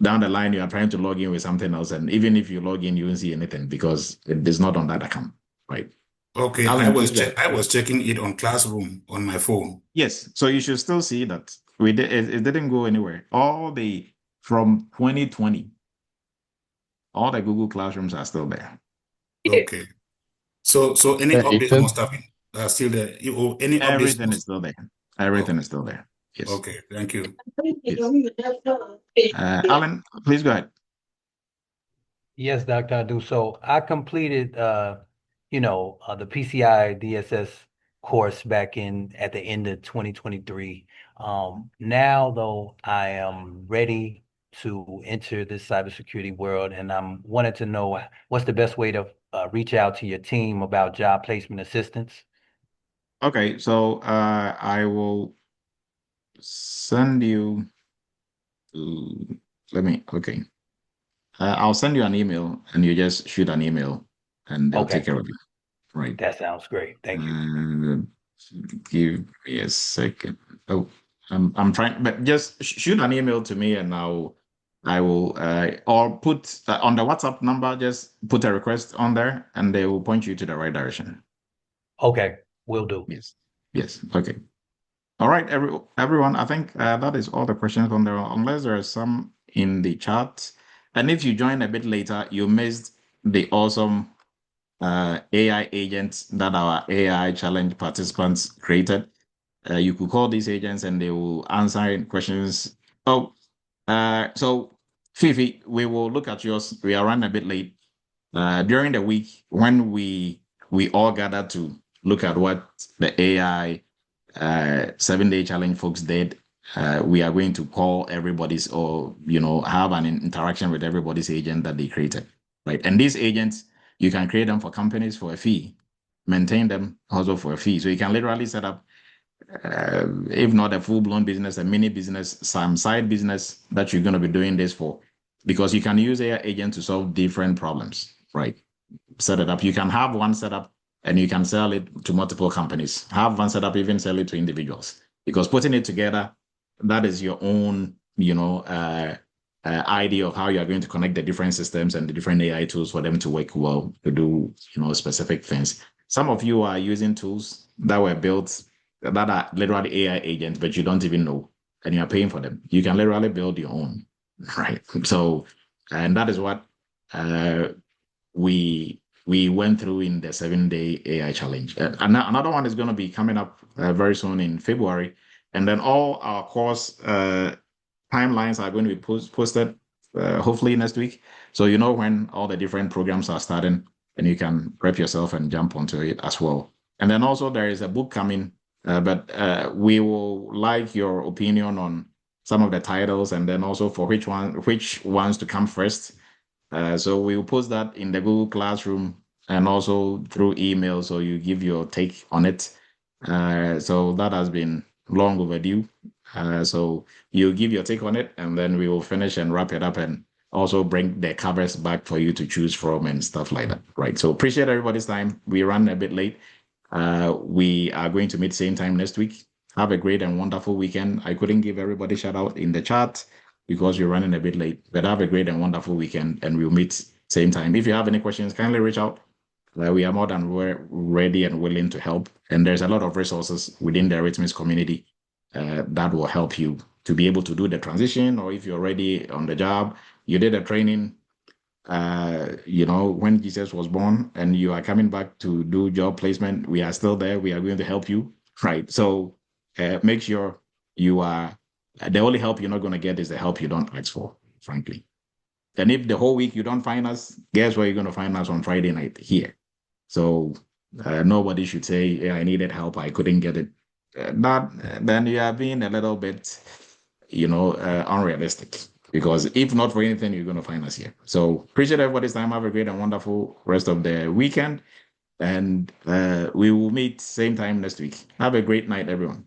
down the line you are trying to log in with something else, and even if you log in, you won't see anything because it is not on that account, right? Okay, Alan, I was checking it on Classroom on my phone. Yes, so you should still see that it didn't go anywhere. From 2020, all the Google Classrooms are still there. Okay. So any updates must have been still there. Any updates? Everything is still there. Everything is still there. Yes. Okay, thank you. Yes. Alan, please go ahead. Yes, Dr. Adu. So I completed, the PCI DSS course back at the end of 2023. Now, though, I am ready to enter this cybersecurity world, and I'm wanted to know what's the best way to reach out to your team about job placement assistance. Okay, so I will send you. Okay. I'll send you an email, and you just shoot an email, and they'll take care of it. Right. That sounds great. Thank you. Give me a second. Oh, I'm trying, but just shoot an email to me, and I will or put on the WhatsApp number. Just put a request on there, and they will point you to the right direction. Okay, will do. Yes. Okay. All right, everyone. I think that is all the questions on there, unless there are some in the chat. And if you joined a bit later, you missed the awesome AI agents that our AI challenge participants created. You could call these agents and they will answer questions. So Fifi, we will look at yours. We are running a bit late. During the week, when we all gather to look at what the AI 7-day challenge folks did, we are going to call everybody's or have an interaction with everybody's agent that they created, right? And these agents, you can create them for companies for a fee, maintain them also for a fee. So you can literally set up, if not a full-blown business, a mini business, some side business that you're going to be doing this for, because you can use AI agent to solve different problems, right? Set it up. You can have one set up and you can sell it to multiple companies. Have one set up, even sell it to individuals. Because putting it together, that is your own, idea of how you are going to connect the different systems and the different AI tools for them to work well to do, specific things. Some of you are using tools that were built that are literally AI agents, but you don't even know, and you are paying for them. You can literally build your own, right? So, and that is what we went through in the 7-day AI challenge. Another one is going to be coming up very soon in February. And then all our course timelines are going to be posted hopefully next week. So you know when all the different programs are starting, and you can prep yourself and jump onto it as well. And then also there is a book coming, but we will like your opinion on some of the titles, and then also for which ones to come first. So we will post that in the Google Classroom and also through email. So you give your take on it. So that has been long overdue. So you give your take on it, and then we will finish and wrap it up and also bring the covers back for you to choose from and stuff like that. Right. So appreciate everybody's time. We ran a bit late. We are going to meet same time next week. Have a great and wonderful weekend. I couldn't give everybody shout out in the chat because we're running a bit late, but have a great and wonderful weekend, and we'll meet same time. If you have any questions, kindly reach out. We are more than ready and willing to help. And there's a lot of resources within the Eretmis community that will help you to be able to do the transition, or if you're already on the job, you did a training, when Jesus was born and you are coming back to do job placement, we are still there. We are going to help you, right? So make sure you are, the only help you're not going to get is the help you don't ask for, frankly. And if the whole week you don't find us, guess where you're going to find us on Friday night? Here. So nobody should say, yeah, I needed help, I couldn't get it. Then you are being a little bit, unrealistic. Because if not for anything, you're going to find us here. So appreciate everybody's time. Have a great and wonderful rest of the weekend. And we will meet same time next week. Have a great night, everyone.